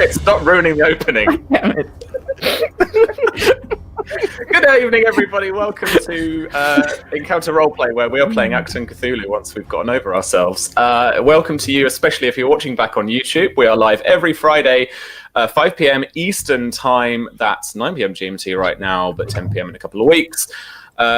Chris, stop ruining the opening. Damn it. Good evening, everybody. Welcome to Encounter Roleplay, where we are playing Achtung, Cthulhu once we've gotten over ourselves. Welcome to you, especially if you're watching back on YouTube. We are live every Friday, 5 p.m. Eastern Time. That's 9 p.m. GMT right now, but 10 p.m. in a couple of weeks.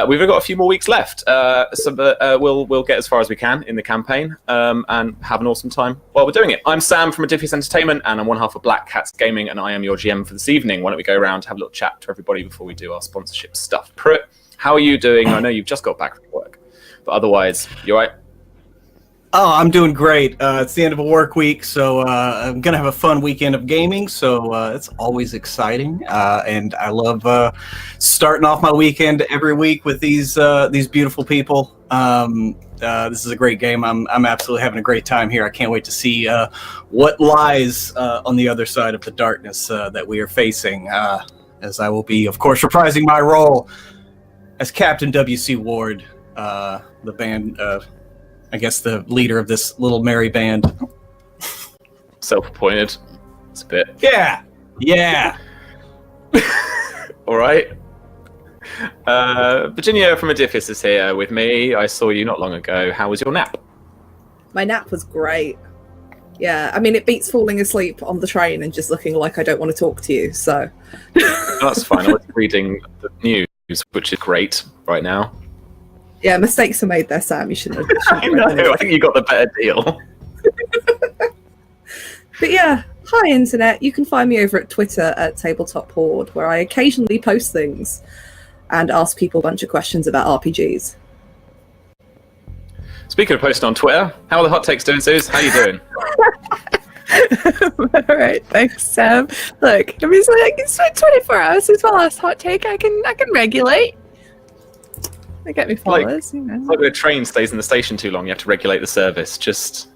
We've got a few more weeks left, so we'll get as far as we can in the campaign and have an awesome time while we're doing it. I'm Sam from Atlantis Entertainment, and I'm one half of Black Cats Gaming, and I am your GM for this evening. Why don't we go around, have a little chat to everybody before we do our sponsorship stuff. Pruitt, how are you doing? I know you've just got back from work, but otherwise, you all right? Oh, I'm doing great. It's the end of a work week, so I'm going to have a fun weekend of gaming, so it's always exciting. And I love starting off my weekend every week with these beautiful people. This is a great game. I'm absolutely having a great time here. I can't wait to see what lies on the other side of the darkness that we are facing, as I will be, of course, reprising my role as Captain W.C. Ward, the band... I guess the leader of this little merry band. Self-appointed. It's a bit. Yeah. All right. Virginia from Edifice is here with me. I saw you not long ago. How was your nap? My nap was great. Yeah, I mean, it beats falling asleep on the train and just looking like I don't want to talk to you, so... That's fine. I was reading the news, which is great right now. Yeah, mistakes are made there, Sam. You shouldn't have. I know. I think you got the better deal. But yeah, hi internet. You can find me over at Twitter at Tabletop Horde, where I occasionally post things and ask people a bunch of questions about RPGs. Speaking of posting on Twitter, how are the hot takes doing, Suze? How you doing? All right, thanks, Sam. Look, I mean, it's like 24 hours since my last hot take. I can regulate. They get me followers, you know. It's like when a train stays in the station too long, you have to regulate the service. Just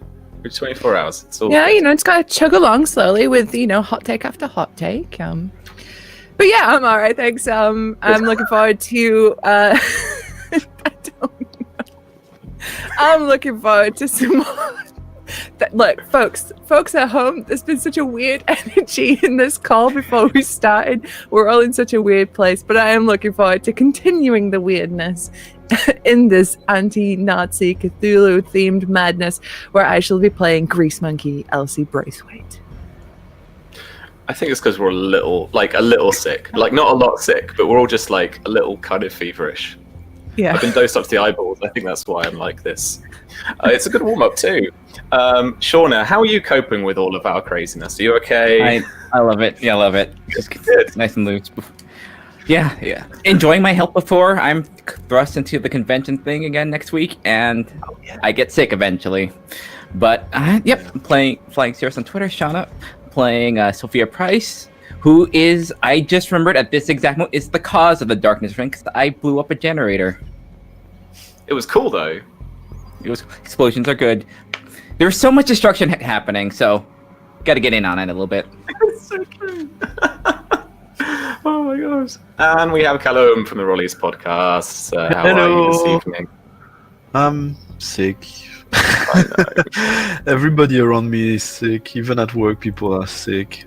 for 24 hours. It's all good. It's got to chug along slowly with, hot take after hot take. But yeah, I'm all right, thanks. I'm looking forward to... I don't know. I'm looking forward to some more... Look, folks at home, there's been such a weird energy in this call before we started. We're all in such a weird place, but I am looking forward to continuing the weirdness in this anti-Nazi Cthulhu-themed madness, where I shall be playing Grease Monkey Elsie Braithwaite. I think it's because we're a little sick. Like, not a lot sick, but we're all just, a little kind of feverish. Yeah. I've been dosed up to the eyeballs. I think that's why I'm like this. It's a good warm-up too. Shauna, how are you coping with all of our craziness? Are you okay? I love it. Yeah, I love it. Just Good. nice and loose. Yeah. Enjoying my health before I'm thrust into the convention thing again next week, and I get sick eventually. But playing Sirius on Twitter, Shauna, playing Sophia Price, who is, I just remembered at this exact moment, is the cause of the darkness ring, because I blew up a generator. It was cool though. Explosions are good. There's so much destruction happening, so gotta get in on it a little bit. It's so true. Oh my gosh. And we have Callum from the Rollies podcast. How are you this evening? I'm sick. Everybody around me is sick. Even at work, people are sick.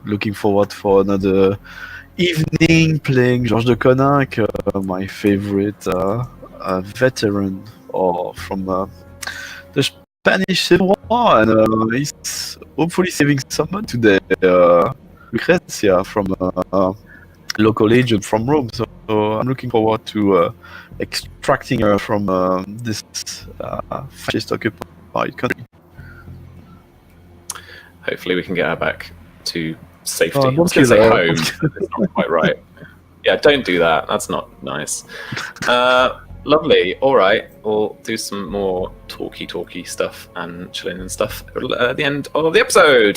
Looking forward for another evening playing Georges de Coninck, my favorite veteran from the Spanish Civil War, and he's hopefully saving someone today. Lucrezia from local agent from Rome. So I'm looking forward to extracting her from this fascist occupied country. Hopefully we can get her back to safety. Oh, I was going to say home. It's not quite right. Yeah, don't do that. That's not nice. Lovely. All right. We'll do some more talky stuff and chilling and stuff at the end of the episode.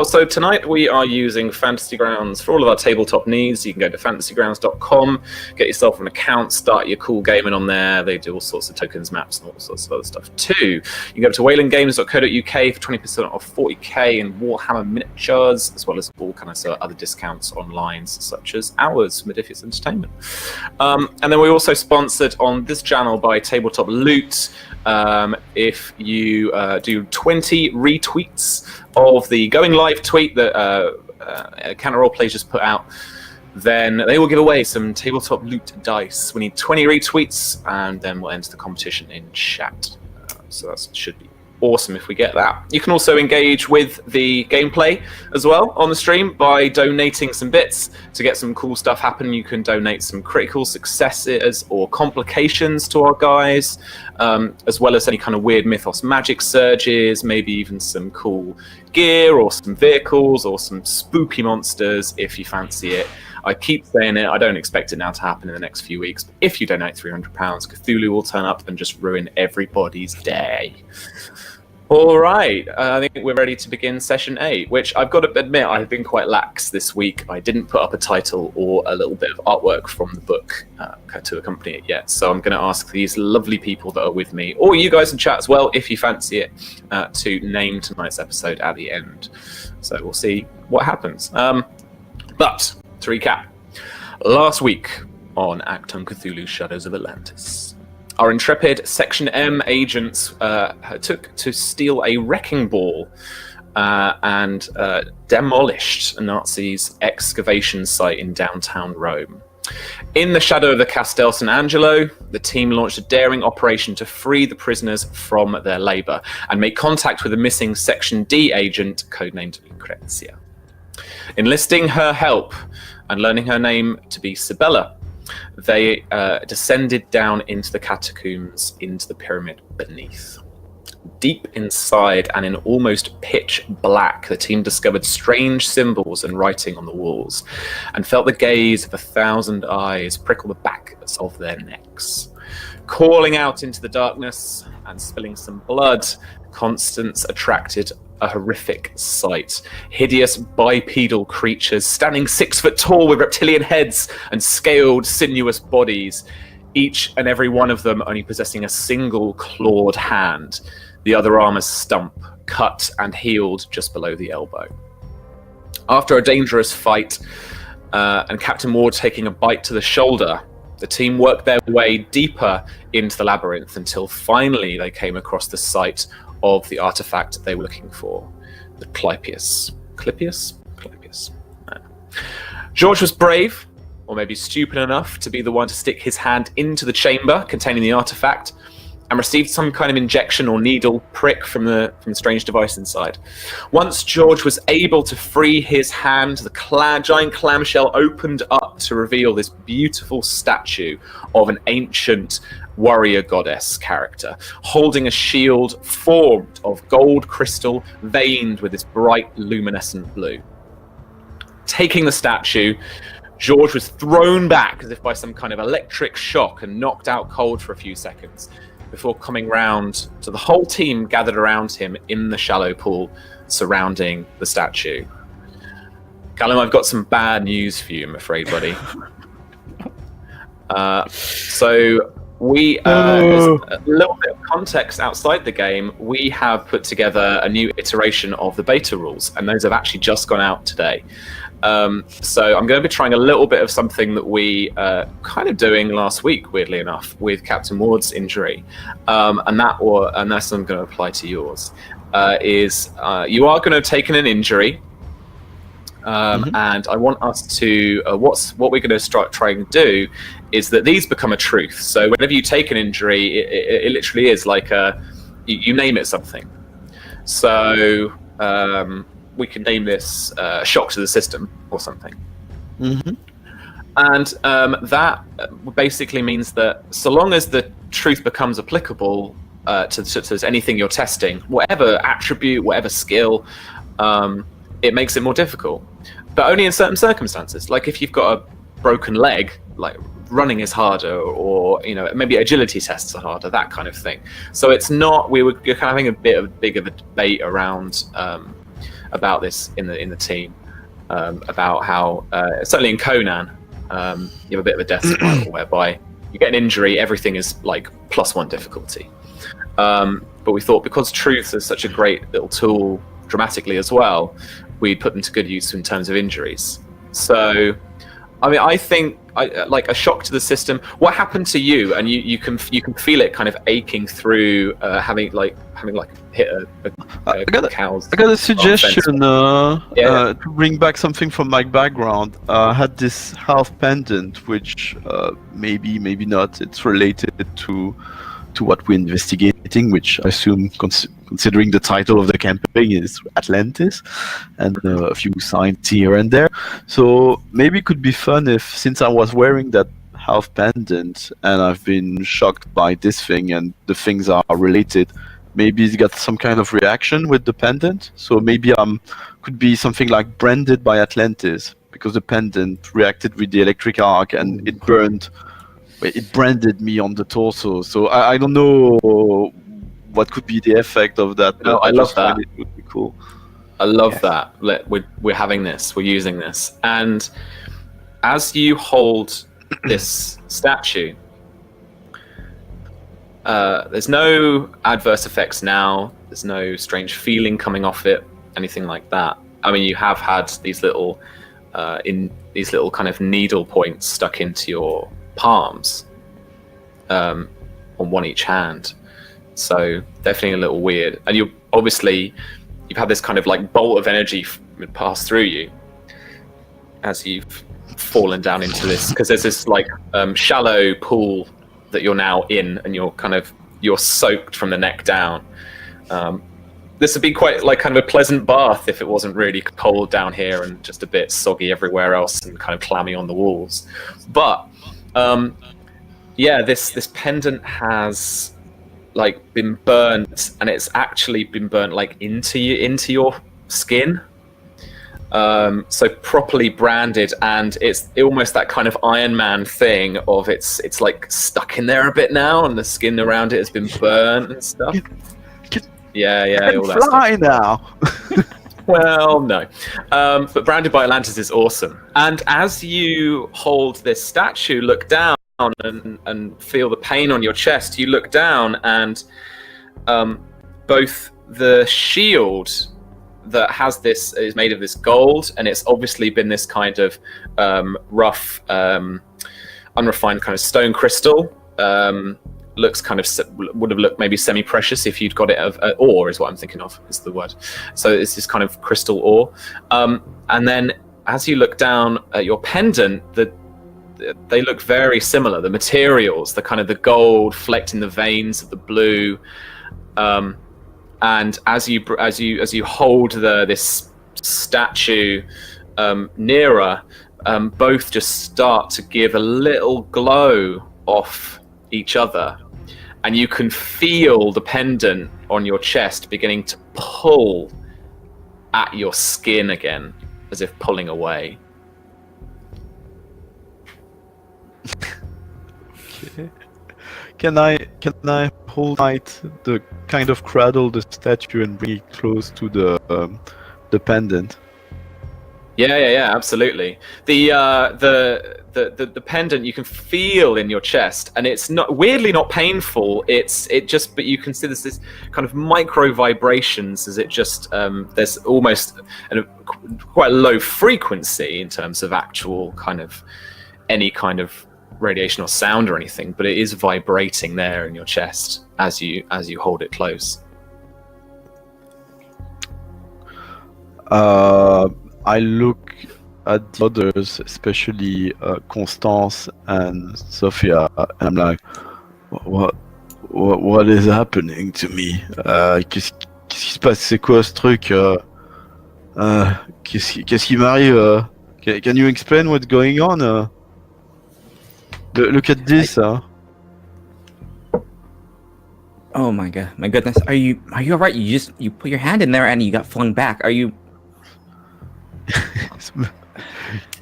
So tonight we are using Fantasy Grounds for all of our tabletop needs. You can go to fantasygrounds.com, get yourself an account, start your cool gaming on there. They do all sorts of tokens, maps, and all sorts of other stuff too. You can go to whalinggames.co.uk for 20% off 40k in Warhammer miniatures, as well as all kinds of other discounts online, such as ours from Edifice Entertainment. And then we're also sponsored on this channel by Tabletop Loot. if you do 20 retweets of the going live tweet that Encounter Roleplay just put out, then they will give away some tabletop loot dice. We need 20 retweets, and then we'll enter the competition in chat. So that should be awesome if we get that. You can also engage with the gameplay as well on the stream by donating some bits to get some cool stuff happen. You can donate some critical successes or complications to our guys, as well as any kind of weird Mythos magic surges, maybe even some cool gear or some vehicles or some spooky monsters if you fancy it. I keep saying it, I don't expect it now to happen in the next few weeks, but if you donate £300, Cthulhu will turn up and just ruin everybody's day. All right, I think we're ready to begin session 8, which I've got to admit I've been quite lax this week. I didn't put up a title or a little bit of artwork from the book to accompany it yet, so I'm going to ask these lovely people that are with me, or you guys in chat as well, if you fancy it, to name tonight's episode at the end. So we'll see what happens. But to recap, last week on Achtung, Cthulhu, Shadows of Atlantis, our intrepid Section M agents took to steal a wrecking ball and demolished a Nazis' excavation site in downtown Rome. In the shadow of the Castel San Angelo, the team launched a daring operation to free the prisoners from their labour and make contact with a missing Section D agent, codenamed Lucrezia. Enlisting her help and learning her name to be Sibella, they descended down into the catacombs, into the pyramid beneath. Deep inside and in almost pitch black, the team discovered strange symbols and writing on the walls and felt the gaze of 1,000 eyes prickle the backs of their necks. Calling out into the darkness and spilling some blood, Constance attracted a horrific sight. Hideous bipedal creatures standing 6 foot tall with reptilian heads and scaled, sinuous bodies, each and every one of them only possessing a single clawed hand, the other arm a stump, cut and healed just below the elbow. After a dangerous fight, and Captain Ward taking a bite to the shoulder, the team worked their way deeper into the labyrinth until finally they came across the site of the artifact they were looking for, the Clypeus. Clypeus? No. George was brave, or maybe stupid enough, to be the one to stick his hand into the chamber containing the artifact and received some kind of injection or needle prick from the strange device inside. Once George was able to free his hand, the giant clamshell opened up to reveal this beautiful statue of an ancient warrior goddess character, holding a shield formed of gold crystal veined with this bright luminescent blue. Taking the statue, George was thrown back as if by some kind of electric shock and knocked out cold for a few seconds before coming round to the whole team gathered around him in the shallow pool surrounding the statue. Callum, I've got some bad news for you, I'm afraid, buddy. So we, there's a little bit of context outside the game. We have put together a new iteration of the beta rules, and those have actually just gone out today. So I'm going to be trying a little bit of something that we kind of doing last week, weirdly enough, with Captain Ward's injury, and that's I'm going to apply to yours. You are going to have taken an injury, and I want us to what we're going to try and do is that these become a truth. So whenever you take an injury, it literally is like you name it something. So we can name this shock to the system or something. And that basically means that so long as the truth becomes applicable to anything you're testing, whatever attribute, whatever skill, it makes it more difficult. But only in certain circumstances. Like if you've got a broken leg, like running is harder, or maybe agility tests are harder, that kind of thing. So it's not. We're kind of having a bit of big of a debate around about this in the team, about how certainly in Conan you have a bit of a death spiral whereby you get an injury, everything is like +1 difficulty. But we thought because truth is such a great little tool dramatically as well, we'd put them to good use in terms of injuries. So I mean, I think like a shock to the system. What happened to you? And you can feel it kind of aching through having hit I got cow's. I got a suggestion Yeah. to bring back something from my background. I had this half pendant, which maybe not. It's related to what we're investigating, which I assume, considering the title of the campaign, is Atlantis, and a few signs here and there. So maybe it could be fun if, since I was wearing that half pendant and I've been shocked by this thing and the things are related, maybe it's got some kind of reaction with the pendant. So maybe could be something like branded by Atlantis, because the pendant reacted with the electric arc and it burned. It branded me on the torso. So I don't know what could be the effect of that. No, I love that. It would be cool. I love that. We're having this. We're using this. And as you hold this statue, there's no adverse effects now. There's no strange feeling coming off it, anything like that. I mean, you have had these little kind of needle points stuck into your palms, on one each hand. So definitely a little weird. And you've had this kind of like bolt of energy pass through you as you've fallen down into this, because there's this like shallow pool that you're now in, and you're soaked from the neck down. This would be quite like kind of a pleasant bath if it wasn't really cold down here and just a bit soggy everywhere else and kind of clammy on the walls. But this pendant has like been burnt, and it's actually been burnt like into your skin. So properly branded, and it's almost that kind of Iron Man thing of it's like stuck in there a bit now, and the skin around it has been burnt and stuff. Yeah, all that fly stuff. now. Well, no. But branded by Atlantis is awesome. And as you hold this statue, look down and feel the pain on your chest, you look down, and both the shield that has this is made of this gold, and it's obviously been this kind of rough, unrefined kind of stone crystal. Looks kind of would have looked maybe semi-precious if you'd got it of ore, is what I'm thinking of, is the word. So it's this kind of crystal ore. And then as you look down at your pendant, they look very similar. The materials, the kind of the gold flecked in the veins of the blue. And as you hold this statue nearer, both just start to give a little glow off each other, and you can feel the pendant on your chest beginning to pull at your skin again, as if pulling away. Okay. Can I hold tight the kind of cradle the statue and bring it close to the pendant? Yeah, absolutely. The pendant you can feel in your chest, and it's weirdly not painful. But you can see there's this kind of micro vibrations as it just there's almost quite a low frequency in terms of actual kind of any kind of radiation or sound or anything, but it is vibrating there in your chest as you hold it close. I look at the others, especially Constance and Sophia, and I'm like, what is happening to me? Qu'est-ce qui se passe? C'est quoi ce truc? Qu'est-ce qui m'arrive? Can you explain what's going on? Look at this. Oh my goodness! Are you all right? You put your hand in there and you got flung back. Are you?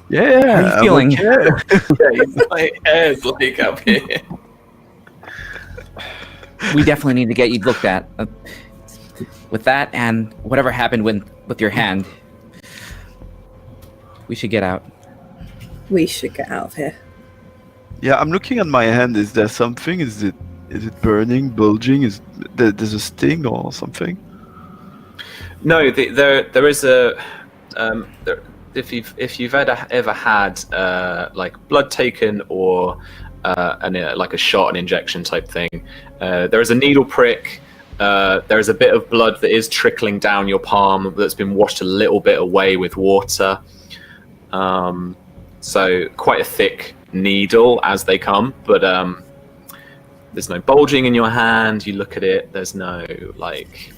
Yeah. How are you feeling? Okay. My head's like up here. We definitely need to get you looked at. With that and whatever happened with your hand, we should get out. We should get out of here. Yeah, I'm looking at my hand. Is there something? Is it burning, bulging? There's a sting or something? No, there is a if you've ever had like blood taken or like a shot, an injection type thing, there is a needle prick. There is a bit of blood that is trickling down your palm that's been washed a little bit away with water. So quite a thick needle as they come, but there's no bulging in your hand. You look at it, there's no like,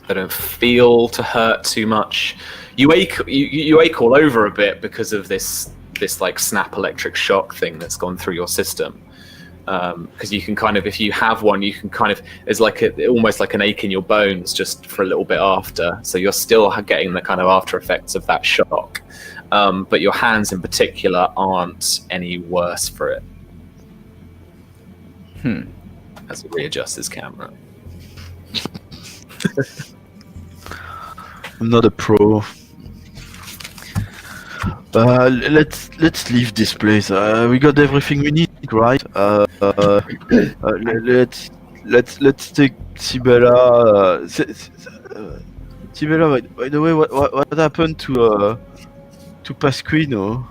they don't feel to hurt too much. You ache all over a bit because of this like snap electric shock thing that's gone through your system. Because you can kind of, if you have one, you can kind of, it's like almost like an ache in your bones just for a little bit after. So you're still getting the kind of after effects of that shock. But your hands in particular aren't any worse for it. As he readjusts his camera. I'm not a pro. Let's leave this place. We got everything we need, right? Let's take Sibella. Sibella, by the way, what happened to Pasquino?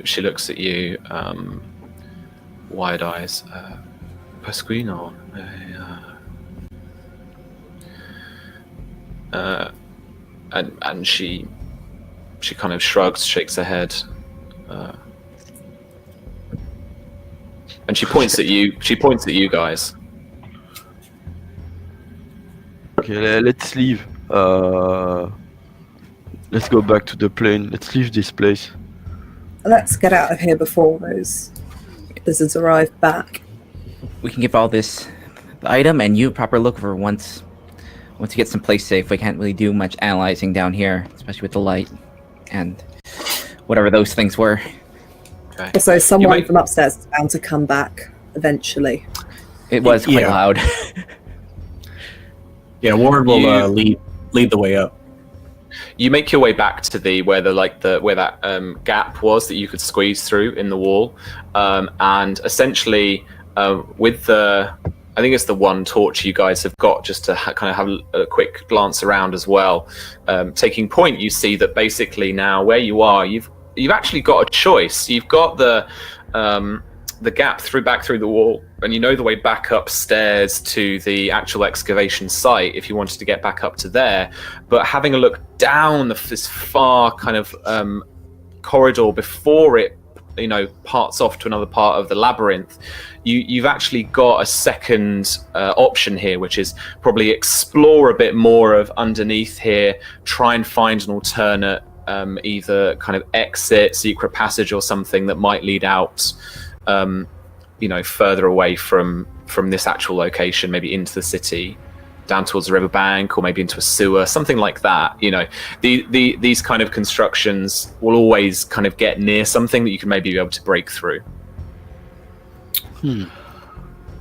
She looks at you, wide eyes. Pasquino. And she kind of shrugs, shakes her head, and she points at you. She points at you guys. Okay, let's leave. Let's go back to the plane. Let's leave this place. Let's get out of here before those lizards arrive back. We can give all this the item and you a proper look for once you get someplace safe. We can't really do much analyzing down here, especially with the light and whatever those things were. Okay. Also, someone from upstairs is bound to come back eventually. It was quite loud. Yeah, Ward will lead the way up. You make your way back to where that gap was that you could squeeze through in the wall, and essentially with I think it's the one torch you guys have got, just to kind of have a quick glance around as well. Taking point, you see that basically now where you are, you've actually got a choice. You've got the gap back through the wall, and you know the way back upstairs to the actual excavation site if you wanted to get back up to there. But having a look down this far kind of corridor before it, parts off to another part of the labyrinth, you've actually got a second option here, which is probably explore a bit more of underneath here, try and find an alternate either kind of exit, secret passage or something that might lead out further away from this actual location, maybe into the city, down towards the riverbank, or maybe into a sewer, something like that. These kind of constructions will always kind of get near something that you can maybe be able to break through.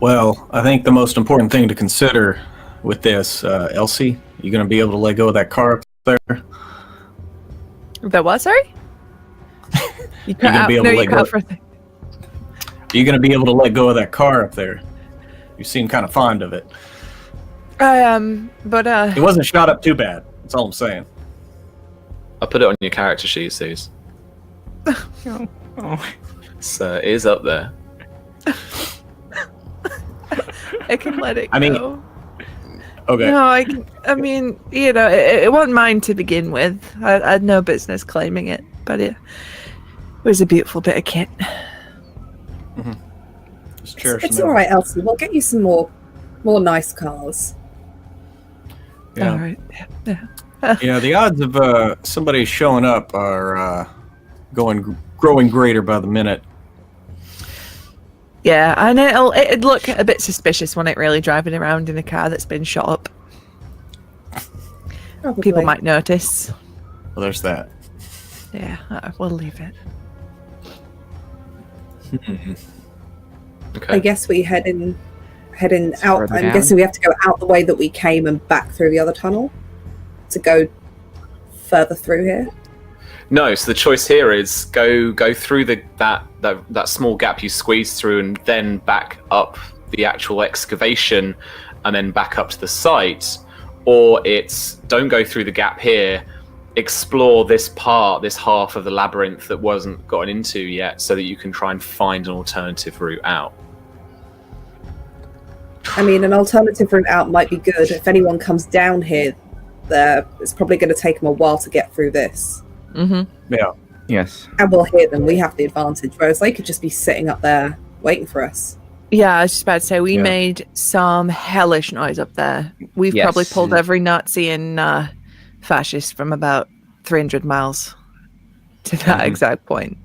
Well, I think the most important thing to consider with this, Elsie, you going to be able to let go of that car up there? That what? Sorry? You cut out. No, you cut out for a thing. You're going to be able to let go of that car up there. You seem kind of fond of it. But it wasn't shot up too bad. That's all I'm saying. I'll put it on your character sheet, Suze. So it is up there. I can let it go. I mean, okay. No, I mean, it wasn't mine to begin with. I had no business claiming it, but it was a beautiful bit of kit. Mm-hmm. It's all right, Elsie. We'll get you some more nice cars. Yeah. All right. Yeah. The odds of somebody showing up are growing greater by the minute. Yeah, and it'd look a bit suspicious when it really driving around in a car that's been shot up. Probably. People might notice. Well, there's that. Yeah, we'll leave it. Okay. I guess we heading out. Further I'm down? guessing we have to go out the way that we came and back through the other tunnel to go further through here. No, so the choice here is go through that small gap you squeeze through, and then back up the actual excavation, and then back up to the site, or it's don't go through the gap here, explore this half of the labyrinth that wasn't gotten into yet, so that you can try and find an alternative route out. I mean, an alternative route out might be good. If anyone comes down here, it's probably going to take them a while to get through this. Mm-hmm. Yeah. Yes. And we'll hear them. We have the advantage, whereas they could just be sitting up there waiting for us. Yeah, I was just about to say, we Yeah. made some hellish noise up there. We've Yes. probably pulled every Nazi and fascist from about 300 miles to that exact point.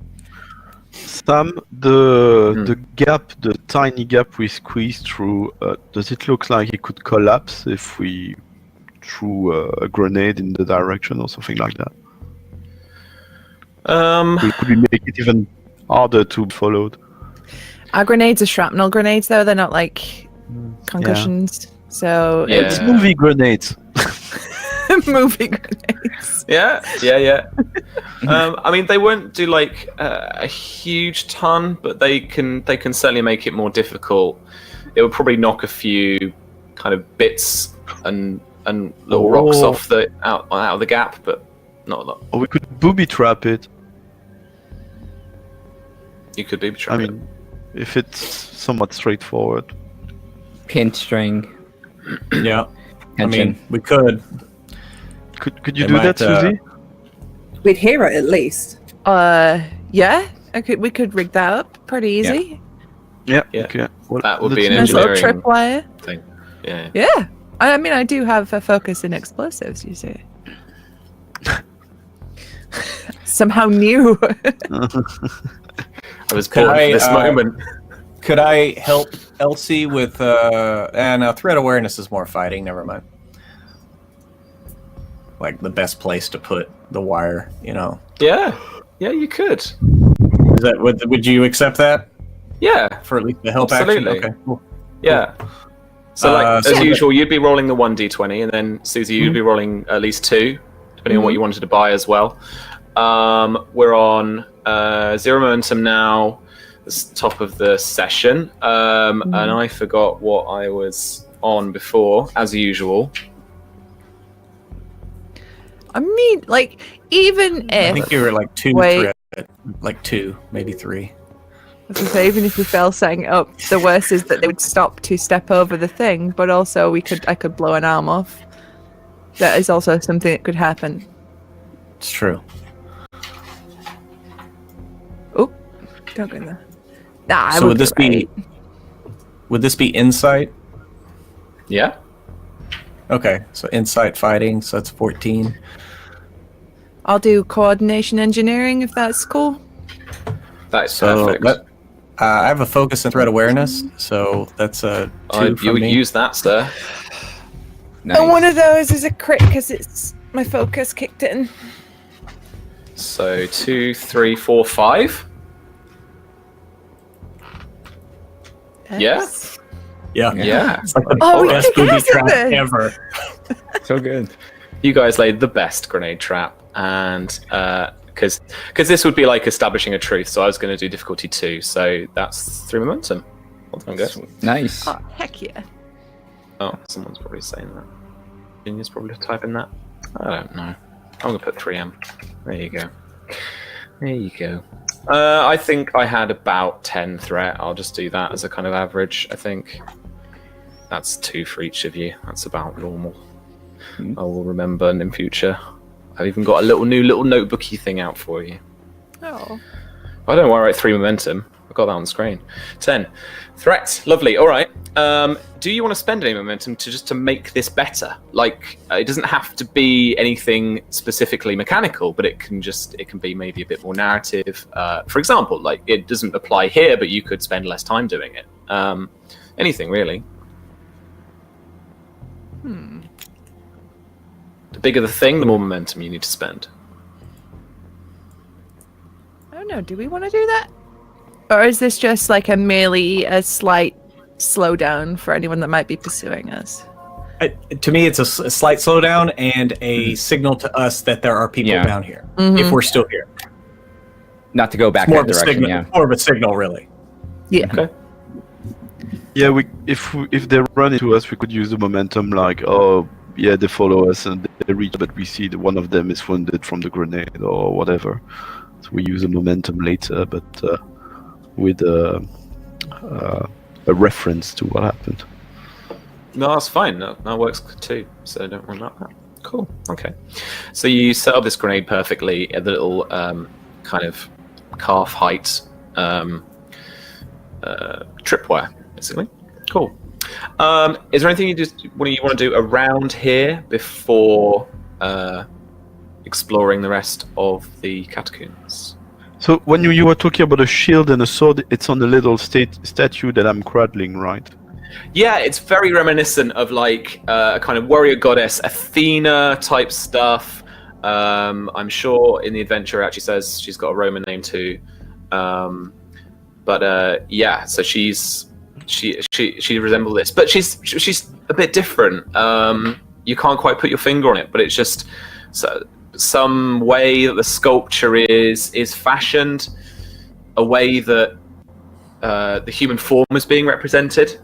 Sam, the gap, the tiny gap we squeezed through, does it look like it could collapse if we threw a grenade in the direction or something like that? Could we make it even harder to be followed? Our grenades are shrapnel grenades, though. They're not like concussions. So Yeah. It's movie grenades. it's movie grenades. Yeah. I mean, they won't do like a huge ton, but they can certainly make it more difficult. It would probably knock a few kind of bits and little rocks off out of the gap, but not a lot. Or we could booby trap it. You could be I betrayed. mean, if it's somewhat straightforward. Pin string. Yeah. I Tension. mean, we could. Could you It do might, that, Susie? We'd hear it at least. Yeah. We could rig that up pretty easy. Yeah. Yeah. Okay. Well, That would be let's an do Nice that. little engineering tripwire. thing. Yeah. Yeah. I mean, I do have a focus in explosives, you see. Somehow new. I was born for I, this moment. Could I help Elsie with? No, threat awareness is more fighting. Never mind. Like the best place to put the wire, you know. Yeah, you could. Is that would you accept that Yeah, for at least the help Absolutely. action? Okay, cool. yeah. So, like so- as usual, you'd be rolling the 1d20, and then Susie, you'd be rolling at least 2, depending on what you wanted to buy as well. We're on 0 momentum now. It's top of the session, and I forgot what I was on before, as usual. I mean, like, even I if think you were like 2 Wait. threat, like 2, maybe 3. I was gonna say, even if we fell setting it up, the worst is that they would stop to step over the thing, but also I could blow an arm off. That is also something that could happen. It's true. Oh, don't go in there. Nah, I So would this be be? Would this be insight? Yeah, Okay, so insight fighting. So that's 14. I'll do coordination engineering if that's cool. that is So perfect. I have a focus and threat awareness, so that's a 2 You from would me. use that, sir. Nice. And one of those is a crit because it's my focus kicked in. So 2, 3, 4, 5. Yeah. Yeah, Yeah. It's like the Oh, we best kick booby ass at trap this. ever. So good. You guys laid the best grenade trap, and because this would be like establishing a truth, so I was going to do difficulty 2, so that's 3 momentum. Well done, guys. Nice. Oh, heck yeah. Oh, someone's probably saying that. Genius probably typing that. I don't know. I'm gonna put 3M. There you go. There you go. I think I had about 10 threat. I'll just do that as a kind of average. I think that's 2 for each of you. That's about normal. I will remember in future. I've even got a little notebooky thing out for you. Oh. I don't worry, 3 momentum. I've got that on the screen. 10. Threats. Lovely. All right. Do you want to spend any momentum to make this better? Like, it doesn't have to be anything specifically mechanical, but it can be maybe a bit more narrative. For example, like, it doesn't apply here, but you could spend less time doing it. Anything, really. The bigger the thing, the more momentum you need to spend. I don't know. Do we want to do that? Or is this just like merely a slight slowdown for anyone that might be pursuing us? To me, it's a slight slowdown and a signal to us that there are people Yeah. down here. If we're still here, Not to go back it's more that of a direction, signal. yeah. More of a signal, really. Yeah. Okay. Yeah, if they run into us, we could use the momentum like, oh, they follow us and they reach, but we see that one of them is wounded from the grenade or whatever. So we use the momentum later, but with a reference to what happened. No, that's fine. That works too. So don't worry about that. Cool. Okay. So you set up this grenade perfectly at the little kind of calf height tripwire, basically. Cool. Is there anything you want to do around here before exploring the rest of the catacombs? So when you were talking about a shield and a sword, it's on the little statue that I'm cradling, right? Yeah, it's very reminiscent of like a kind of warrior goddess Athena type stuff. I'm sure in the adventure it actually says she's got a Roman name too. Yeah, so she resembles this, but she's a bit different. You can't quite put your finger on it, but it's just some way that the sculpture is fashioned, a way that the human form is being represented.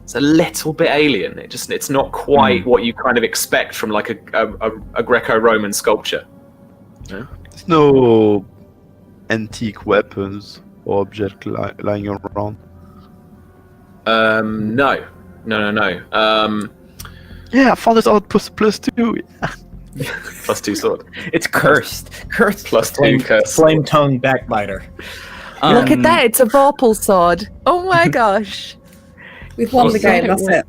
It's a little bit alien. It's not quite what you kind of expect from like a Greco-Roman sculpture. Yeah? There's no antique weapons or object lying around. No. Yeah, I found this out +2. +2 sword. It's cursed. Cursed. +2 curse. Flame tongue backbiter. Look at that! It's a Vorpal sword. Oh my gosh! We've won the game. That's it.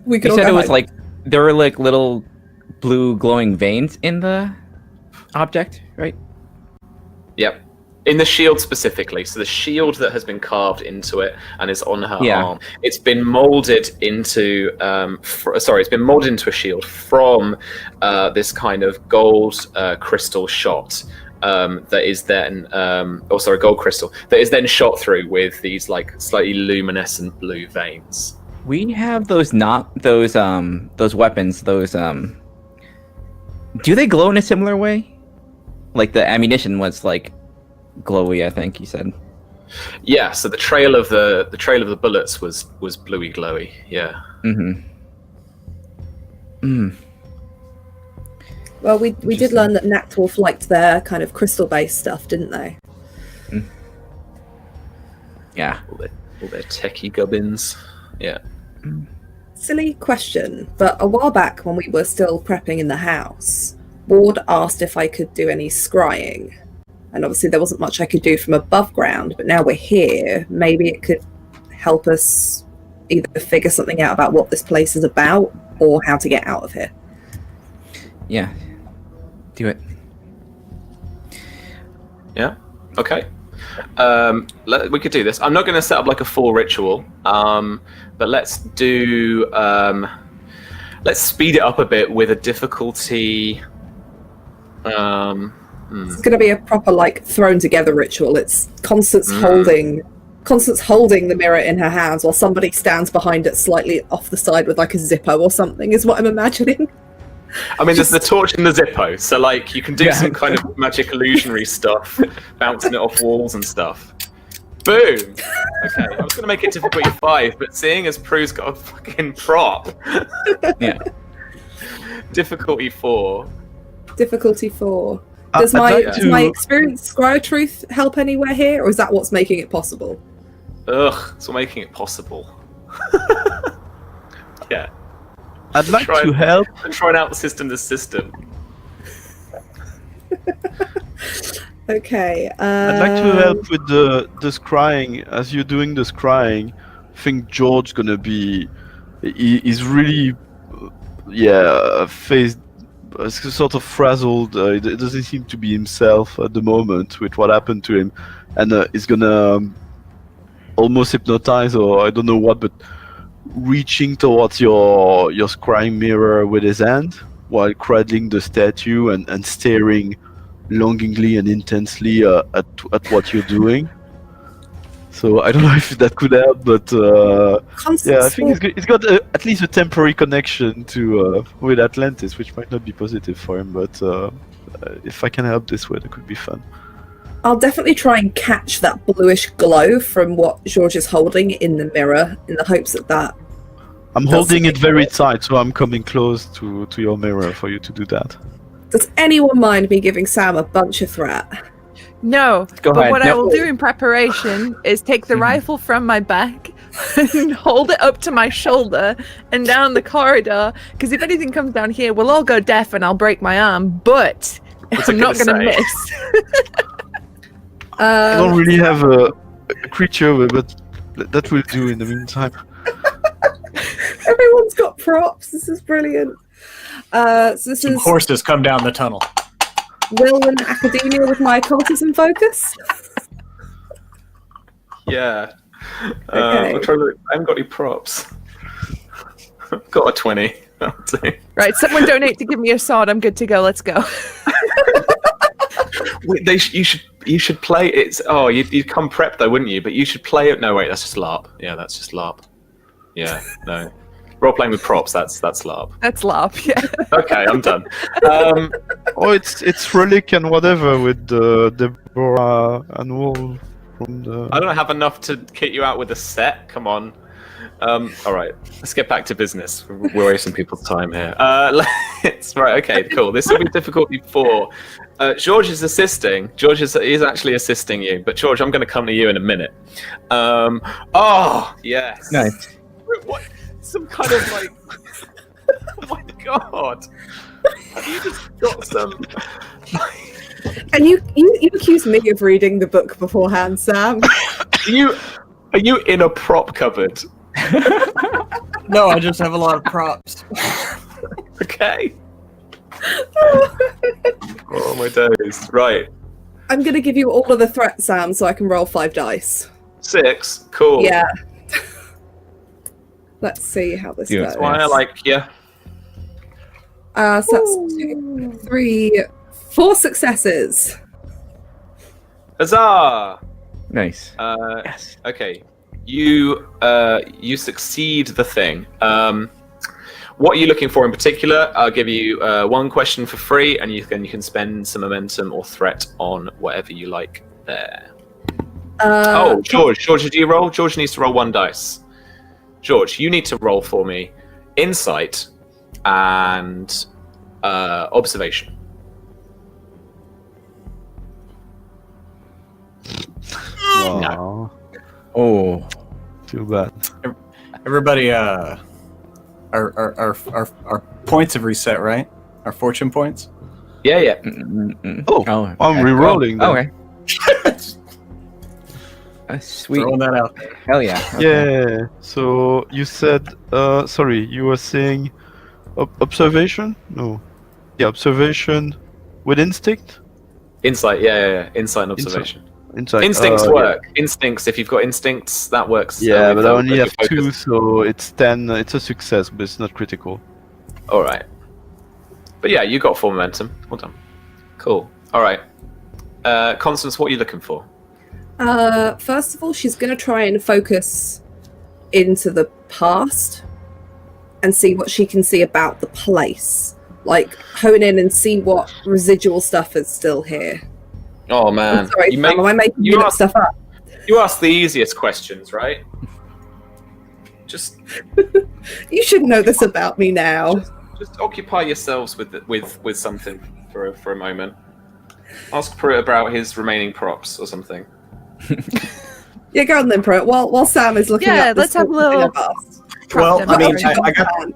We could You all said go it was home. like there were like little blue glowing veins in the object, right? Yep. In the shield specifically, so the shield that has been carved into it and is on her arm, it's been molded into it's been molded into a shield from this kind of gold crystal shot that is then gold crystal that is then shot through with these like slightly luminescent blue veins. We have those weapons, do they glow in a similar way? Like the ammunition was like glowy, I think you said. Yeah, so the trail of the bullets was bluey glowy. Yeah. Well, we did learn that Nactwolf liked their kind of crystal-based stuff, didn't they? Yeah. All their techie gubbins. Yeah. Silly question, but a while back when we were still prepping in the house, Ward asked if I could do any scrying. And obviously there wasn't much I could do from above ground, but now we're here, maybe it could help us either figure something out about what this place is about or how to get out of here. Yeah. Do it. Yeah. Okay. We could do this. I'm not going to set up like a full ritual, but let's do. Let's speed it up a bit with a difficulty. It's going to be a proper like thrown together ritual. It's Constance holding the mirror in her hands while somebody stands behind it slightly off the side with like a Zippo or something, is what I'm imagining. I mean, there's the torch and the Zippo, so like you can do some kind of magic illusionary stuff, bouncing it off walls and stuff. Boom! Okay, I was going to make it difficulty 5, but seeing as Prue's got a fucking prop. Yeah. Difficulty 4. Difficulty 4. Does I'd my experience Scryo Truth help anywhere here, or is that what's making it possible? Ugh, it's making it possible. Yeah. I'd like to help. I'm trying out the system to system. Okay. I'd like to help with the scrying. As you're doing the scrying, I think George's gonna be. He's really, phased, sort of frazzled. He doesn't seem to be himself at the moment with what happened to him, and he's gonna almost hypnotize, or I don't know what, but reaching towards your scrying mirror with his hand while cradling the statue and staring longingly and intensely at what you're doing. So I don't know if that could help, but I think he's got at least a temporary connection to with Atlantis, which might not be positive for him. But if I can help this way, that could be fun. I'll definitely try and catch that bluish glow from what George is holding in the mirror, in the hopes that I'm holding it very tight, so I'm coming close to your mirror for you to do that. Does anyone mind me giving Sam a bunch of threat? No, Go but ahead. what I No. will do in preparation is take the rifle from my back and hold it up to my shoulder and down the corridor. Because if anything comes down here, we'll all go deaf and I'll break my arm. But What's I'm it not gonna going to say? miss. I don't really have a creature, but that will do in the meantime. Everyone's got props. This is brilliant. So this Some is horses come down the tunnel. Will and Academia with my occultism focus. Yeah. Okay. I'm trying to look. I haven't got any props. I've got a 20. That'll do. Right, someone donate to give me a sword. I'm good to go. Let's go. Wait, you should play it. Oh, you'd come prepped though, wouldn't you? But you should play it. No, wait, that's just LARP. Yeah, that's just LARP. Yeah, no. Role playing with props. That's LARP. That's LARP, yeah. Okay, I'm done. Oh, it's relic and whatever with Deborah and Wool from the. I don't have enough to kit you out with a set. Come on. All right, let's get back to business. We're wasting people's time here. Let's right. Okay, cool. This will be difficulty 4. George is assisting. George is actually assisting you. But George, I'm going to come to you in a minute. Oh yes. Nice. What? Some kind of like. Oh my god. Have you just got some? And you accused me of reading the book beforehand, Sam. Are you in a prop cupboard? No, I just have a lot of props. Okay. Oh my days. Right. I'm going to give you all of the threats, Sam, so I can roll 5 dice. 6. Cool. Yeah. Let's see how this Yeah, goes. That's why I like you. So that's 2, 3, 4 successes. Huzzah! Nice. Yes. Okay. You succeed the thing. What are you looking for in particular? I'll give you 1 question for free, and you can spend some momentum or threat on whatever you like there. George, did you roll? George needs to roll 1 dice. George, you need to roll for me insight and observation. Wow. Oh. Too bad. Everybody, our points have reset, right? Our fortune points. Yeah. Oh, I'm re-rolling Oh, them. okay. Sweet. Throwing that out there. Hell yeah. Okay. Yeah. So you said, sorry, you were saying observation? No. Yeah, observation with instinct. Insight. Yeah. Insight and observation. Insight. Instincts work. Instincts. If you've got instincts, that works. Yeah, but I only with have your 2, focus. so it's 10. It's a success, but it's not critical. All right. But yeah, you got 4 momentum. Well done. Cool. All right. Constance, what are you looking for? First of all, she's going to try and focus into the past and see what she can see about the place. Like, hone in and see what residual stuff is still here. Oh man, I'm sorry, Sam, am I making you you ask- stuff up? You ask the easiest questions, right? Just You should know this about me now. just occupy yourselves with something for a moment. Ask Pruitt about his remaining props or something. Yeah, go on then, Pruitt. While Sam is looking Yeah, up this let's have a thing little- of us. Well, I mean, demonstration.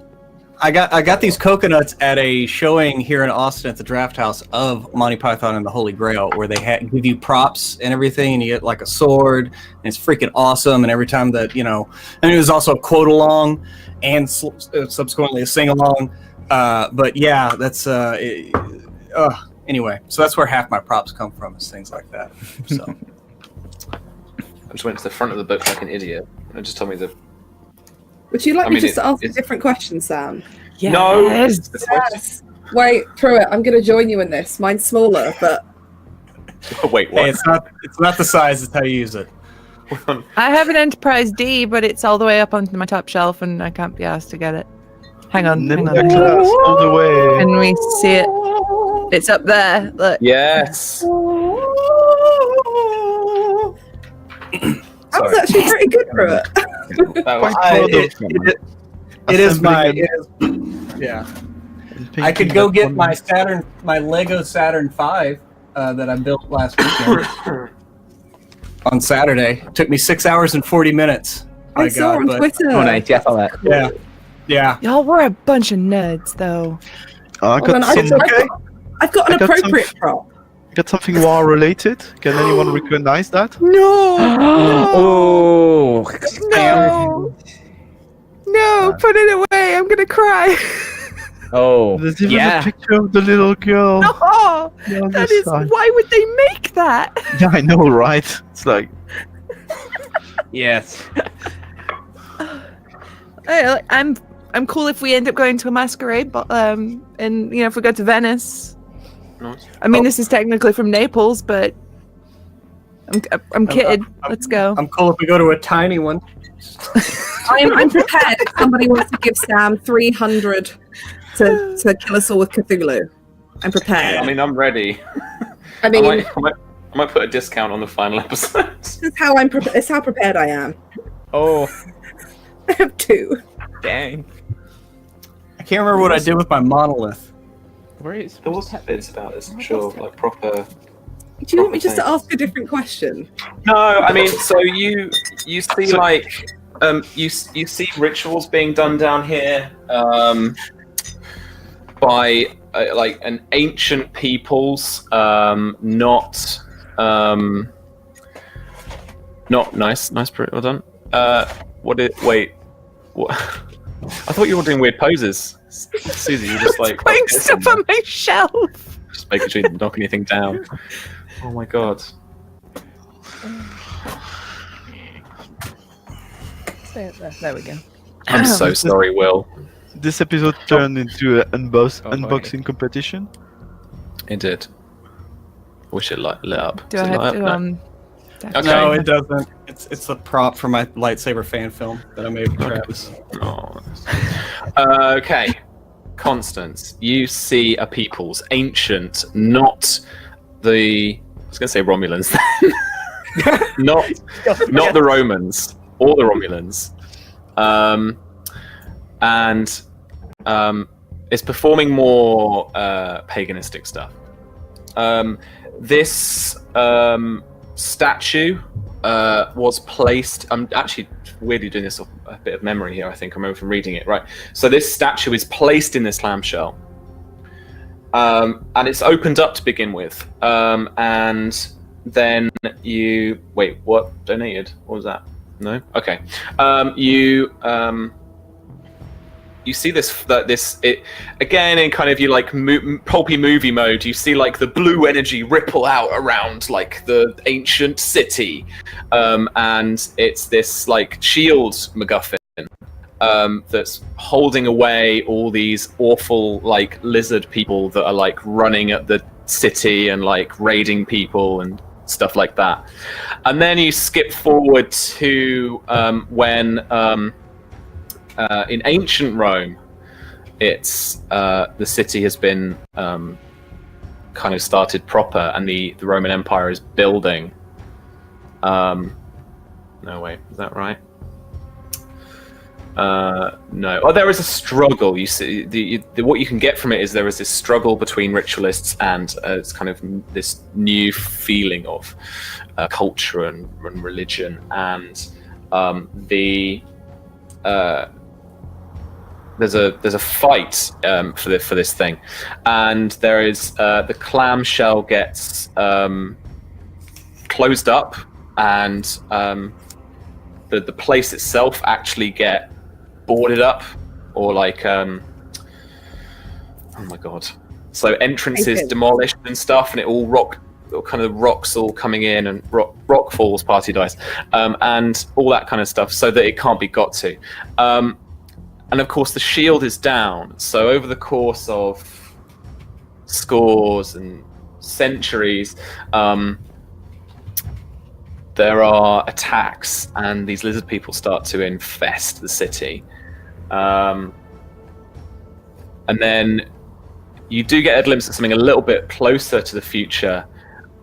I got these coconuts at a showing here in Austin at the Draft House of Monty Python and the Holy Grail, where they give you props and everything, and you get like a sword, and it's freaking awesome. And every time that and it was also a quote along, and subsequently a sing along. But yeah, that's anyway. So that's where half my props come from, is things like that. So I just went to the front of the book like an idiot and just told me the. Would you like I me mean, just to ask a it's- different question, Sam? Yes. No. Yes. Wait, Pruitt, I'm going to join you in this. Mine's smaller, but Wait, what? hey, it's not the size; it's how you use it. I have an Enterprise D, but it's all the way up onto my top shelf, and I can't be asked to get it. Hang on. Nebula class all the way. Can we see it? It's up there. Look. Yes. that was actually pretty good, Pruitt. That was- I It is my. assembling It is, yeah. and I could painting go that get one. my Lego Saturn V that I built last weekend on Saturday. It took me 6 hours and 40 minutes. I My saw God, on but Twitter. Oh, nice. Yeah, I saw that. yeah, yeah. Y'all were a bunch of nerds, though. I Hold on, got some. I've got an I got some- appropriate prop. Got something war related. Can anyone recognize that? No! Oh, No! No, put it away. I'm gonna cry. oh, There's even yeah. a picture of the little girl. Oh, on the that is. side. Why would they make that? Yeah, I know, right? It's like Yes. I'm cool if we end up going to a masquerade, but and you know if we go to Venice. Nice. I mean, this is technically from Naples, but I'm kidding. Let's go. I'm cool if we go to a tiny one. I'm prepared if somebody wants to give Sam 300 to kill us all with Cthulhu. I'm prepared. I mean, I'm ready. I I mean, might put a discount on the final episode. this is how it's how prepared I am. Oh, I have 2. dang. I can't remember what I did with my monolith. Where is? There was bits about this, I'm sure, like proper. Do you want me just to ask a different question? No, I mean, so you see like you see rituals being done down here by like an ancient peoples, not nice, well done. Wait, what? I thought you were doing weird poses, Susie. You're just like Putting stuff on my shelf. just making sure you didn't knock anything down. Oh my god. There we go. I'm so sorry, Will. this episode turned into an unboxing competition. It did. Wish it lit up. Do Does I it have light to up? No. Okay. No, it doesn't. It's the prop for my lightsaber fan film that I made for Travis. Oh. Okay. Constance, you see a people's ancient, not the. I was going to say Romulans. not the Romans or the Romulans. And it's performing more paganistic stuff. This statue was placed. I'm actually weirdly doing this off a bit of memory here. I think I remember from reading it. Right. So this statue is placed in this clamshell, and it's opened up to begin with, and then you wait. What donated? What was that? No. Okay. You see this it again in kind of you like pulpy movie mode. You see like the blue energy ripple out around like the ancient city, and it's this like shield MacGuffin that's holding away all these awful like lizard people that are like running at the city and like raiding people and stuff like that. And then you skip forward to when. In ancient Rome, it's the city has been kind of started proper, and the Roman Empire is building. No, wait, is that right? No. Oh, there is a struggle. You see, what you can get from it is there is this struggle between ritualists and it's kind of this new feeling of culture and religion, and there's a fight for this thing, and there is the clamshell gets closed up, and the place itself actually get boarded up, or like oh my god, so entrances demolished and stuff, and it all rocks all coming in, and rock falls, party dies, and all that kind of stuff, so that it can't be got to. And of course, the shield is down. So over the course of scores and centuries, there are attacks, and these lizard people start to infest the city. And then you do get a glimpse of something a little bit closer to the future,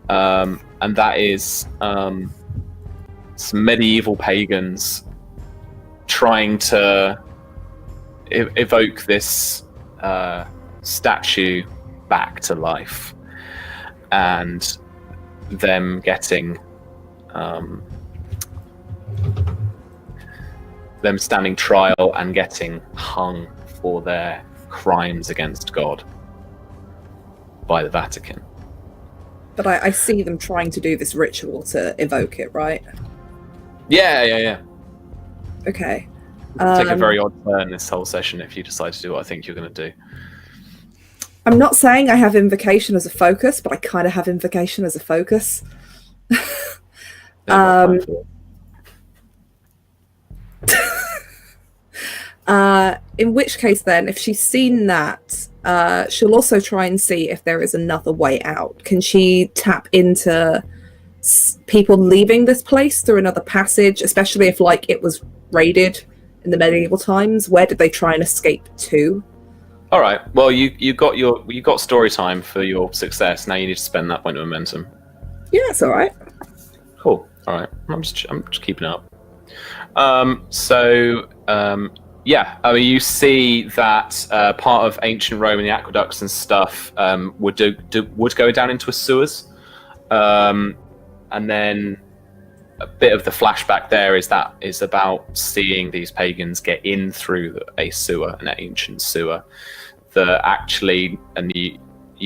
and that is some medieval pagans trying to evoke this statue back to life, and them getting them standing trial and getting hung for their crimes against God by the Vatican. But I see them trying to do this ritual to evoke it, right? Yeah. Okay. Take a very odd turn this whole session if you decide to do what I think you're going to do. I'm not saying I have invocation as a focus, but I kind of have invocation as a focus. In which case then, if she's seen that, she'll also try and see if there is another way out. Can she tap into people leaving this place through another passage, especially if like it was raided in the medieval times? Where did they try and escape to? All right. Well, you got story time for your success. Now you need to spend that point of momentum. Yeah, it's all right. Cool. All right. I'm just keeping up. Yeah, I mean, you see that part of ancient Rome and the aqueducts and stuff would go down into a sewers, and then a bit of the flashback there is about seeing these pagans get in through a sewer, an ancient sewer, that actually, and you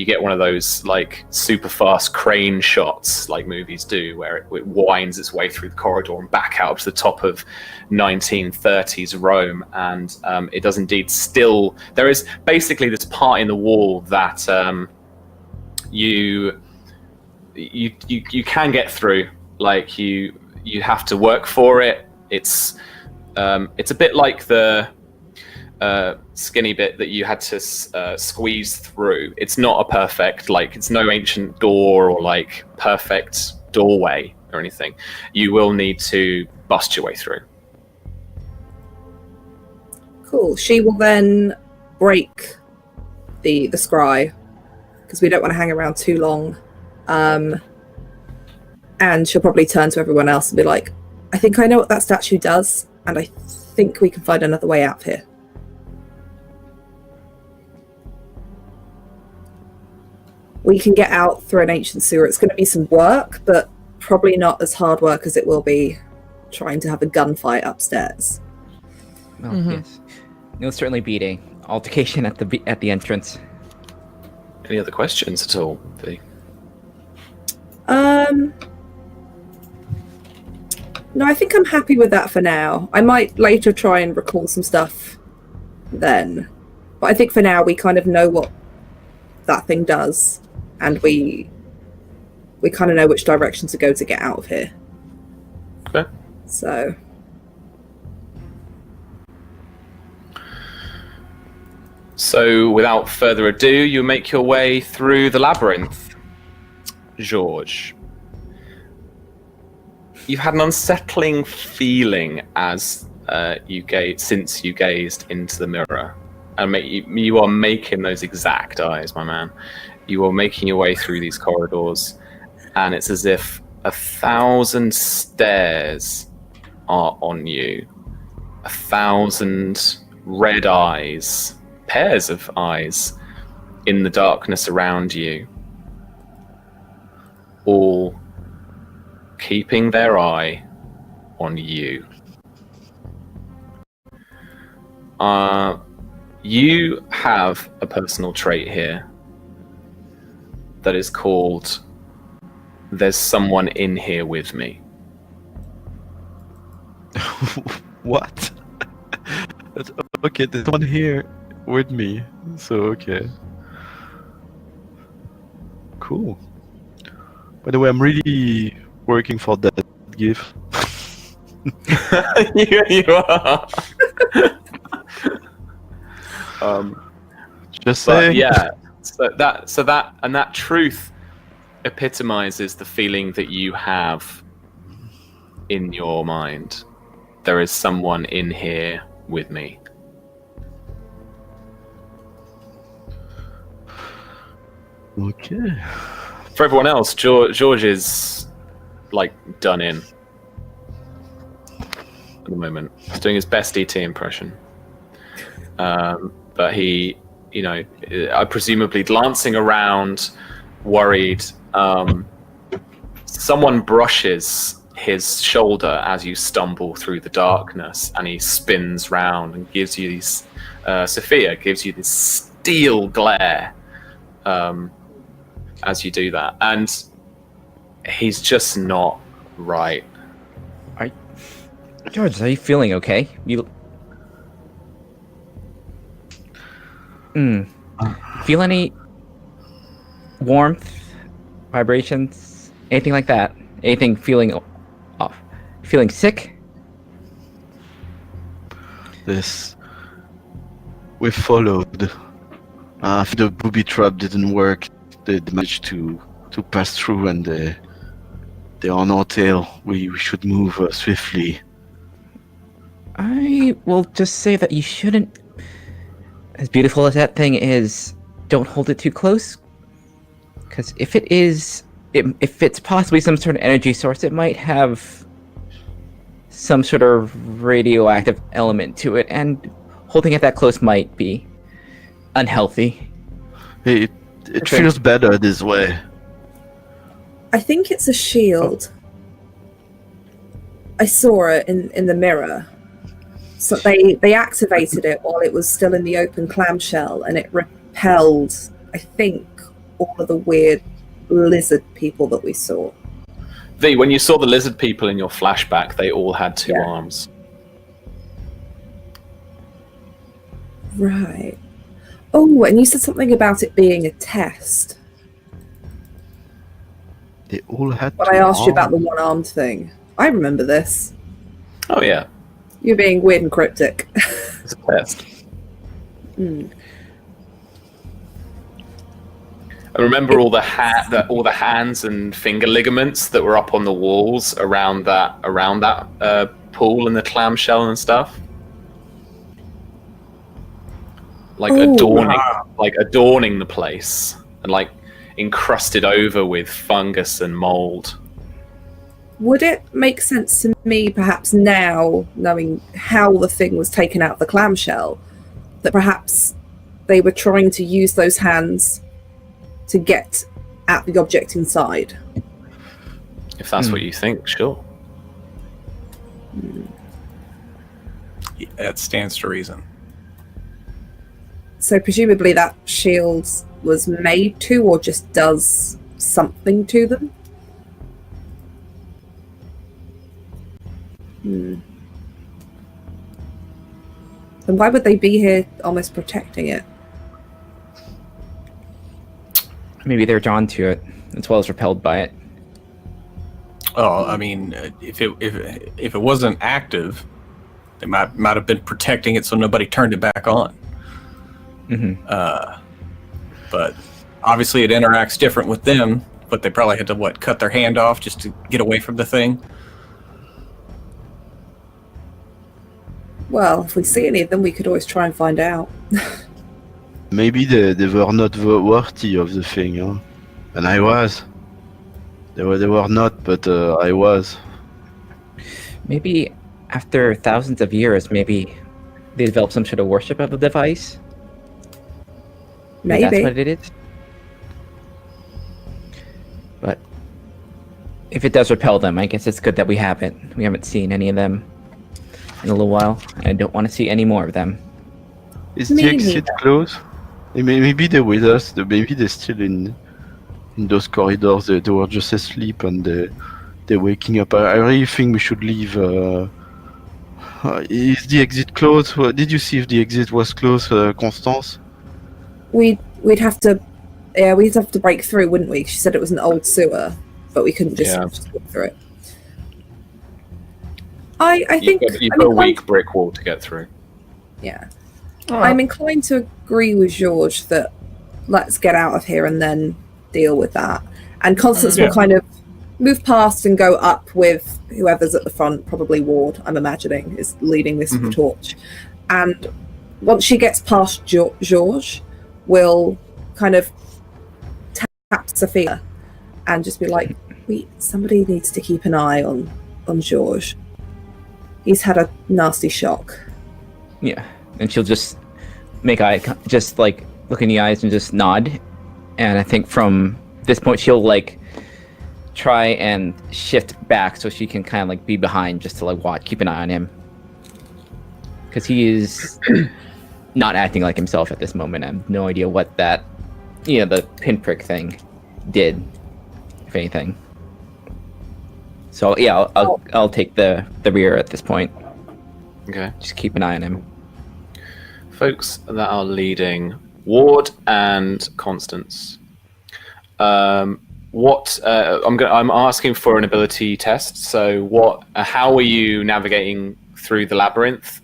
get one of those like super fast crane shots like movies do, where it winds its way through the corridor and back out to the top of 1930s Rome, and it does indeed still. There is basically this part in the wall that you can get through. Like you have to work for it. It's a bit like the skinny bit that you had to squeeze through. It's not a perfect, like, it's no ancient door or like perfect doorway or anything. You will need to bust your way through. Cool. She will then break the scry, because we don't want to hang around too long. And she'll probably turn to everyone else and be like, I think I know what that statue does, and I think we can find another way out here. We can get out through an ancient sewer. It's going to be some work, but probably not as hard work as it will be trying to have a gunfight upstairs. Well, yes. It'll certainly be an altercation at the entrance. Any other questions at all, V? No, I think I'm happy with that for now. I might later try and recall some stuff then. But I think for now we kind of know what that thing does, and we kind of know which direction to go to get out of here. Okay. So without further ado, you make your way through the labyrinth. George, you've had an unsettling feeling as you gazed into the mirror, and you are making those exact eyes, my man. You are making your way through these corridors, and it's as if 1,000 stares are on you. 1,000 red eyes, pairs of eyes, in the darkness around you, all keeping their eye on you. You have a personal trait here that is called "There's someone in here with me." What? Okay, there's one here with me. So, okay. Cool. By the way, I'm really working for that gift. you are. Just saying. Yeah. So that truth epitomizes the feeling that you have in your mind. There is someone in here with me. Okay. For everyone else, George is like done in at the moment. He's doing his best ET impression. but he, presumably glancing around, worried. Someone brushes his shoulder as you stumble through the darkness, and he spins round and gives you these. Sophia gives you this steel glare as you do that, and he's just not right. George, are you feeling okay? You feel any warmth, vibrations, anything like that? Anything feeling off? Feeling sick? We followed. If the booby trap didn't work, they managed to pass through, and they're on our tail. We should move swiftly. I will just say that you shouldn't. As beautiful as that thing is, don't hold it too close. Because if if it's possibly some sort of energy source, it might have some sort of radioactive element to it, and holding it that close might be unhealthy. It feels better this way. I think it's a shield. I saw it in the mirror. So they activated it while it was still in the open clamshell, and it repelled, I think, all of the weird lizard people that we saw. V, when you saw the lizard people in your flashback, they all had two arms. Right. Oh, and you said something about it being a test. They all had But I asked you about the one-armed thing. I remember this. Oh, yeah. You're being weird and cryptic. It's a test. I remember all the hands and finger ligaments that were up on the walls around that pool and the clamshell and stuff. Adorning the place and encrusted over with fungus and mold. Would it make sense to me, perhaps now, knowing how the thing was taken out of the clamshell, that perhaps they were trying to use those hands to get at the object inside? If that's what you think, sure. Yeah, that stands to reason. So presumably that shield was made to, or just does something to them? And why would they be here almost protecting it? Maybe they're drawn to it as well as repelled by it. Oh, I mean, if it wasn't active, they might have been protecting it so nobody turned it back on. But obviously it interacts different with them, but they probably had to cut their hand off just to get away from the thing. Well, if we see any of them, we could always try and find out. Maybe they were not worthy of the thing, huh? And I was. They were not, but I was. Maybe after thousands of years, maybe they developed some sort of worship of the device. Maybe. That's what it is. But if it does repel them, I guess it's good that we haven't seen any of them in a little while. I don't want to see any more of them. Is the exit closed? Maybe they're with us. Maybe they're still in those corridors. They were just asleep and they're waking up. I really think we should leave. Is the exit closed? Did you see if the exit was closed, Constance? We'd have to break through, wouldn't we? She said it was an old sewer, but we couldn't just walk through it. I think you've got a weak brick wall to get through. Yeah. I'm inclined to agree with George that let's get out of here and then deal with that. And Constance will kind of move past and go up with whoever's at the front, probably Ward, I'm imagining, is leading this torch. And once she gets past George, we'll kind of tap Sophia and just be like, somebody needs to keep an eye on George. He's had a nasty shock. Yeah, and she'll just just like look in the eyes and just nod. And I think from this point she'll like try and shift back so she can kind of like be behind just to like watch, keep an eye on him. Because he is not acting like himself at this moment. I have no idea what that, the pinprick thing did, if anything. So yeah, I'll take the rear at this point. Okay. Just keep an eye on him. Folks that are leading, Ward and Constance. I'm asking for an ability test. So how are you navigating through the labyrinth?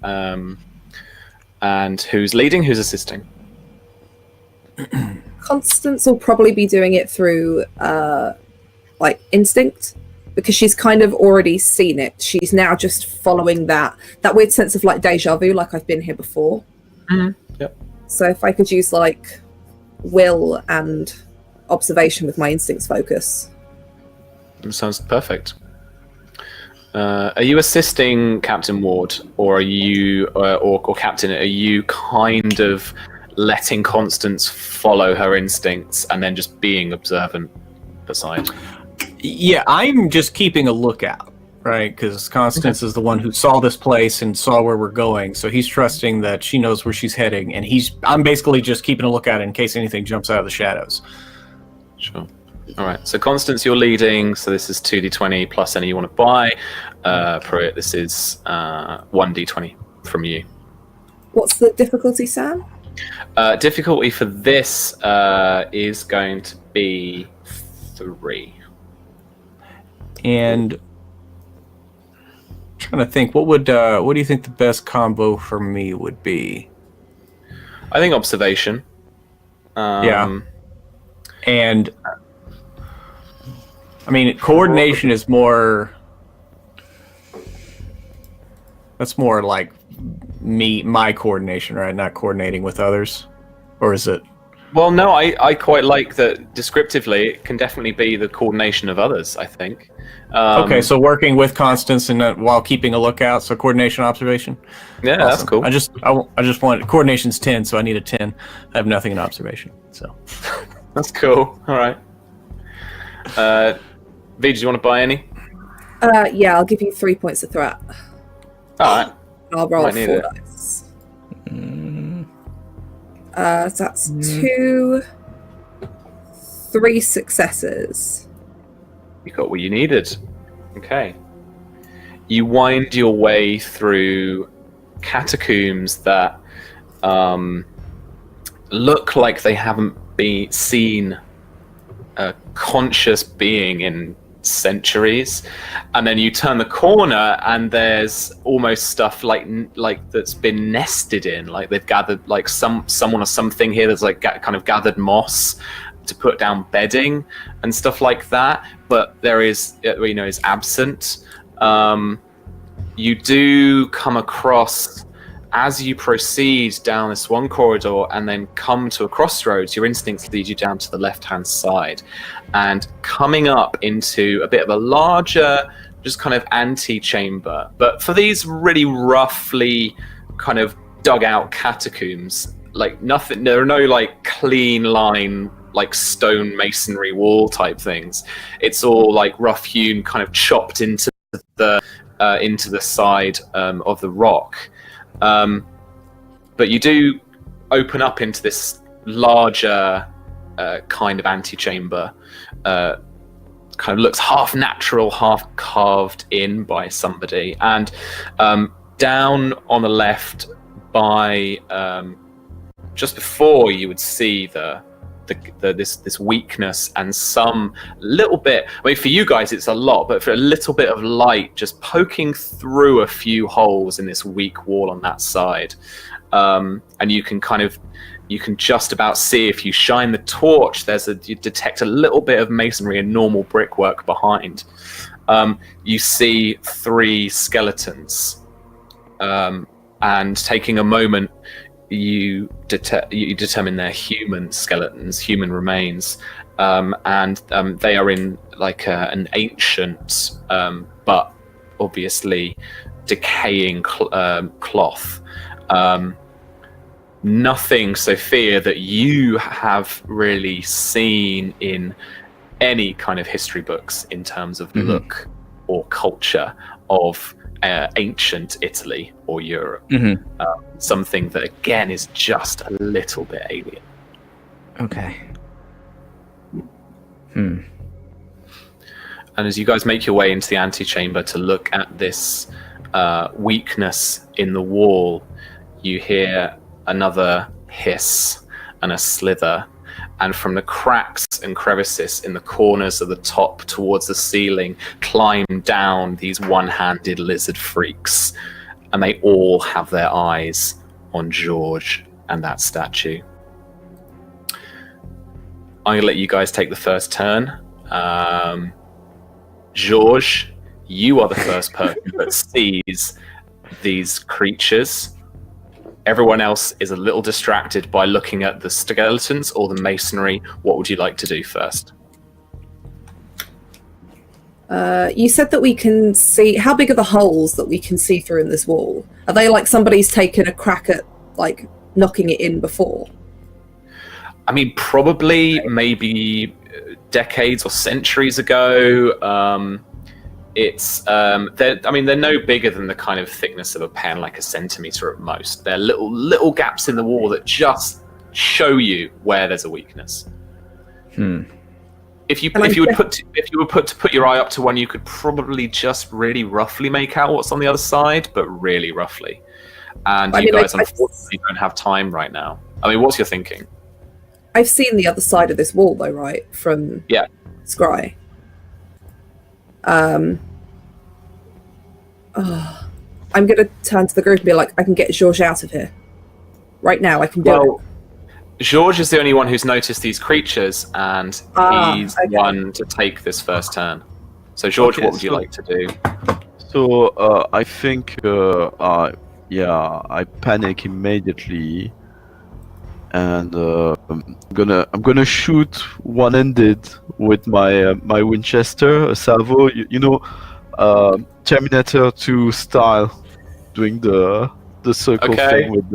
And who's leading? Who's assisting? Constance will probably be doing it through like instinct, because she's kind of already seen it. She's now just following that weird sense of like deja vu, like I've been here before. Mm-hmm. Yep. So if I could use like will and observation with my instincts focus. Sounds perfect. Are you assisting Captain Ward, or are you, or Captain? Are you kind of letting Constance follow her instincts and then just being observant beside? Yeah, I'm just keeping a lookout, right? Because Constance is the one who saw this place and saw where we're going, so he's trusting that she knows where she's heading, and I'm basically just keeping a lookout in case anything jumps out of the shadows. Sure. All right. So Constance, you're leading. So this is 2d20 plus any you want to buy. Pruitt, this is 1d20 from you. What's the difficulty, Sam? Difficulty for this is going to be 3. And I'm trying to think, what do you think the best combo for me would be? I think observation. Yeah. And I mean, coordination is more. That's more like my coordination, right? Not coordinating with others, or is it? Well, no, I quite like that. Descriptively, it can definitely be the coordination of others, I think. Okay, so working with Constance and while keeping a lookout, so coordination, observation. Yeah, Awesome. That's cool. I just wanted coordination's 10, so I need a 10. I have nothing in observation, so. That's cool. All right. V, do you want to buy any? Yeah, I'll give you 3 points of threat. All right. I'll roll Might need 4 it. dice. So that's 2, 3 successes. You got what you needed. Okay. You wind your way through catacombs that look like they haven't been seen a conscious being in centuries, and then you turn the corner and there's almost stuff like that's been nested in, like they've gathered like someone or something here that's like kind of gathered moss to put down bedding and stuff like that, but there is is absent. You do come across, as you proceed down this one corridor and then come to a crossroads, your instincts lead you down to the left-hand side and coming up into a bit of a larger, just kind of antechamber. But for these really roughly kind of dug out catacombs, like nothing, there are no like clean line, like stone masonry wall type things. It's all like rough hewn, kind of chopped into the side of the rock. But you do open up into this larger kind of antechamber. Kind of looks half natural, half carved in by somebody. And down on the left, by just before you would see this weakness and some little bit, I mean, for you guys it's a lot, but for a little bit of light just poking through a few holes in this weak wall on that side. And you can just about see, if you shine the torch, you detect a little bit of masonry and normal brickwork behind. You see 3 skeletons, and taking a moment, you determine they're human skeletons, human remains, and they are in like an ancient but obviously decaying cloth. nothing, Sophia, that you have really seen in any kind of history books in terms of look or culture of ancient Italy or Europe. Something that, again, is just a little bit alien. Okay. And as you guys make your way into the antechamber to look at this weakness in the wall, you hear another hiss and a slither, and from the cracks and crevices in the corners of the top towards the ceiling climb down these one-handed lizard freaks, and they all have their eyes on George and that statue. I'm going to let you guys take the first turn. George, you are the first person that sees these creatures. Everyone else is a little distracted by looking at the skeletons or the masonry. What would you like to do first? You said that we can see... How big are the holes that we can see through in this wall? Are they like somebody's taken a crack at, like, knocking it in before? I mean, probably maybe decades or centuries ago. They're no bigger than the kind of thickness of a pen, like a centimeter at most. They're little gaps in the wall that just show you where there's a weakness. If you were to put your eye up to one, you could probably just really roughly make out what's on the other side, but really roughly. And you guys unfortunately don't have time right now. I mean, what's your thinking? I've seen the other side of this wall, though, right? From Scry. I'm going to turn to the group and be like, I can get George out of here. Right now, I can do it. George is the only one who's noticed these creatures, and he's the one to take this first turn. So, George, what would you like to do? So, I think, I panic immediately, and I'm gonna shoot one-handed with my Winchester, a salvo. Terminator 2 style, doing the circle thing with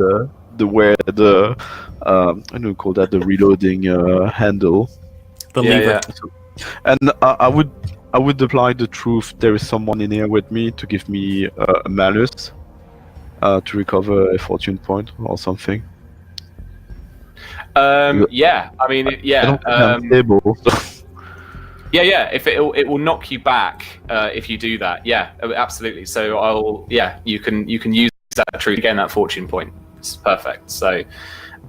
the where the I don't call that the reloading handle. The lever. Yeah. So, and I would apply the truth. There is someone in here with me to give me a malus to recover a fortune point or something. I mean, I don't think I'm stable. If it will knock you back if you do that. Yeah, absolutely. So you can use that truth again, that fortune point. It's perfect. So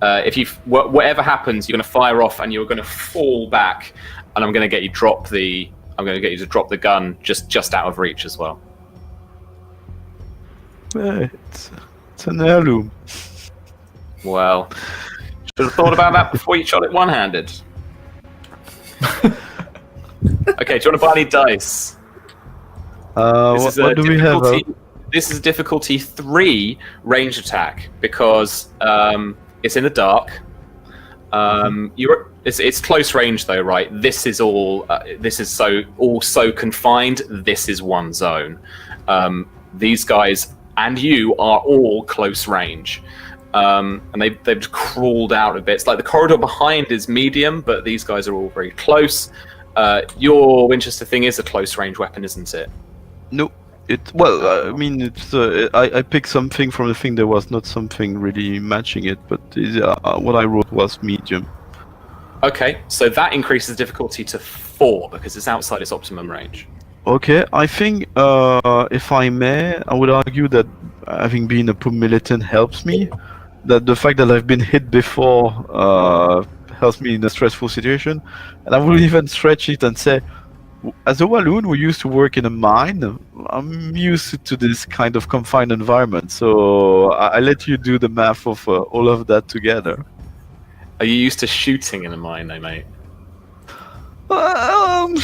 if you whatever happens, you're going to fire off and you're going to fall back, and I'm going to get you to drop the gun just out of reach as well. It's an heirloom. Well, should have thought about that before you shot it one-handed. Okay, do you want to buy any dice? What do we have? This is difficulty 3 range attack because it's in the dark. It's close range though, right? This is all. This is so confined. This is one zone. These guys and you are all close range. And they've crawled out a bit. It's like the corridor behind is medium, but these guys are all very close. Your Winchester thing is a close range weapon, isn't it? No, I picked something from the thing. There was not something really matching it, but what I wrote was medium. Okay, so that increases difficulty to 4 because it's outside its optimum range. Okay, I think if I may, I would argue that having been a poor militant helps me. That the fact that I've been hit before helps me in a stressful situation, and I will even stretch it and say, as a Walloon who used to work in a mine, I'm used to this kind of confined environment. So I let you do the math of all of that together. Are you used to shooting in a mine, though, mate?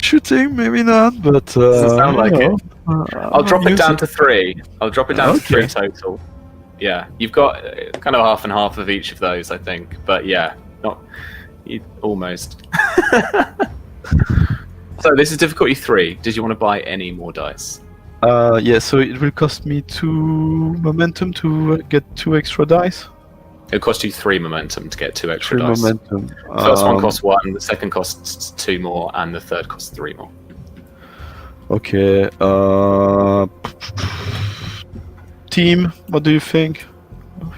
Shooting, maybe not, but doesn't sound like it. I'll drop it down to 3. I'll drop it down to 3 total. Yeah, you've got kind of half and half of each of those, I think. But yeah, almost. So this is difficulty 3. Did you want to buy any more dice? Yeah, so it will cost me 2 momentum to get 2 extra dice. It'll cost you 3 momentum to get 2 extra 3 dice. momentum. First one costs 1, the second costs 2 more, and the third costs 3 more. Okay. Team, what do you think?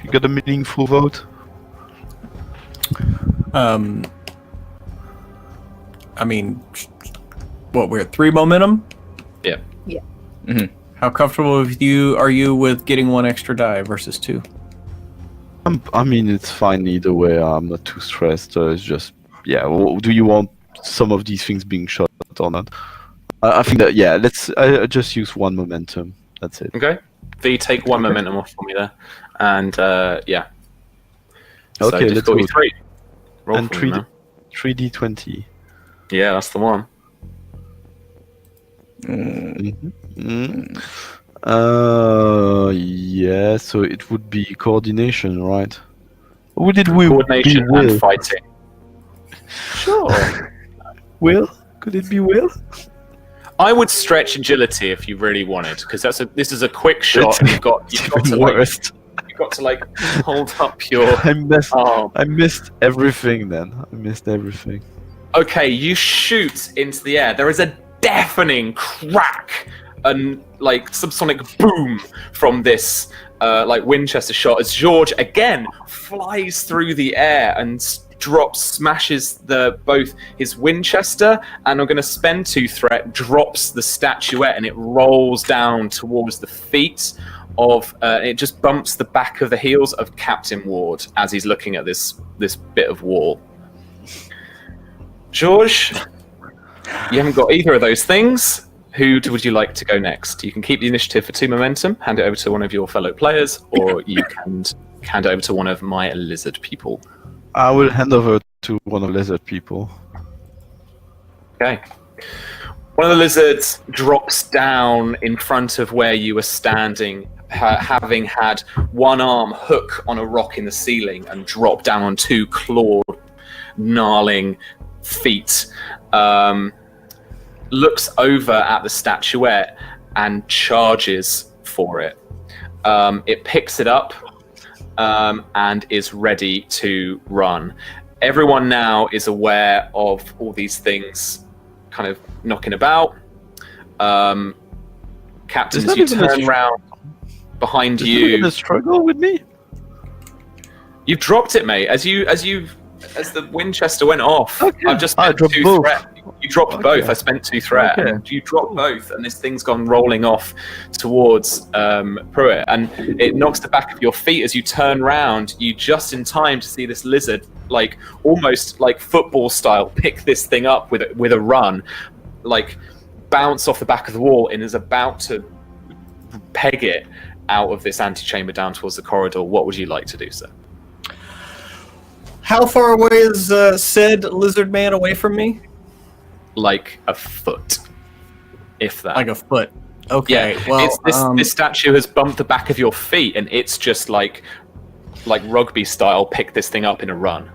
You got a meaningful vote? I mean, what, we're at 3 momentum? Yeah. How comfortable are you with getting 1 extra die versus 2? I mean, it's fine either way. I'm not too stressed. It's just, yeah. Do you want some of these things being shot or not? I think that, yeah. I just use 1 momentum. That's it. Okay. V, take 1 momentum off for me there, and yeah. Okay, so let's go. 3. Roll And for me, man. 3d20. Yeah, that's the one. Yeah. So it would be coordination, right? Would it be Coordination will? and fighting. Sure. Will? Could it be will? I would stretch agility if you really wanted, because this is a quick shot, and you've got to worst. you've got to like hold up your arm. I missed everything then. I missed everything. Okay, you shoot into the air. There is a deafening crack and like subsonic boom from this like Winchester shot as George again flies through the air and smashes both his Winchester, and I'm going to spend 2 threat, drops the statuette, and it rolls down towards the feet of it just bumps the back of the heels of Captain Ward as he's looking at this bit of wall. George, you haven't got either of those things. Who would you like to go next? You can keep the initiative for 2 momentum, hand it over to one of your fellow players, or you can hand it over to one of my lizard people. I will hand over to one of the lizard people. Okay. One of the lizards drops down in front of where you were standing, having had one arm hook on a rock in the ceiling and drop down on 2 clawed, gnarling feet. Looks over at the statuette and charges for it. It picks it up and is ready to run. Everyone now is aware of all these things kind of knocking about. Captain, as you turn around behind you... Is struggle with me? You've dropped it, mate. As the Winchester went off, okay. I've just spent 2 both. threat. You dropped both. I spent 2 threat, and you dropped both, and this thing's gone rolling off towards Pruitt, and it knocks the back of your feet as you turn round. You just in time to see this lizard, like almost like football style, pick this thing up with a run, like bounce off the back of the wall, and is about to peg it out of this antechamber down towards the corridor. What would you like to do, sir? How far away is said lizard man away from me? Like a foot, if that. Like a foot. Okay. Yeah. Well, this statue has bumped the back of your feet, and it's just like rugby style. Pick this thing up in a run.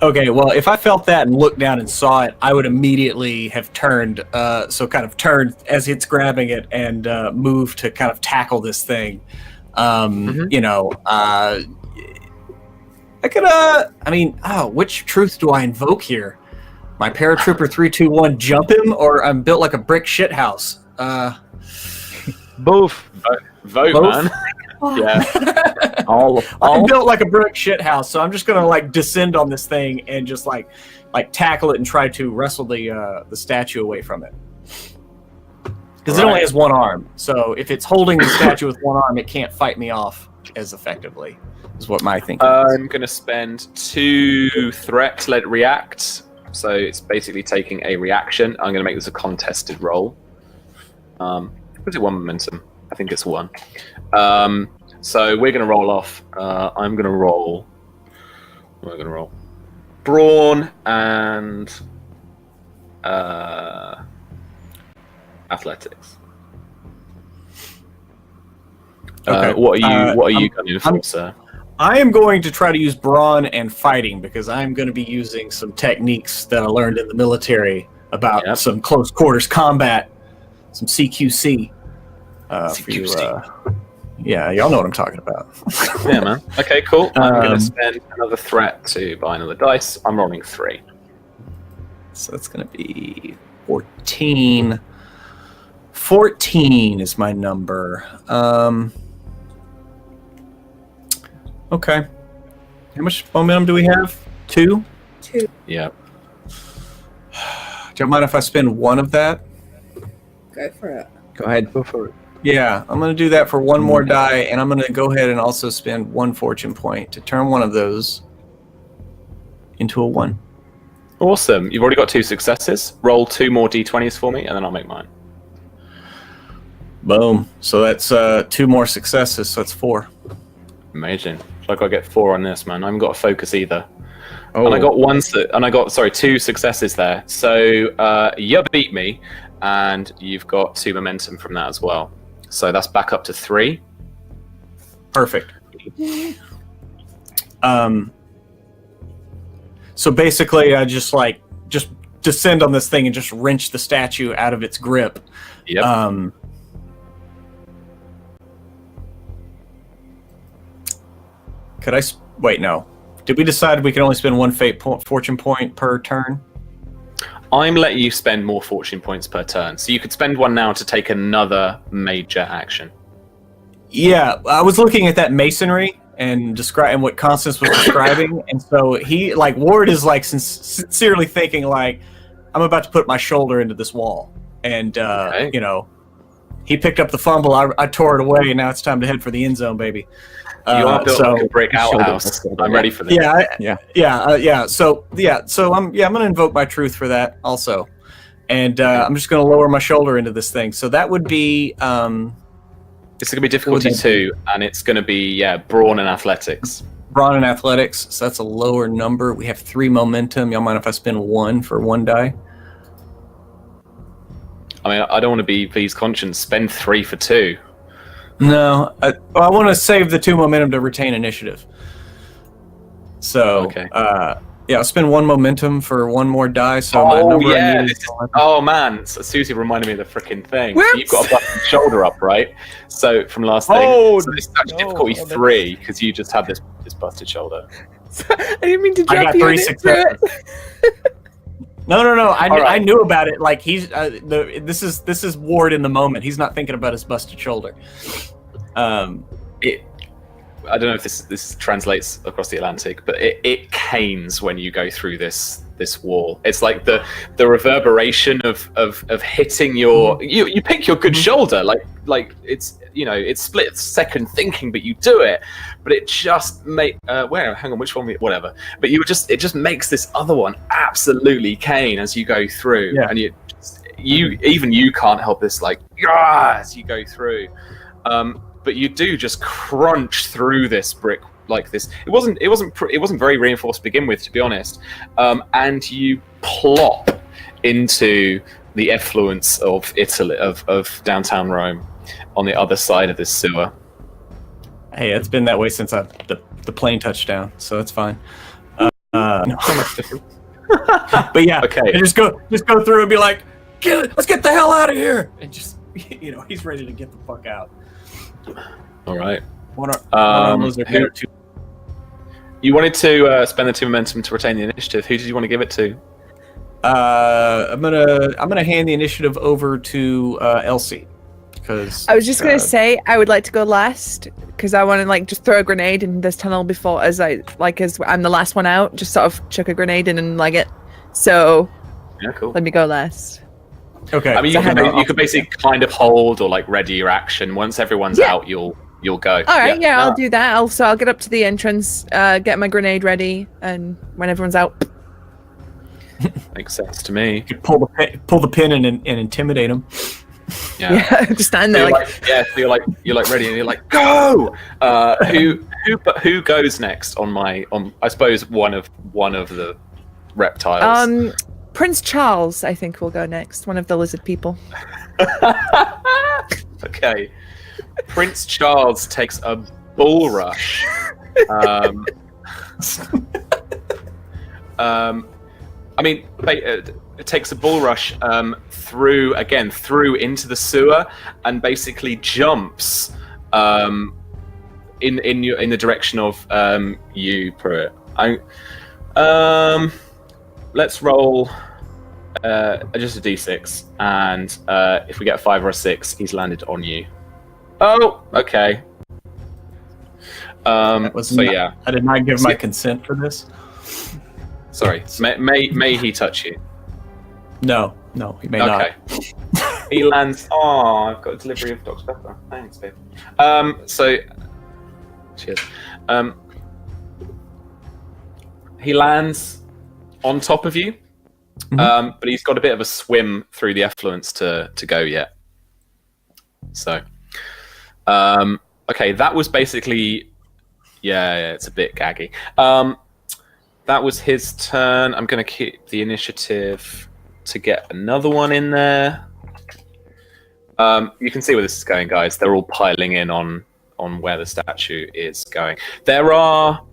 Okay. Well, if I felt that and looked down and saw it, I would immediately have turned. So kind of turned as it's grabbing it and moved to kind of tackle this thing. You know. I could, which truth do I invoke here? My paratrooper 321 jump him, or I'm built like a brick shithouse? Both. Vote, Both? man. Yeah. I'm built like a brick shithouse, so I'm just gonna like descend on this thing and just like tackle it and try to wrestle the statue away from it. Because it only has 1 arm, so if it's holding the statue with 1 arm, it can't fight me off as effectively. Is what my thinking is. I'm going to spend 2 threat to let it react. So it's basically taking a reaction. I'm going to make this a contested roll. Was it 1 momentum? I think it's 1. So we're going to roll off. I'm going to roll. What am I going to roll? Brawn and athletics. Okay. What are you going for, sir? I am going to try to use brawn and fighting because I'm going to be using some techniques that I learned in the military about some close quarters combat, some CQC. For you, Yeah, y'all know what I'm talking about. Yeah, man. Okay, cool. I'm going to spend another threat to buy another dice. I'm rolling 3. So that's going to be 14. 14 is my number. Okay. How much momentum do we have? 2? 2. Yeah. Do you mind if I spend 1 of that? Go for it. Go ahead. Go for it. Yeah, I'm going to do that for 1 more die, and I'm going to go ahead and also spend 1 fortune point to turn one of those into a 1. Awesome. You've already got 2 successes. Roll 2 more d20s for me, and then I'll make mine. Boom. So that's 2 more successes, so that's 4. Amazing. So I got to get 4 on this, man. I haven't got a focus either. Oh. And I got 2 successes there. So you beat me, and you've got 2 momentum from that as well. So that's back up to 3. Perfect. So basically, I just descend on this thing and just wrench the statue out of its grip. Yep. Could I wait? No. Did we decide we can only spend 1 fortune point per turn? I'm letting you spend more fortune points per turn. So you could spend 1 now to take another major action. Yeah, I was looking at that masonry and describing what Constance was describing, and so Ward is sincerely thinking I'm about to put my shoulder into this wall, and Okay. he picked up the fumble. I tore it away, and now it's time to head for the end zone, baby. You are built like a brick outhouse. I'm ready for this. So I'm going to invoke my truth for that also, and I'm just going to lower my shoulder into this thing. So that would be. It's going to be difficulty 2, and it's going to be brawn and athletics. Brawn and athletics. So that's a lower number. We have 3 momentum. Y'all mind if I spend 1 for 1 die? I mean, I don't want to be V's conscience. Spend 3 for 2. No, I want to save the 2 momentum to retain initiative. So, Okay. I'll spend 1 momentum for 1 more die. So my number I need is oh man, so Susie reminded me of the freaking thing. So Whoops. you've got a busted shoulder up, right? So from last thing, so this is actually difficulty 3 because you just had this busted shoulder. I didn't mean to I drop got you 3 into successes. it. No. All right. I knew about it. This is Ward in the moment. He's not thinking about his busted shoulder. I don't know if this translates across the Atlantic, but it canes when you go through this wall. It's like the reverberation of hitting your you pick your good shoulder like it's it's split second thinking, but you do it. But it just hang on, which one? Whatever. But it just makes this other one absolutely cane as you go through, and you can't help this as you go through. But you do just crunch through this brick like this. It wasn't very reinforced to begin with, to be honest. And you plop into the effluence of Italy, of downtown Rome, on the other side of this sewer. Hey, it's been that way since the plane touched down, so it's fine. So much different. But yeah, Okay. and just go through and be like, let's get the hell out of here, and just he's ready to get the fuck out. All right. You wanted to spend the 2 momentum to retain the initiative. Who did you want to give it to? I'm gonna hand the initiative over to Elsie, because I was just gonna say I would like to go last because I want to just throw a grenade in this tunnel before as I'm the last one out. Just sort of chuck a grenade in and it. So Yeah, cool. let me go last. Okay. I mean, you could basically kind of hold or ready your action. Once everyone's out, you'll go. All right, I'll do that. I'll get up to the entrance, get my grenade ready, and when everyone's out. Makes sense to me. You pull the pin and intimidate him. Yeah. Just stand there So you're ready, and you're like, go. Who goes next on I suppose one of the reptiles. Prince Charles, I think, will go next. One of the lizard people. Okay. Prince Charles takes a bull rush. It takes a bull rush through into the sewer and basically jumps in the direction of you, Pruitt. Let's roll just a d6, and if we get a 5 or a 6, he's landed on you. Oh, okay. Yeah, I did not give my So- consent for this. Sorry, may he touch you? No, he may not. Okay. He lands. Oh, I've got a delivery of Dr. Pepper. Thanks, babe. So, cheers. He lands on top of you, but he's got a bit of a swim through the effluence to go yet. So, okay, that was basically, yeah, it's a bit gaggy. That was his turn. I'm going to keep the initiative to get another one in there. You can see where this is going, guys. They're all piling in on where the statue is going. There are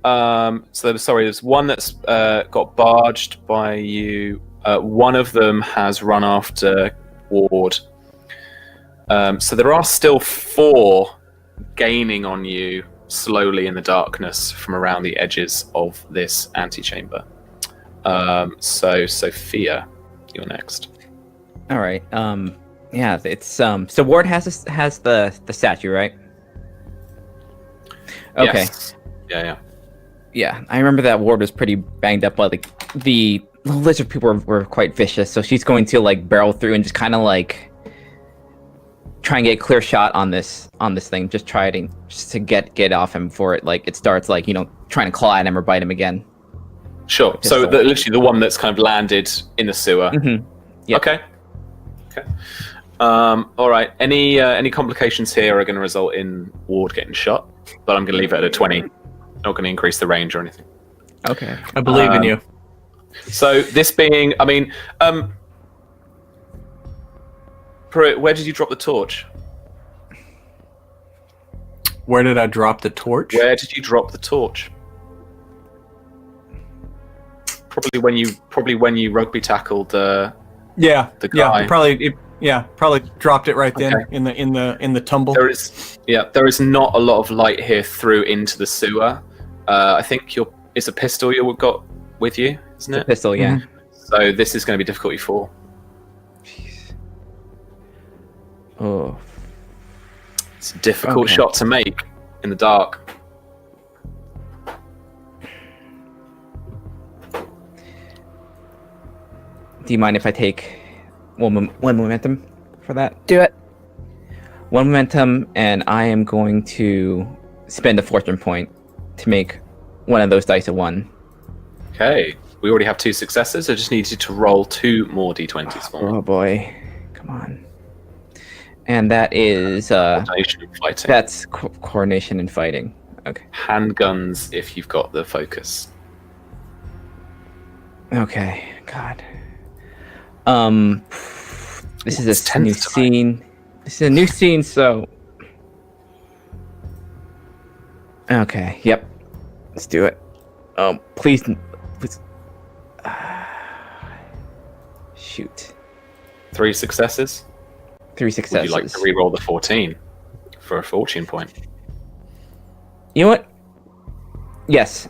there's one that's got barged by you. One of them has run after Ward. So there are still 4 gaining on you slowly in the darkness from around the edges of this antechamber. So Sophia, you're next. All right. Yeah, it's so Ward has the statue, right? Okay. Yes. Yeah. Yeah, I remember that Ward was pretty banged up, but like the lizard people were quite vicious, so she's going to like barrel through and just kind of like try and get a clear shot on this thing, just to get off him before it starts like, trying to claw at him or bite him again. Sure. So literally the one that's kind of landed in the sewer. Mm-hmm. Yep. Okay. All right. Any complications here are going to result in Ward getting shot, but I'm going to leave it at a 20. Not going to increase the range or anything. Okay. I believe in you. So this being, Pruitt, where did you drop the torch? Where did I drop the torch? Where did you drop the torch? Probably when you rugby tackled the guy. Probably dropped it right then Okay. in the tumble. There is not a lot of light here through into the sewer. I think it's a pistol you've got with you, isn't it? Pistol, yeah. So this is going to be difficulty 4. Jeez. Oh. It's a difficult Okay. shot to make in the dark. Do you mind if I take one momentum for that? Do it. 1 momentum, and I am going to spend a fortune point to make one of those dice a 1. Okay, we already have 2 successes. I just need you to roll 2 more d20s for me. Oh boy, come on. And that is Coordination and fighting. that's coordination and fighting. Okay. Handguns if you've got the focus. Okay. God. This is It's a new 10th time. scene. This is a new scene, so. Okay. Yep. Let's do it. Please. Shoot. 3 successes. 3 Would successes. you like to re-roll the 14 for a fortune point? You know what? Yes.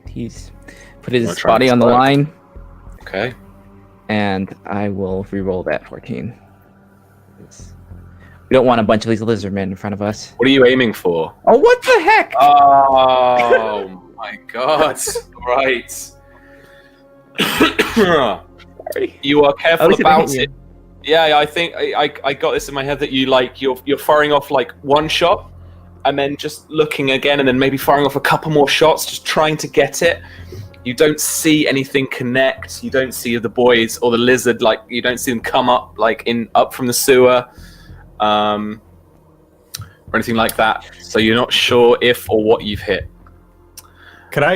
He's put his Wanna try body and on the explode? line, Okay. and I will re-roll that 14. We don't want a bunch of these lizard men in front of us. What are you aiming for? Oh, what the heck? Oh my god. Right. Sorry. You are At careful least it didn't about hit it. Yeah, I think I got this in my head that you're firing off like one shot and then just looking again and then maybe firing off a couple more shots, just trying to get it. You don't see anything connect. You don't see the boys or the lizard, like you don't see them come up up from the sewer, or anything like that. So you're not sure if or what you've hit. Could I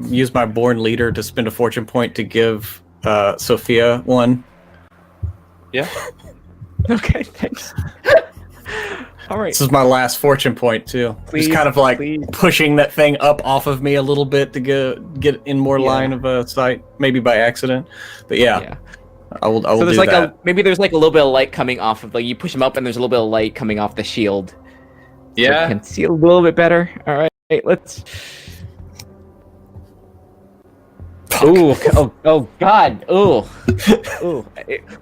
use my born leader to spend a fortune point to give Sophia one? Yeah. Okay, thanks. All right. This is my last fortune point too. Please, Just kind of like please. pushing that thing up off of me a little bit to get in more Yeah. line of sight, maybe by accident. But yeah. I will So there's do like that. maybe there's like a little bit of light coming off of, like, you push him up and there's a little bit of light coming off the shield. So Yeah. you can see a little bit better. All right, let's. Ooh, oh God, ooh.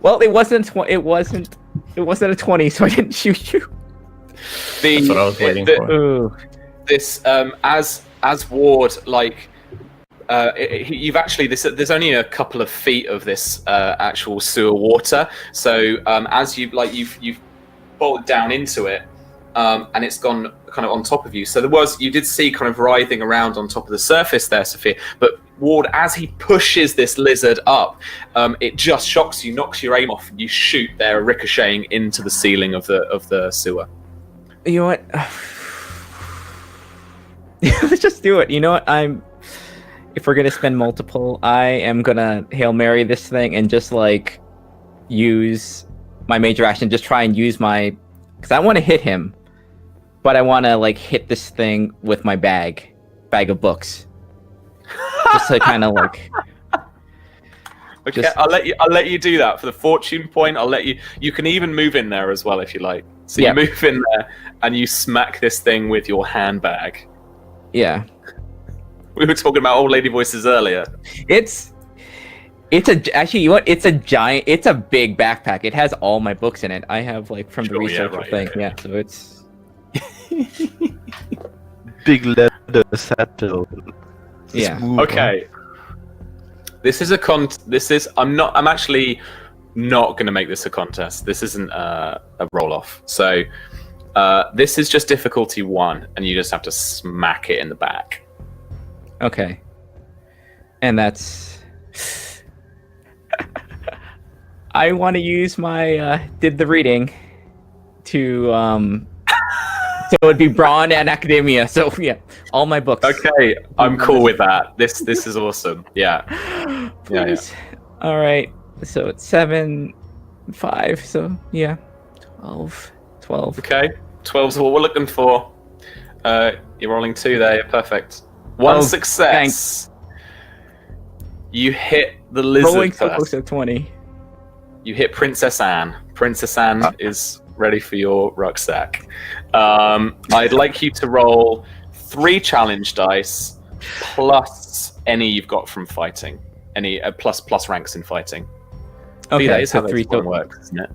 Well, it wasn't a 20, so I didn't shoot you. That's what I was waiting for. Ooh. This as Ward, like, you've actually there's only a couple of feet of this actual sewer water. So as you've bolted down into it, and it's gone kind of on top of you. So you did see kind of writhing around on top of the surface there, Sophia. But Ward, as he pushes this lizard up, it just shocks you, knocks your aim off, and you shoot there, ricocheting into the ceiling of the sewer. You know what? Let's just do it. You know what? If we're gonna spend multiple, I am gonna Hail Mary this thing and just like use my major action. Just try and use because I want to hit him, but I want to like hit this thing with my bag of books, just to kind of like. Okay, I'll let you do that for the fortune point. I'll let you. You can even move in there as well if you like. So you move in there and you smack this thing with your handbag. Yeah. We were talking about old lady voices earlier. It's actually, you know what? It's a big backpack. It has all my books in it. I have like from the researcher thing. Yeah, so it's Big leather saddle. yeah. Smooth, Okay. This is I'm actually not going to make this a contest. This isn't a roll-off. So this is just difficulty 1, and you just have to smack it in the back. Okay. And that's. I want to use my did the reading to so it would be Brawn and Academia. So yeah, all my books. Okay, I'm cool with that. This is awesome. Yeah. Please. Yeah. All right. So it's 7, 5. So yeah, 12. Okay, 12's what we're looking for. You're rolling 2 there. You're perfect. One success. Thanks. You hit the lizard. Rolling so close to 20. You hit Princess Anne. Princess Anne is ready for your rucksack. I'd like you to roll 3 challenge dice plus any you've got from fighting. Any plus ranks in fighting. Okay, that is so how 3 this one works, isn't it?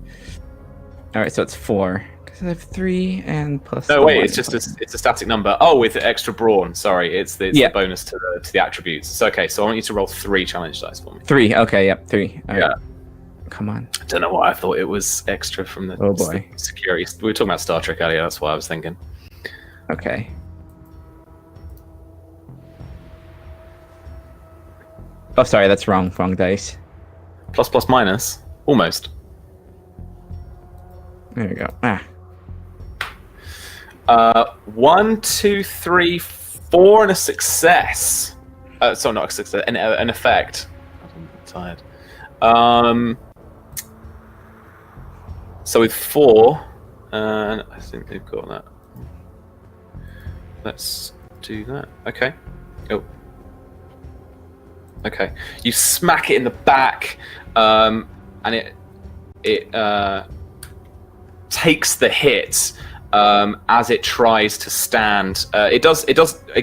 All right, so it's 4. Because I have 3 and plus. No, wait, it's just it's a static number. Oh, with extra brawn. Sorry, it's the bonus to the attributes. So okay, so I want you to roll 3 challenge dice for me. 3. Okay, yep, 3. All right. Yeah. Come on. I don't know why I thought it was extra from the security. We were talking about Star Trek earlier. That's why I was thinking. Okay. Oh, sorry, that's wrong dice. Plus minus, almost. There we go. 1, 2, 3, 4, and a success. Sorry, not a success. An effect. I'm tired. So with 4, I think they've got that. Let's do that. Okay. Oh. Okay. You smack it in the back, and it takes the hit as it tries to stand. It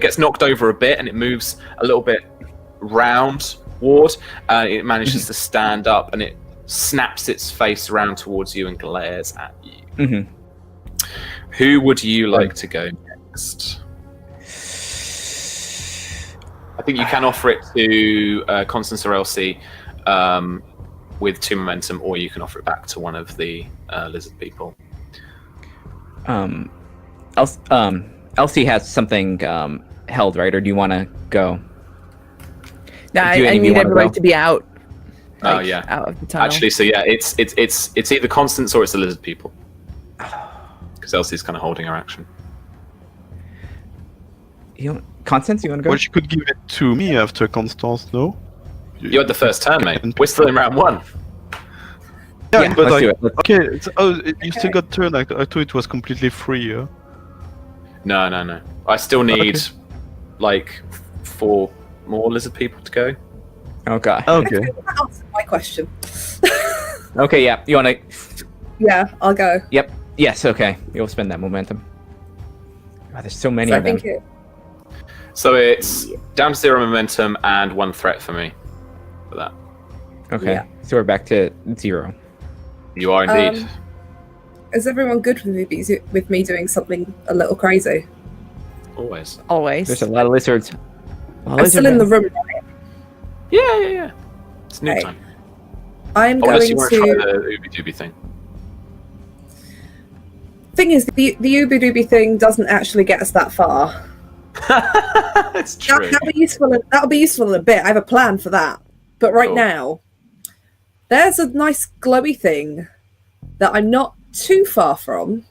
gets knocked over a bit, and it moves a little bit round Ward. It manages to stand up, and it snaps its face around towards you and glares at you. Mm-hmm. Who would you like to go next? I think you can offer it to Constance or Elsie with 2 momentum, or you can offer it back to one of the lizard people. Elsie has something held, right? Or do you want to go? No, I need everybody to be out. Oh yeah, out of the tunnel. Actually, so yeah, it's either Constance or it's the lizard people. Because Elsie's kind of holding her action. Constance, you want to go? Well, you could give it to me after Constance, no? You had the first turn, mate. We're still in round 1. Yeah, but let's do it. Okay, you still got turn. I thought it was completely free. No. I still need like 4 more lizard people to go. Okay. Okay. That answered my question. Okay, yeah. You wanna? Yeah, I'll go. Yep. Yes. Okay. You'll spend that momentum. God, there's so many So I of them. think So it's down to 0 momentum and 1 threat for me. For that, Okay. Yeah. So we're back to 0. you are indeed. is everyone good with me doing something a little crazy? Always. Always. There's a lot of lizards. I'm still in the room, right? Yeah. It's new Okay. time. I'm Unless going you want to try to. the Ooby Dooby thing. Thing is, the Ubi Dooby thing doesn't actually get us that far. It's true. That'll be useful. That'll be useful in a bit. I have a plan for that. But right Cool. now, there's a nice glowy thing that I'm not too far from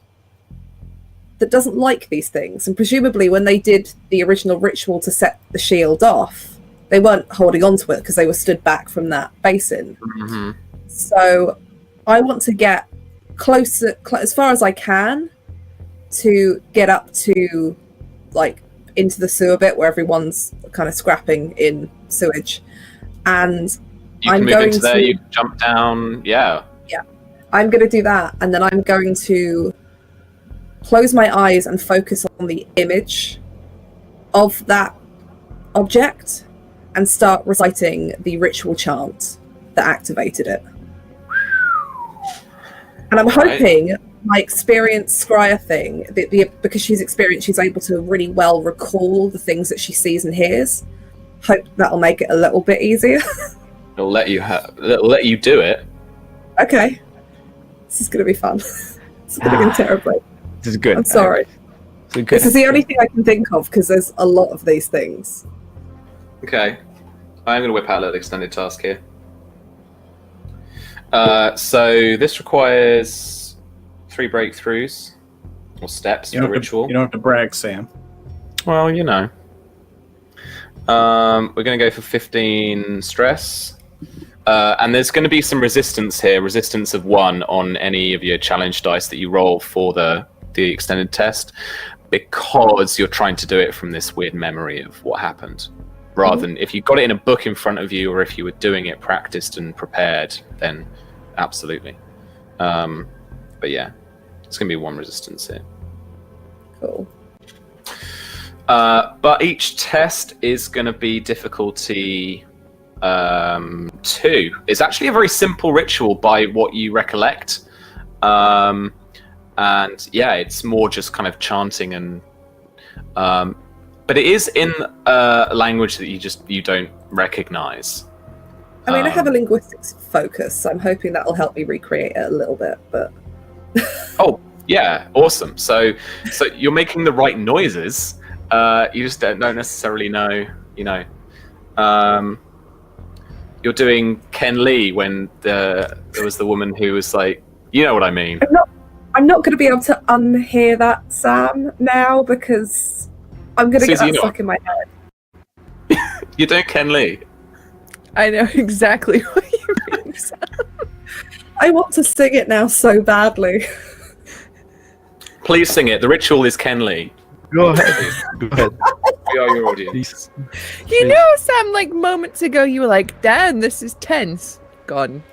that doesn't like these things. And presumably, when they did the original ritual to set the shield off, they weren't holding on to it because they were stood back from that basin. Mm-hmm. So I want to get closer, as far as I can, to get up to, like, into the sewer bit where everyone's kind of scrapping in sewage. And You can I'm move going into there, to- you can jump down. Yeah. I'm going to do that, and then I'm going to close my eyes and focus on the image of that object and start reciting the ritual chant that activated it. And I'm Right. hoping my experienced Scryer thing, because she's experienced, she's able to really well recall the things that she sees and hears. Hope that'll make it a little bit easier. It'll let you do it. Okay. This is going to be fun. It's going to go terribly. This is good. I'm sorry. This is good. This is the only thing I can think of because there's a lot of these things. Okay. I'm going to whip out a little extended task here. So this requires 3 breakthroughs or steps You for don't, ritual. you don't have to brag, Sam. Well, you know. We're going to go for 15 stress. And there's going to be some resistance here, resistance of 1 on any of your challenge dice that you roll for the extended test, because you're trying to do it from this weird memory of what happened. Rather than if you got it in a book in front of you, or if you were doing it practiced and prepared, then absolutely. But yeah, it's going to be 1 resistance here. Cool. But each test is going to be difficulty 2. It's actually a very simple ritual by what you recollect. And yeah, it's more just kind of chanting and but it is in a language that you don't recognize. I mean, I have a linguistics focus, so I'm hoping that'll help me recreate it a little bit, but... Oh, yeah, awesome. So you're making the right noises. You just don't necessarily know, you know. You're doing Ken Lee when there was the woman who was like, you know what I mean. I'm not going to be able to unhear that, Sam, now, because I'm going to get Susie, that you know stuck in my head. You're doing Ken Lee. I know exactly what you mean. Sam. I want to sing it now so badly. Please sing it. The ritual is Ken Lee. Go ahead. Go ahead. We are your audience. Please. You know, Sam, like moments ago, you were like, "Dan, this is tense." Gone.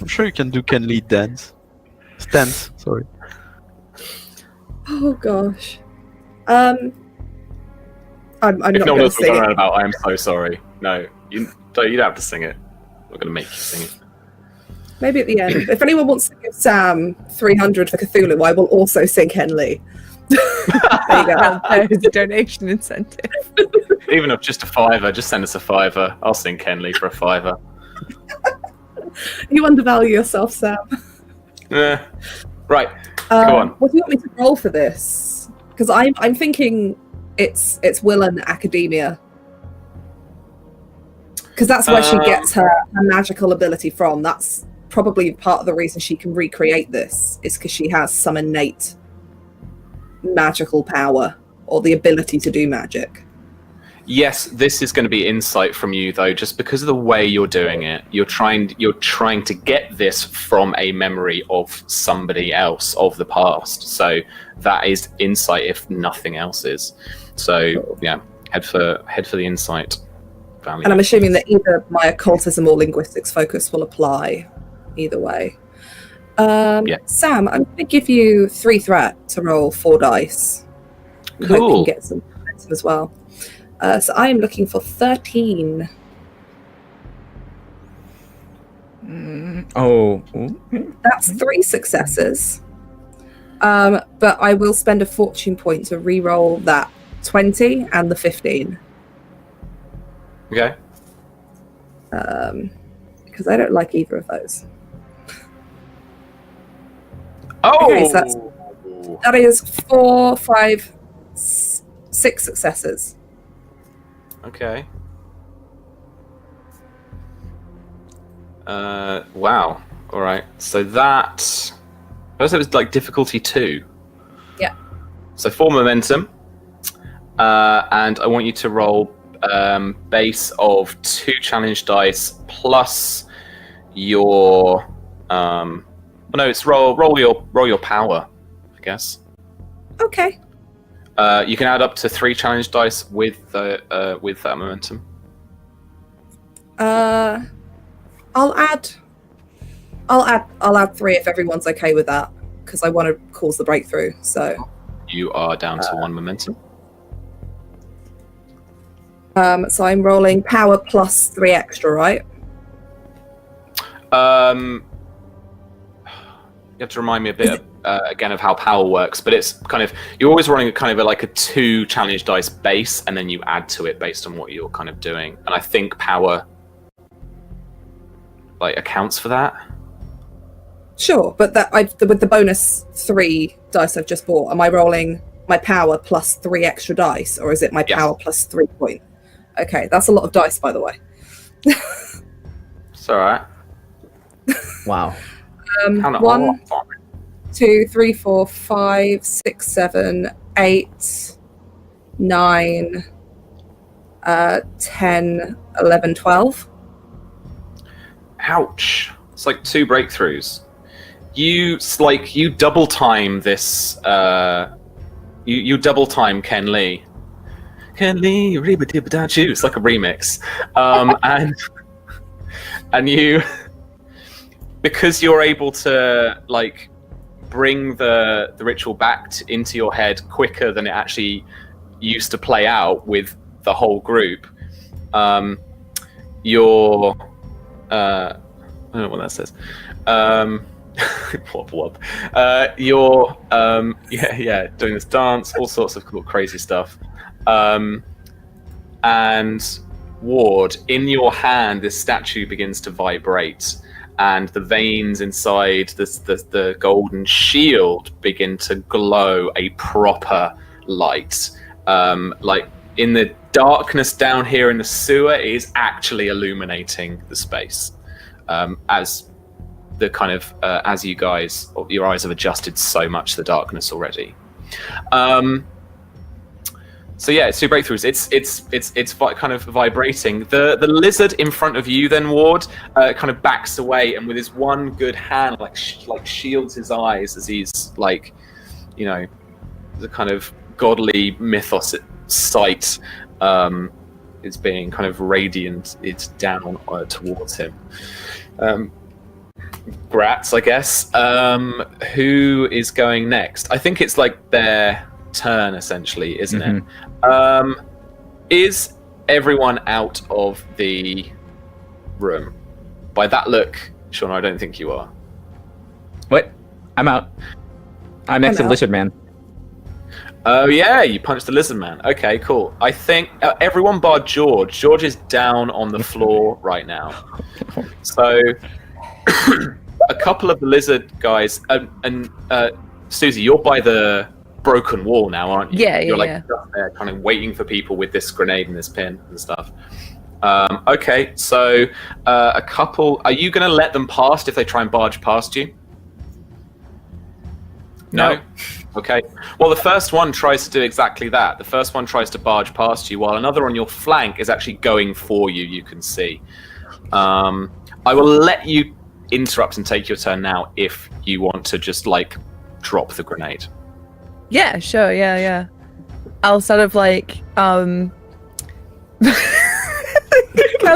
I'm sure you can do Ken Lee dance. Stance, sorry. Oh, gosh. I'm If not no one going to knows what sing we're it. on about, I am so sorry. No, you don't have to sing it. I'm not going to make you sing it. Maybe at the end. If anyone wants to give Sam 300 for Cthulhu, I will also sing Ken Lee. There you go. There's a donation incentive. Even if just a $5, just send us a $5. I'll sing Ken Lee for a $5. You undervalue yourself, Sam. Right, go on. What do you want me to roll for this? Because I'm thinking it's Will and Academia. Because that's where she gets her magical ability from. That's probably part of the reason she can recreate this, is because she has some innate magical power or the ability to do magic. Yes, this is going to be insight from you, though, just because of the way you're doing it. You're trying to get this from a memory of somebody else of the past. So that is insight, if nothing else is. So yeah, head for the insight. value. And I'm assuming that either my occultism or linguistics focus will apply either way. Sam, I'm going to give you 3 threat to roll 4 dice. I hope you can get some momentum as well. So I am looking for 13. That's 3 successes. But I will spend a fortune point to re-roll that 20 and the 15. Okay. Because I don't like either of those. Oh! Okay, so that is 4, 5, 6 successes. Okay. Wow. All right. So that... I suppose it was like difficulty 2. Yeah. So 4 momentum. And I want you to roll base of 2 challenge dice plus your... no, it's roll your power, I guess. Okay. You can add up to 3 challenge dice with that momentum. I'll add 3 if everyone's okay with that, because I want to cause the breakthrough. So you are down to 1 momentum. So I'm rolling power plus 3 extra, right? You have to remind me a bit again of how power works, but it's kind of you're always running a 2 challenge dice base, and then you add to it based on what you're kind of doing. And I think power accounts for that. Sure, but with the bonus 3 dice I've just bought, am I rolling my power plus 3 extra dice, or is it my power plus 3 point? Okay, that's a lot of dice, by the way. It's all right. Wow. 1, 2, 3, 4, 5, 6, 7, 8, 9, 10, 11, 12. Ouch. It's like 2 breakthroughs. You double time this. You double time Ken Lee. Ken Lee, ribba-dibba-da-choo. It's like a remix. And you, because you're able to bring the ritual back into your head quicker than it actually used to play out with the whole group. Your I don't know what that says. Wop wop. You're doing this dance, all sorts of cool, crazy stuff. And Ward, in your hand, this statue begins to vibrate, and the veins inside the golden shield begin to glow a proper light. Like in the darkness down here in the sewer, it is actually illuminating the space. As the kind of as you guys, your eyes have adjusted so much to the darkness already. So yeah, it's 2 breakthroughs. It's kind of vibrating. The lizard in front of you, then Ward, kind of backs away, and with his one good hand, shields his eyes as he's the kind of godly mythos sight is being kind of radianted down towards him. Grats, I guess. Who is going next? I think it's their turn, essentially, isn't it? Is everyone out of the room? By that look, Sean, I don't think you are. What? I'm out. I'm next to the lizard man. Oh yeah, you punched the lizard man. Okay, cool. I think everyone bar George. George is down on the floor right now. So a couple of the lizard guys, and Susie, you're by the broken wall now, aren't you? Yeah, you're just there kind of waiting for people with this grenade and this pin and stuff. Okay, so a couple, are you going to let them past if they try and barge past you? No? Okay. Well, the first one tries to do exactly that. The first one tries to barge past you, while another on your flank is actually going for you, you can see. I will let you interrupt and take your turn now if you want to just drop the grenade. Yeah, sure, yeah. I'll sort of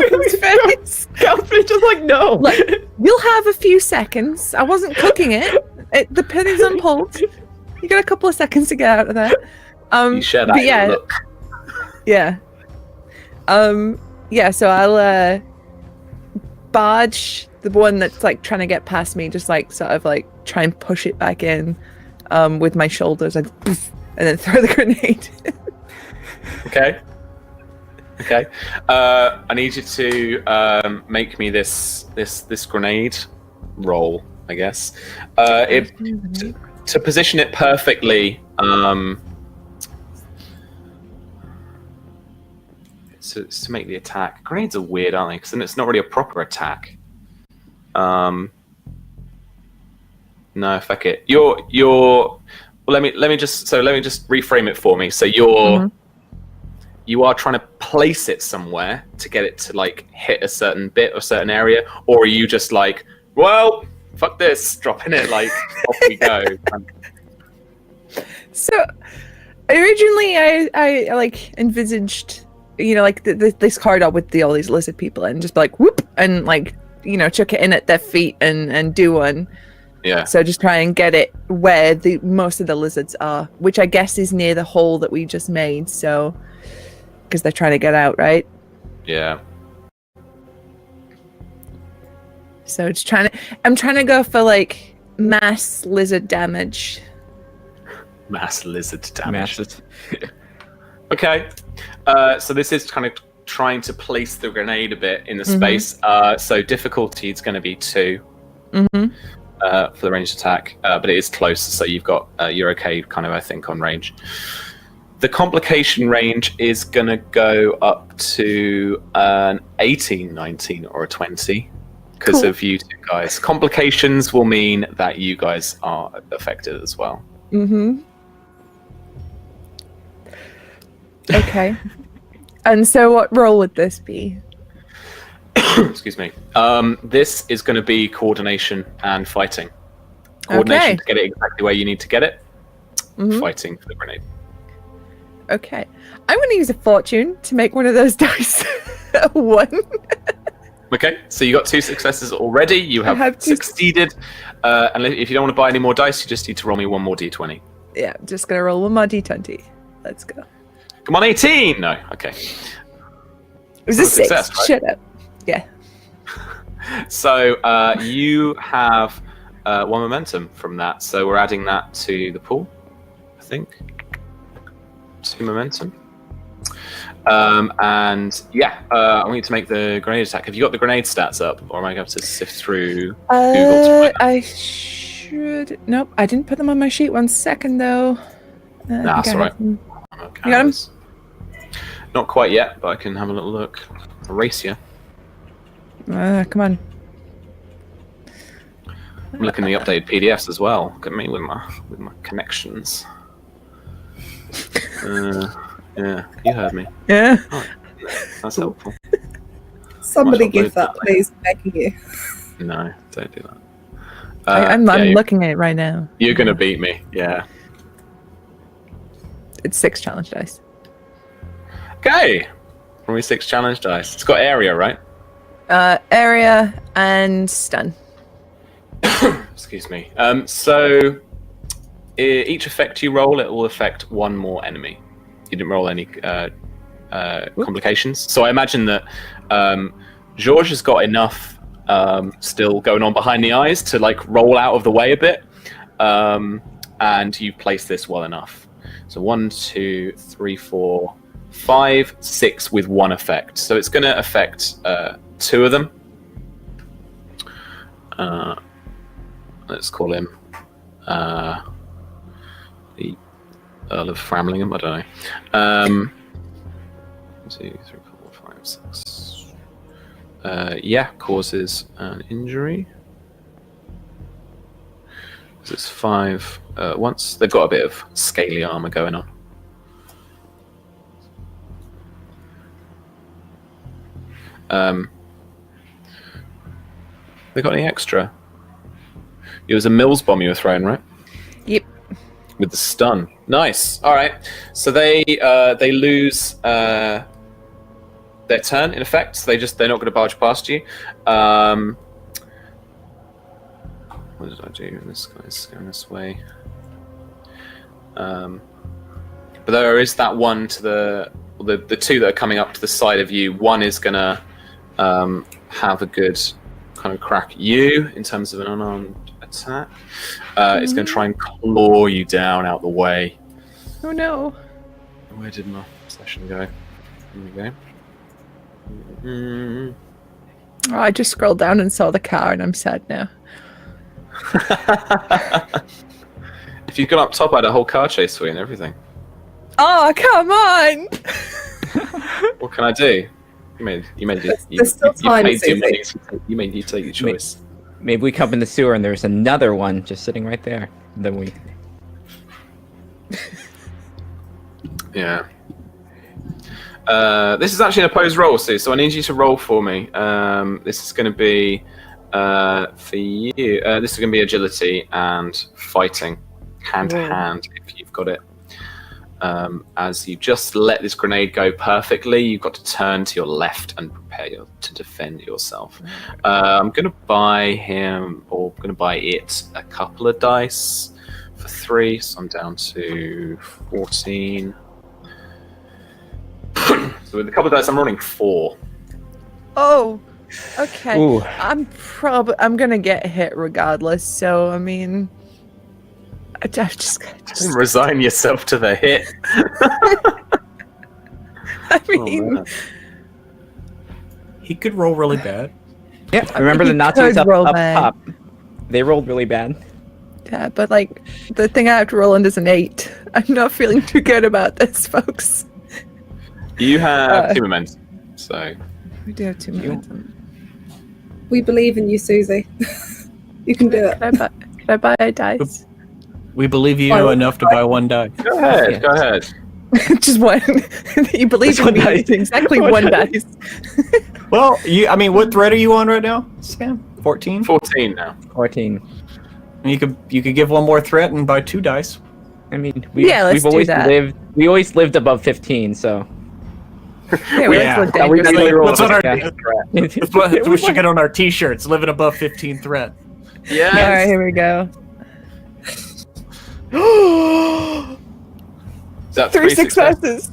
Calvin's face. Calvin's just like, no. Look, you'll have a few seconds. I wasn't cooking it. The penny's on hold. You got a couple of seconds to get out of there. You share that but yeah, look. Yeah. Yeah, so I'll barge the one that's like trying to get past me, just like sort of like try and push it back in with my shoulders and then throw the grenade. Okay. I need you to make me this grenade roll, I guess. To position it perfectly. To make the attack. Grenades are weird, aren't they? Because then it's not really a proper attack. No, fuck it. You're. Well, let me just reframe it for me. So you are trying to place it somewhere to get it to like hit a certain bit or certain area, or are you just like, well, fuck this, dropping it like off we go. So originally, I like envisaged, like this corridor with all these lizard people, and just like whoop, and like chuck it in at their feet and do one. Yeah. So just try and get it where the most of the lizards are, which I guess is near the hole that we just made. So because they're trying to get out, right? Yeah. So I'm trying to go for like mass lizard damage. Mass lizard damage. Masses. Okay. So this is kind of trying to place the grenade a bit in the space. So difficulty is going to be 2 for the ranged attack, but it is close, so you're okay kind of, I think, on range. The complication range is going to go up to an 18, 19, or a 20 because of you two guys. Complications will mean that you guys are affected as well. Okay. And so what role would this be? Excuse me. This is going to be coordination and fighting. Coordination to get it exactly where you need to get it. Fighting for the grenade. Okay. I'm going to use a fortune to make one of those dice a 1. Okay, so you got 2 successes already. You have succeeded. And if you don't want to buy any more dice, you just need to roll me one more d20. Yeah, I'm just going to roll one more d20. Let's go. Come on, 18! No, okay. It was a 6. Success, right? Shut up. Yeah. So you have 1 momentum from that. So we're adding that to the pool, I think. 2 momentum. And yeah, I want you to make the grenade attack. Have you got the grenade stats up, or am I going to sift through Google? I should. Nope, I didn't put them on my sheet. 1 second though. That's all right. Okay. You got them? Not quite yet, but I can have a little look. Erase you. Come on. I'm looking at the updated PDFs as well. Look at me with my connections. Yeah, you heard me. Yeah. Oh, that's helpful. Somebody give that, please, begging you. No, don't do that. I'm looking at it right now. You're gonna beat me, yeah. It's 6 challenge dice. Okay. Only 6 challenge dice. It's got area, right? Area and stun. Excuse me. So each effect you roll, it will affect 1 more enemy. You didn't roll any complications. So I imagine that George has got enough still going on behind the eyes to like roll out of the way a bit. And you place this well enough. So 1, 2, 3, 4, 5, 6 with 1 effect. So it's going to affect 2 of them. Let's call him the Earl of Framlingham. I don't know. 2, 3, 4, 5, 6. Yeah, causes an injury. It's 5 once. They've got a bit of scaly armor going on. They got any extra? It was a Mills bomb you were throwing, right? Yep. With the stun. Nice. All right. So they lose their turn in effect. So they're not going to barge past you. What did I do? This guy's going this way. But there is that one to the two that are coming up to the side of you. One is going to have a good kind of crack at you in terms of an unarmed attack. It's going to try and claw you down out the way. Oh no. Where did my session go? Here we go. Oh, I just scrolled down and saw the car, and I'm sad now. If you'd gone up top, I had a whole car chase for you and everything. Oh, come on! What can I do? You made There's still time, paid your Susie. money, so you take your choice. Maybe we come in the sewer and there's another one just sitting right there. Then we. Yeah. This is actually an opposed roll, Sue, so I need you to roll for me. This is going to be for you. This is going to be agility and fighting, hand to hand, if you've got it. As you just let this grenade go perfectly, you've got to turn to your left and prepare to defend yourself. I'm going to buy him, or I'm going to buy it, a couple of dice for 3, so I'm down to 14. So with a couple of dice, I'm rolling 4. Oh, okay. Ooh. I'm gonna get hit regardless. So I mean, I just Resign yourself to the hit. I mean, He could roll really bad. Yeah, remember he the Nazis could up roll bad. top? They rolled really bad. yeah, but like the thing I have to roll in is an 8. I'm not feeling too good about this, folks. You have 2 momentum, so We do have 2 momentum. We believe in you, Susie. You can do it. Can I buy a dice? We believe you Why- enough to buy one die. go ahead. Yeah. Go ahead. Just one. You believe in me? It's exactly one dice. Well, what thread are you on right now, Sam? 14. 14 now. 14. You could give one more threat and buy 2 dice. I mean, Yeah, let's we've do always that. lived. We always lived above 15, so. Yeah, we Yeah. live Yeah, we dangerously. definitely rolled What's on our- yeah. That's what we should get on our t-shirts. Living above 15 threat. Yes. All right, here we go. Is that 3 successes.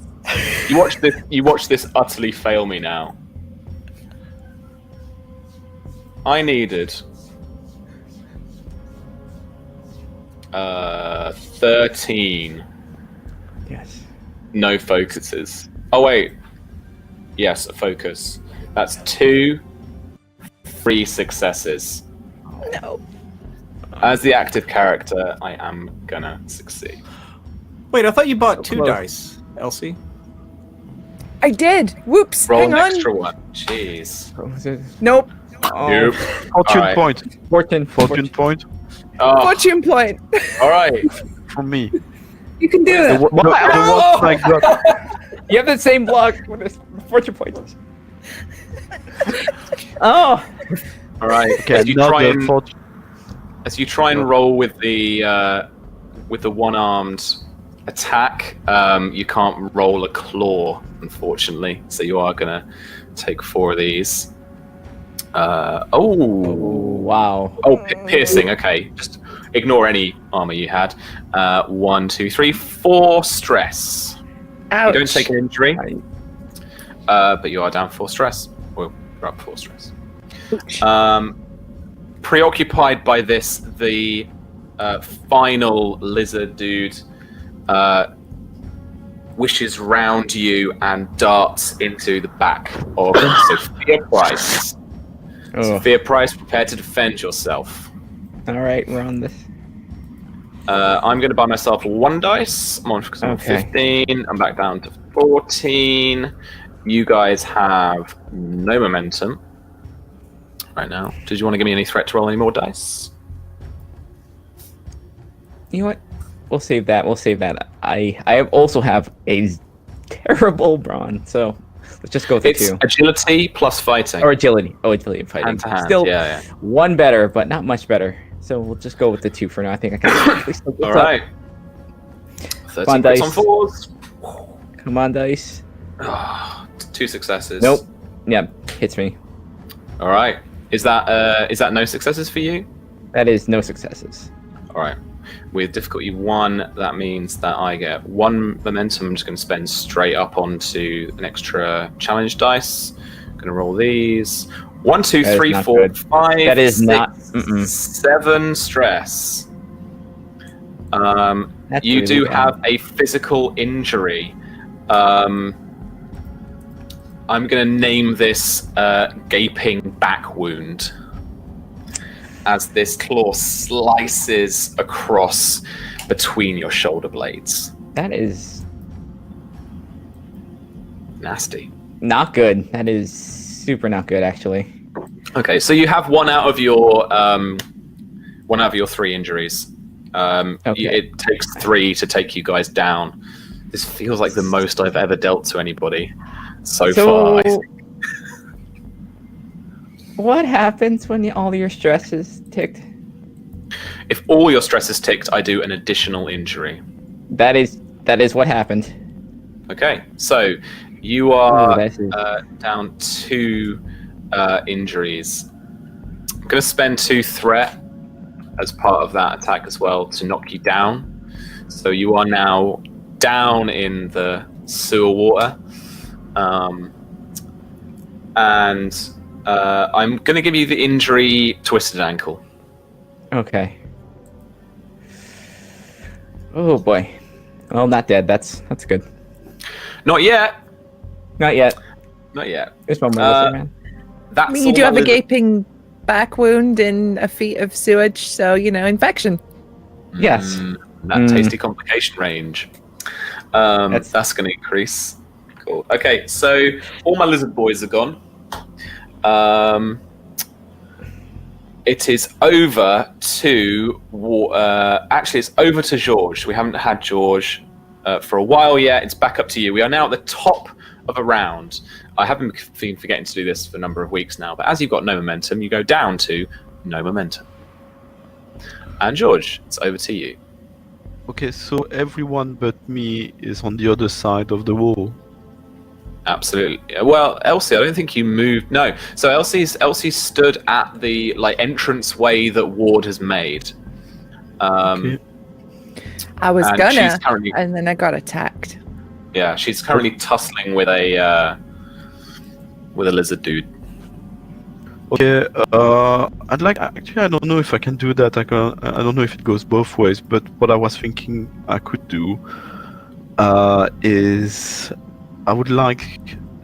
You watch this utterly fail me now. I needed 13 Yes. no focuses. Oh wait. Yes, a focus. That's 2 3 successes. No. As the active character, I am gonna succeed. Wait, I thought you bought 2 close. dice, Elsie. I did. Whoops. Roll Hang an on. extra one. Jeez. What was it? Nope. Oh, Nope. Fortune Alright. point. 14. Fortune point Oh, Fortune point. all right. from me. You can do The, it. the one I got. You have the same block with this fortune point. Oh. All right. Okay, as you not try the and fortune. As you try and roll with the one-armed attack, you can't roll a claw, unfortunately. So you are gonna take 4 of these. Wow. Piercing. Okay, just ignore any armor you had. 1, 2, 3, 4 stress. Ouch. You don't take an injury, but you are down 4 stress. Well, you're up 4 stress. Preoccupied by this, the final lizard dude wishes round you and darts into the back of Sophia Price. Oh. Sophia Price, prepare to defend yourself. All right, we're on this. I'm going to buy myself 1 dice. I'm on because I'm Okay. 15. I'm back down to 14. You guys have no momentum right now. Did you want to give me any threat to roll any more dice? You know what? We'll save that. We'll save that. I also have a terrible brawn, so let's just go with the It's 2. agility plus fighting. Or agility. Oh, agility and fighting. Hand to hand. Still yeah. 1 better, but not much better. So we'll just go with the 2 for now. I think I can. at least look All this up. right. 13 Fun points on dice. 4s. Come on, dice. 2 successes. Nope. Yeah, hits me. All right. Is that no successes for you? That is no successes. All right. With difficulty 1, that means that I get 1 momentum. I'm just going to spend straight up onto an extra challenge dice. I'm going to roll these. 1, 2, That is 3, not 4, good. 5, That is 6, not- 7 stress. That's You really do bad. have a physical injury. I'm going to name this gaping back wound, as this claw slices across between your shoulder blades. That is Nasty. not good. That is super not good, actually. Okay, so you have one out of your 3 injuries. Okay. It takes 3 to take you guys down. This feels like the most I've ever dealt to anybody so far. I think. What happens when all your stress is ticked? If all your stress is ticked, I do an additional injury. That is what happened. Okay, so you are Ooh, that is- down 2 injuries. I'm going to spend 2 threat as part of that attack as well to knock you down. So you are now down in the sewer water. And I'm going to give you the injury twisted ankle. Okay. Oh boy. Well, not dead. That's good. Not yet. Not yet. Not yet. There's one more lizard, man. That's I mean, you all do have my a lizard- gaping back wound and a feet of sewage, so infection. Yes. That tasty complication range. That's- That's going to increase. Cool. Okay, so all my lizard boys are gone. It is over to actually, it's over to George. We haven't had George for a while yet. It's back up to you. We are now at the top of a round. I have been forgetting to do this for a number of weeks now, but as you've got no momentum, you go down to no momentum. And George, it's over to you. Okay, so everyone but me is on the other side of the wall. Absolutely. Well, Elsie, I don't think you moved. No. So Elsie stood at the entrance way that Ward has made. Okay. I was And gonna, she's currently- and then I got attacked. Yeah, she's currently tussling with a lizard dude. Okay, I'd like. Actually, I don't know if I can do that. I don't know if it goes both ways. But what I was thinking I could do is I would like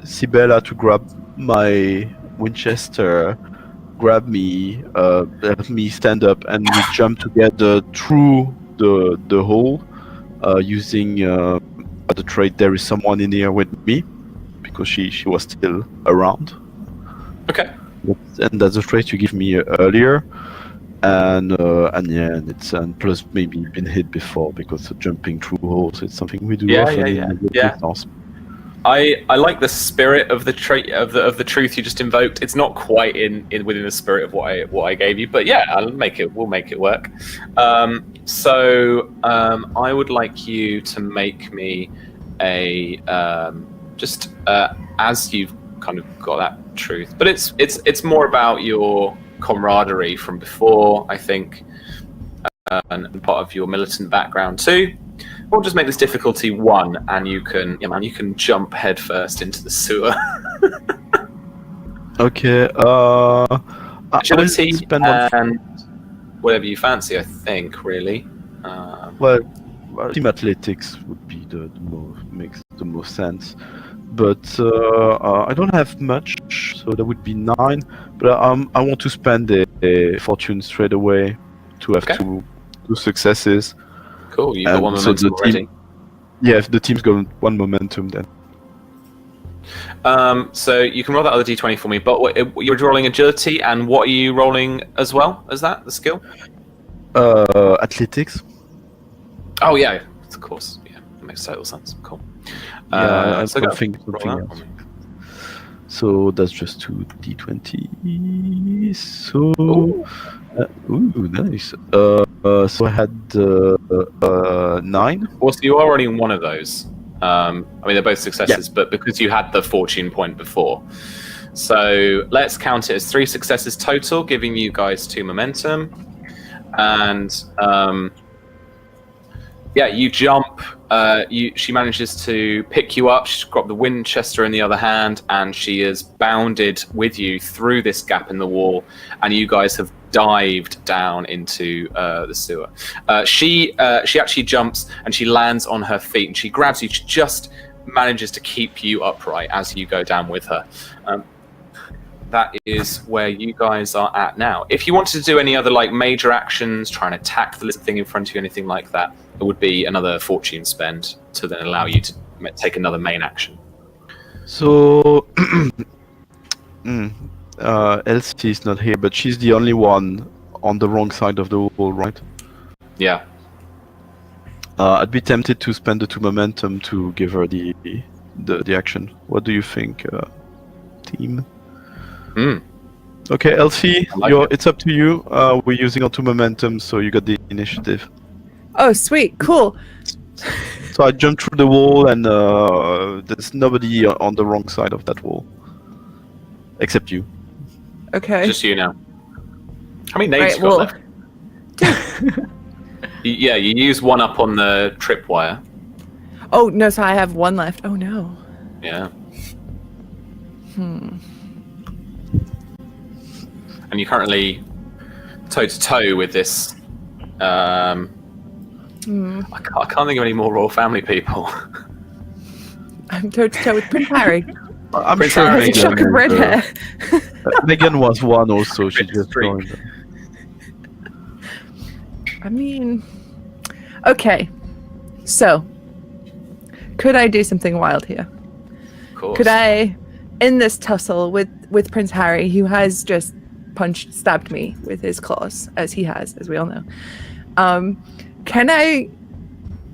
Sibella to grab my Winchester, grab me, help me stand up, and we jump together through the hole using the trait. There is someone in here with me because she was still around. Okay. And that's a trait you give me earlier, and it's plus maybe been hit before because jumping through holes it's something we do Yeah, often. yeah. It's Yeah. awesome. I like the spirit of the trait of the truth you just invoked. It's not quite in within the spirit of what I gave you, but yeah, we'll make it work. So I would like you to make me a as you've kind of got that truth, but it's more about your camaraderie from before, I think, and part of your militant background too. We'll just make this difficulty 1, and you can jump headfirst into the sewer. Okay. I will Agility spend one. and whatever you fancy, I think, really. Well, team athletics would be makes the most sense. But I don't have much, so that would be 9. But I want to spend a fortune straight away to have Okay. 2 successes. Cool, you've got And one so momentum the already. team- Yeah, if the team's got 1 momentum, then So you can roll that other d20 for me, but you're rolling agility, and what are you rolling as well as that, the skill? athletics. Oh, yeah, of course. Yeah, that makes total sense. Cool. Yeah, so I go. think Roll something that else. for me. So that's just 2 d20. So Ooh. Nice. So I had 9. Well, so you are already in one of those. I mean, they're both successes, but because you had the fortune point before. So let's count it as 3 successes total, giving you guys 2 momentum. And you jump. She manages to pick you up. She's got the Winchester in the other hand, and she is bounded with you through this gap in the wall. And you guys have dived down into the sewer. She actually jumps and she lands on her feet, and she grabs you. She just manages to keep you upright as you go down with her. That is where you guys are at now. If you wanted to do any other like major actions, try and attack the little thing in front of you, anything like that, it would be another fortune spend to then allow you to take another main action. So, Elsie is not here, but she's the only one on the wrong side of the wall, right? Yeah. I'd be tempted to spend the 2 momentum to give her the action. What do you think, team? Okay, Elsie, it's up to you. We're using our 2 momentum, so you got the initiative. Oh, sweet, cool. So I jumped through the wall, and there's nobody on the wrong side of that wall, except you. Okay. Just you now. How many names you got left? You use 1 up on the tripwire. Oh no, so I have 1 left. Oh no. Yeah. And you're currently toe to toe with this. I can't think of any more royal family people. I'm toe to toe with Prince Harry. I'm Prince sure Harry. Has a shock of red hair. Megan was 1 also. She just joined. I mean, okay. So, could I do something wild here? Of course. Could I, in this tussle with Prince Harry, who has just stabbed me with his claws, as he has, as we all know, can I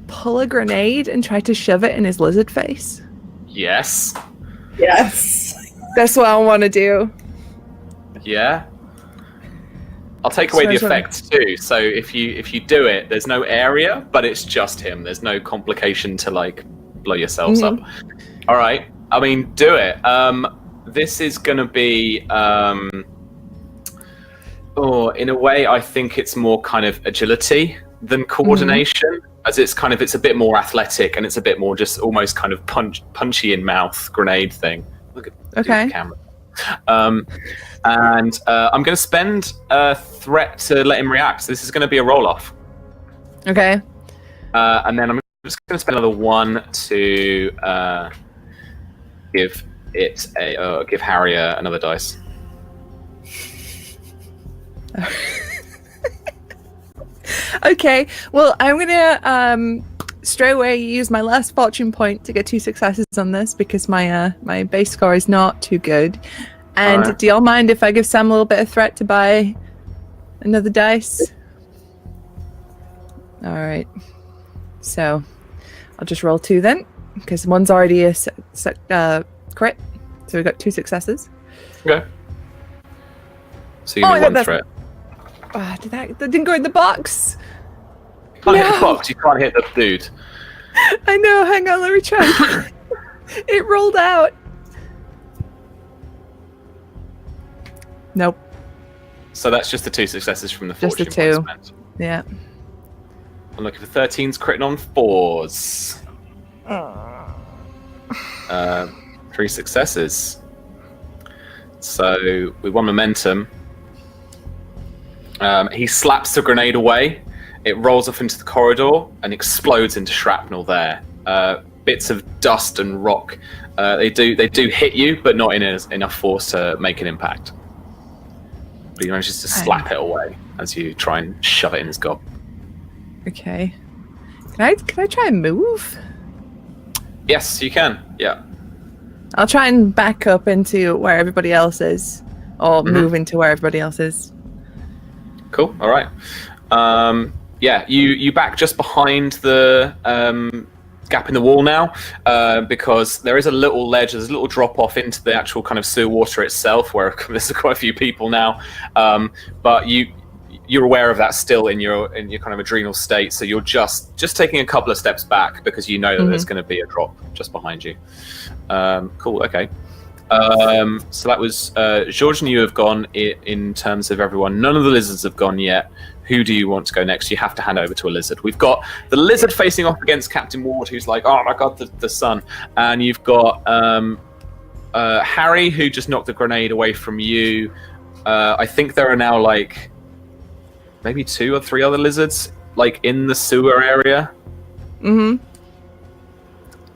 pull a grenade and try to shove it in his lizard face? Yes. Yes. That's what I want to do. Yeah. I'll take away the effects too. So if you do it, there's no area, but it's just him. There's no complication to like blow yourselves up. All right. I mean, do it. This is gonna be. In a way, I think it's more kind of agility than coordination, as it's a bit more athletic and it's a bit more just almost kind of punchy in mouth grenade thing. Look at the camera. And I'm going to spend a threat to let him react. So this is going to be a roll-off. Okay. And then I'm just going to spend another 1 to give Harry another dice. Okay. Well, I'm gonna straight away use my last fortune point to get 2 successes on this because my my base score is not too good. And Alright. do y'all mind if I give Sam a little bit of threat to buy another dice? All right. So I'll just roll 2 then, because one's already a crit. So we've got 2 successes. Okay. So you give me 1 threat. That didn't go in the box. You can't hit the box. You can't hit the dude. I know. Hang on. Let me try. It rolled out. Nope. So that's just the 2 successes from the Just fortune the 2. points spent. Yeah. I'm looking for 13s critting on 4s. 3 successes. So with 1 momentum, he slaps the grenade away. It rolls off into the corridor and explodes into shrapnel there. Bits of dust and rock. They do hit you, but not in enough force to make an impact. But he manages to slap it away as you try and shove it in his gob. Okay. Can I try and move? Yes, you can. Yeah. I'll try and back up into where everybody else is, or move into where everybody else is. Cool. All right. You back just behind the gap in the wall now, because there is a little ledge, there's a little drop off into the actual kind of sewer water itself, where there's quite a few people now. But you're aware of that still in your kind of adrenal state, so you're just taking a couple of steps back because you know that there's going to be a drop just behind you. Cool. Okay. So that was George and you have gone in terms of everyone. None of the lizards have gone yet. Who do you want to go next? You have to hand over to a lizard. We've got the lizard facing off against Captain Ward, who's like, oh my god, the sun. And you've got Harry, who just knocked the grenade away from you. I think there are now like maybe 2 or 3 other lizards like in the sewer area. Mm-hmm.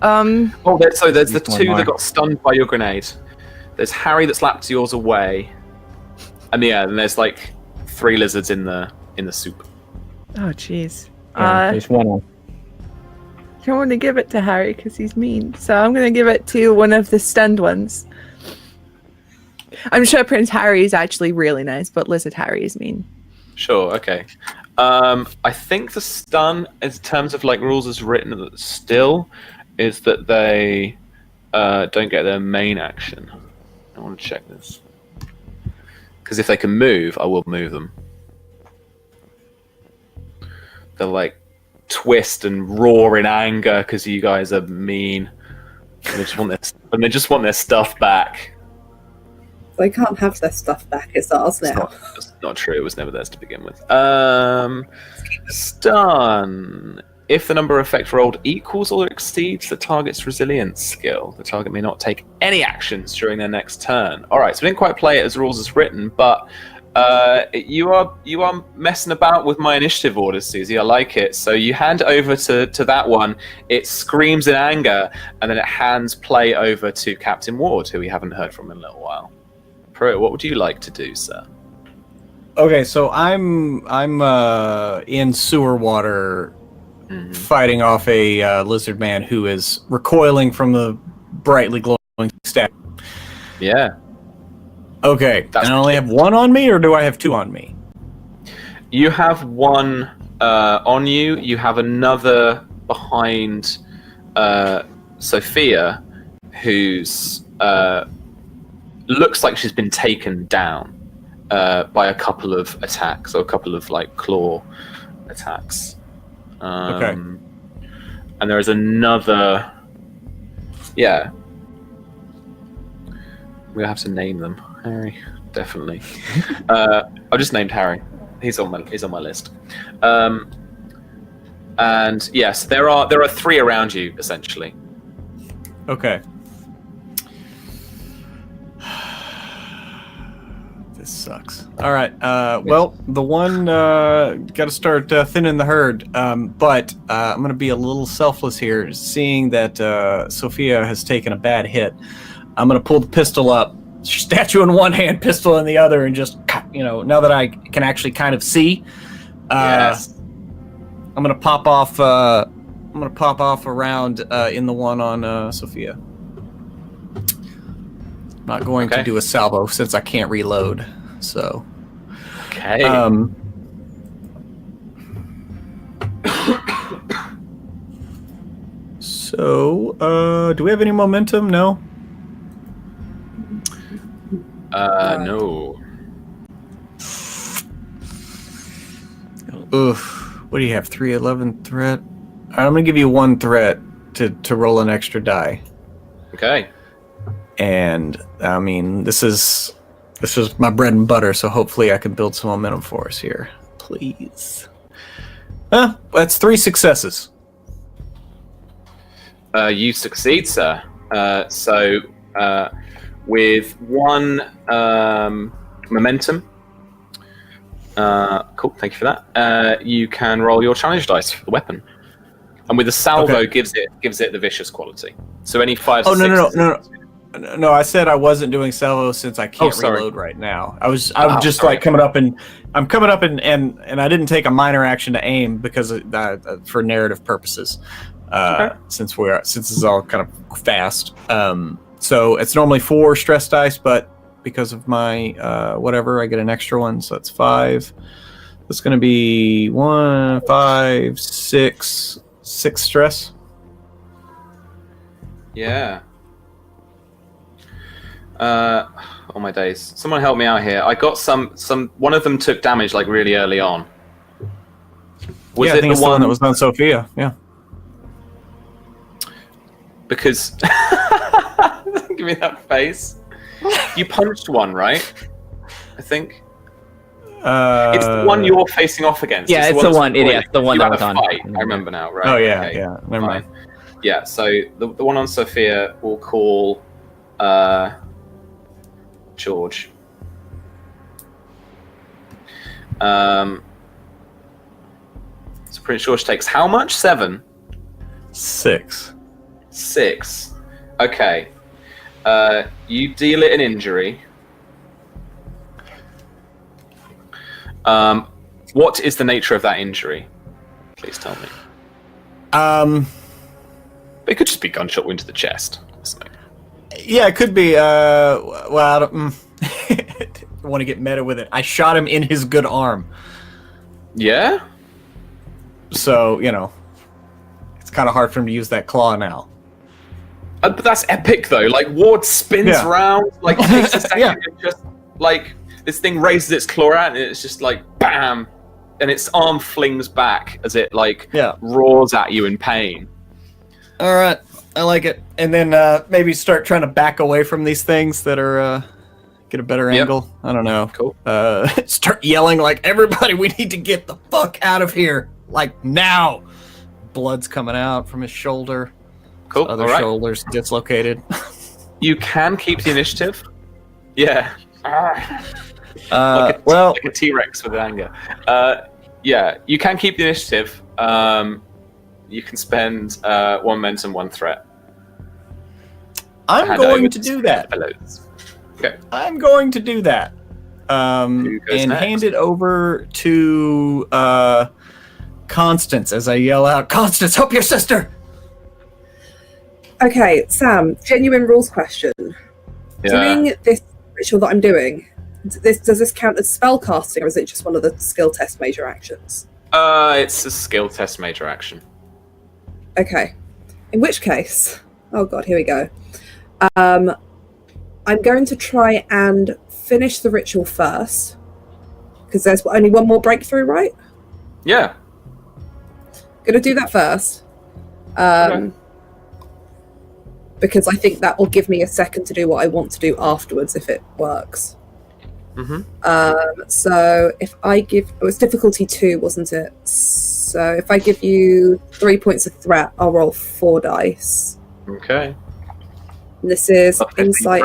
There's the 2 that got stunned by your grenade. There's Harry that slapped yours away, and there's like 3 lizards in the soup. Oh, jeez. There's one. I don't want to give it to Harry because he's mean, so I'm going to give it to one of the stunned ones. I'm sure Prince Harry is actually really nice, but Lizard Harry is mean. Sure. Okay. I think the stun, in terms of like rules as written, still is that they don't get their main action. I want to check this because if they can move, I will move them. They'll like twist and roar in anger because you guys are mean. And they just want their stuff back. They can't have their stuff back. It's ours now. It's not true. It was never theirs to begin with. Stun. If the number effect rolled equals or exceeds the target's resilience skill, the target may not take any actions during their next turn. All right, so we didn't quite play it as rules as written, but you are messing about with my initiative orders, Susie. I like it. So you hand over to that one. It screams in anger, and then it hands play over to Captain Ward, who we haven't heard from in a little while. Pruitt, what would you like to do, sir? Okay, so I'm in sewer water, fighting off a lizard man who is recoiling from the brightly glowing staff. Yeah. Okay, and I only have 1 on me, or do I have 2 on me? You have 1 on you. You have another behind Sophia, who's looks like she's been taken down by a couple of attacks, or a couple of like claw attacks. Okay. And there is another. Yeah. We'll have to name them. Harry, definitely. I've just named Harry. He's on my list. And yes, there are 3 around you essentially. Okay. This sucks. All right. Well, the one got to start thinning the herd. But I'm going to be a little selfless here, seeing that Sophia has taken a bad hit. I'm going to pull the pistol up, statue in one hand, pistol in the other, and just, now that I can actually kind of see, Yes. I'm going to pop off. I'm going to pop off around in the one on Sophia. Not going to do a salvo since I can't reload. So. Okay. So, do we have any momentum? No. No. Oof. What do you have? 311 threat? All right, I'm gonna give you 1 threat to roll an extra die. Okay. And I mean, this is my bread and butter, so hopefully I can build some momentum for us here. Please. That's 3 successes. You succeed, sir. So with 1 momentum. Cool, thank you for that. You can roll your challenge dice for the weapon, and with the salvo gives it the vicious quality. So any 5. Oh no! I said I wasn't doing salvo since I can't reload right now. I'm just like coming up and I didn't take a minor action to aim because for narrative purposes. Since this is all kind of fast. So it's normally 4 stress dice, but because of my whatever, I get an extra one, so that's 5. That's going to be 1, 5, 6 stress. Yeah. Oh my days! Someone help me out here. I got some. One of them took damage like really early on. Was I it think it's the one that was on Sophia. Yeah. Because give me that face. You punched one, right? I think. It's the one you're facing off against. Yeah, it's the one. Yeah, the one that was on. Fight. I remember now, right? Oh yeah, Okay, yeah. Never mind. Yeah, so the one on Sophia we'll call George. So Prince George takes how much? 7? 6. 6. Okay. You deal it an injury. What is the nature of that injury? Please tell me. It could just be gunshot wound to the chest. Or something. Yeah, it could be. Well, I don't want to get meta with it. I shot him in his good arm. Yeah? So, it's kind of hard for him to use that claw now. But that's epic, though. Like, Ward spins around, like, takes a second, and just, like, this thing raises its claw out, and it's just like, bam! And its arm flings back as it, like, roars at you in pain. All right, I like it. And then maybe start trying to back away from these things that are get a better angle. I don't know. Cool. Start yelling like, everybody, we need to get the fuck out of here, like now. Blood's coming out from his shoulder. Cool. His other shoulder's dislocated. You can keep the initiative. Yeah. Like a T-Rex with anger. Yeah, you can keep the initiative. You can spend 1 momentum, 1 threat. I'm going to do that. Okay. I'm going to do that. And hand it over to Constance as I yell out, "Constance, help your sister!" Okay, Sam, genuine rules question. Yeah. Doing this ritual that I'm doing, does this count as spell casting, or is it just one of the skill test major actions? It's a skill test major action. Okay. In which case, oh god, here we go. I'm going to try and finish the ritual first, because there's only one more breakthrough, right? Yeah. Gonna do that first. Because I think that will give me a second to do what I want to do afterwards if it works. So if I give... It was difficulty 2, wasn't it? So if I give you 3 points of threat, I'll roll 4 dice. Okay. And this is insight.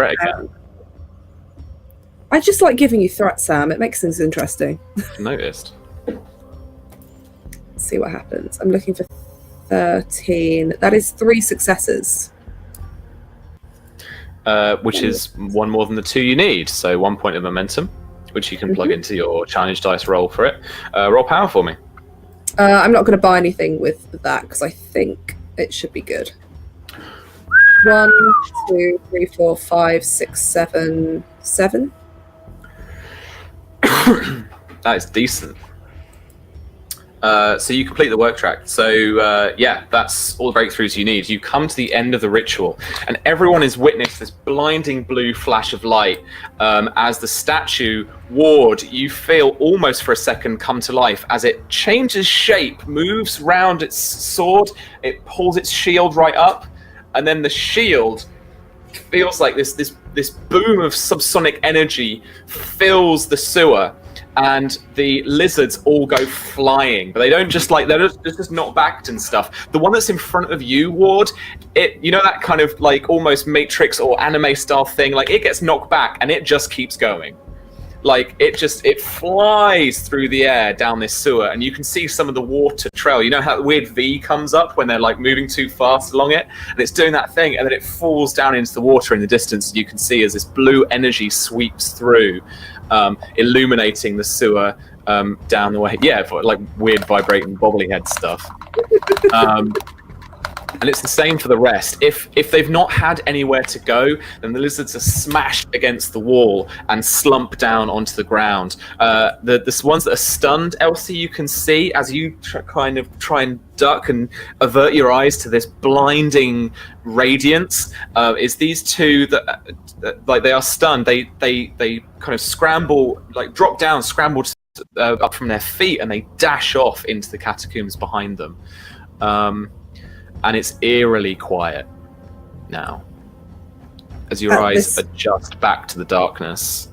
I just like giving you threat, Sam. It makes things interesting. Noticed. Let's see what happens. I'm looking for 13. That is 3 successes. Which is 1 more than the 2 you need. So 1 point of momentum, which you can plug into your challenge dice roll for it. Roll power for me. I'm not going to buy anything with that because I think it should be good. 1, 2, 3, 4, 5, 6, 7, 7. That is decent. So you complete the work track. So yeah, that's all the breakthroughs you need. You come to the end of the ritual, and everyone has witnessed this blinding blue flash of light as the statue, Ward, you feel almost for a second come to life as it changes shape, moves round its sword, it pulls its shield right up, and then the shield feels like this boom of subsonic energy fills the sewer. And the lizards all go flying, but they don't just they're just not backed and stuff. The one that's in front of you, Ward, you know that kind of like almost Matrix or anime style thing, like it gets knocked back and it just keeps going. Like it flies through the air down this sewer, and you can see some of the water trail. You know how the weird V comes up when they're like moving too fast along it, and it's doing that thing, and then it falls down into the water in the distance. And you can see as this blue energy sweeps through, illuminating the sewer down the way. Yeah, for like weird vibrating bobbly head stuff. And it's the same for the rest. If they've not had anywhere to go, then the lizards are smashed against the wall and slump down onto the ground. The ones that are stunned, Elsie, you can see as you kind of try and duck and avert your eyes to this blinding radiance. Is these two that like they are stunned. They kind of scramble, like drop down, scramble up from their feet, and they dash off into the catacombs behind them. And it's eerily quiet now. As your eyes adjust back to the darkness,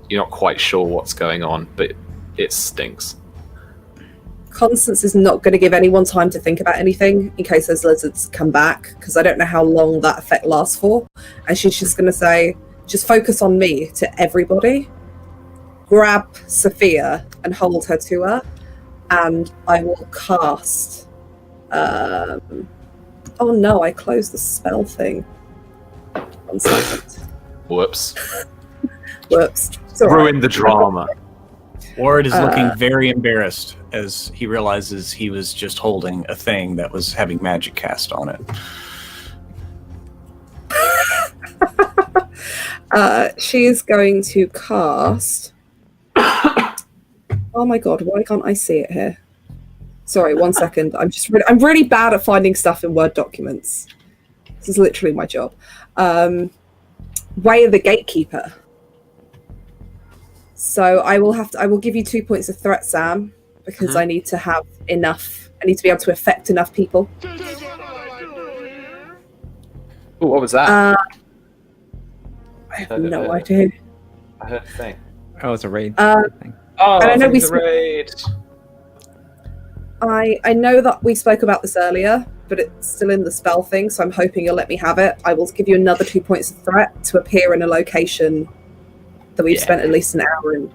you're not quite sure what's going on, but it stinks. Constance is not going to give anyone time to think about anything in case those lizards come back, because I don't know how long that effect lasts for. And she's just going to say, just focus on me to everybody. Grab Sophia and hold her to her, and I will cast... oh no, I closed the spell thing. 1 second. Whoops. Whoops. It's all right. Ruined the drama. Ward is looking very embarrassed as he realizes he was just holding a thing that was having magic cast on it. She's going to cast... Oh my god, why can't I see it here? Sorry, 1 second. I'm really bad at finding stuff in Word documents. This is literally my job. Way of the Gatekeeper. So I will give you 2 points of threat, Sam, because I need to have enough. I need to be able to affect enough people. Ooh, what was that? I have no idea. I heard a thing. Oh, it's a raid. And I know it's a raid. I know that we spoke about this earlier, but it's still in the spell thing, so I'm hoping you'll let me have it. I will give you another 2 points of threat to appear in a location that we've spent at least an hour in.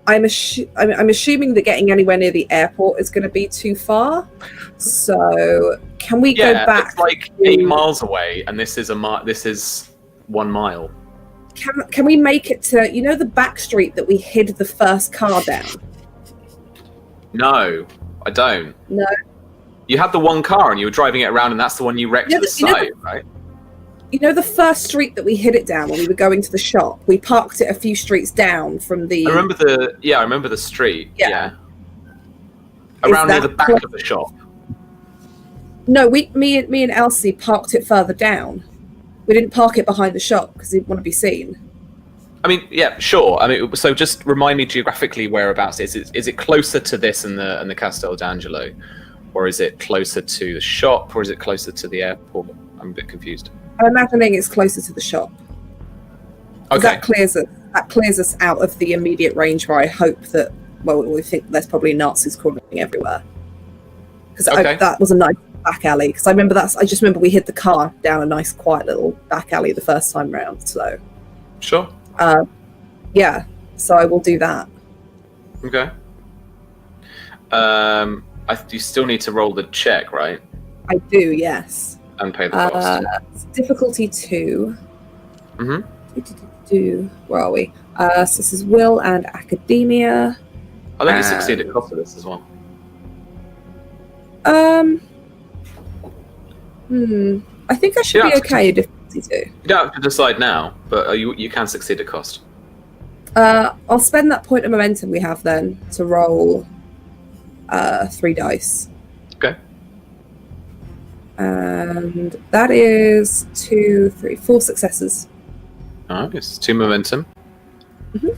I'm assuming that getting anywhere near the airport is going to be too far. So can we go back? It's like 8 miles away, and this is 1 mile. Can we make it to, you know, the back street that we hid the first car down? No, I don't. No. You had the one car and you were driving it around, and that's the one you wrecked at the site, right? You know the first street that we hid it down when we were going to the shop? We parked it a few streets down from the... I remember the street, yeah. Around near the back of the shop. No, me and Elsie parked it further down. We didn't park it behind the shop because we didn't want to be seen. I mean, yeah, sure. I mean, so just remind me geographically whereabouts it is. Is it closer to this and the Castel d'Angelo, or is it closer to the shop, or is it closer to the airport? I'm a bit confused. I'm imagining it's closer to the shop. Okay. That clears us out of the immediate range where I hope that, well, we think there's probably Nazis crawling everywhere. Because that was a nice back alley. Because I just remember we hid the car down a nice quiet little back alley the first time round. So. Sure. Yeah. So I will do that. Okay. You still need to roll the check, right? I do, yes. And pay the cost. Difficulty 2. Mm-hmm. Where are we? So this is Will and Academia. I think you succeeded cost of this as well. I think I should be okay. Difficulty 2. You don't have to decide now, but you can succeed at cost. I'll spend that point of momentum we have then to roll 3 dice. Okay. And that is 2, 3, 4 successes. Nice. 2 momentum. Mm-hmm.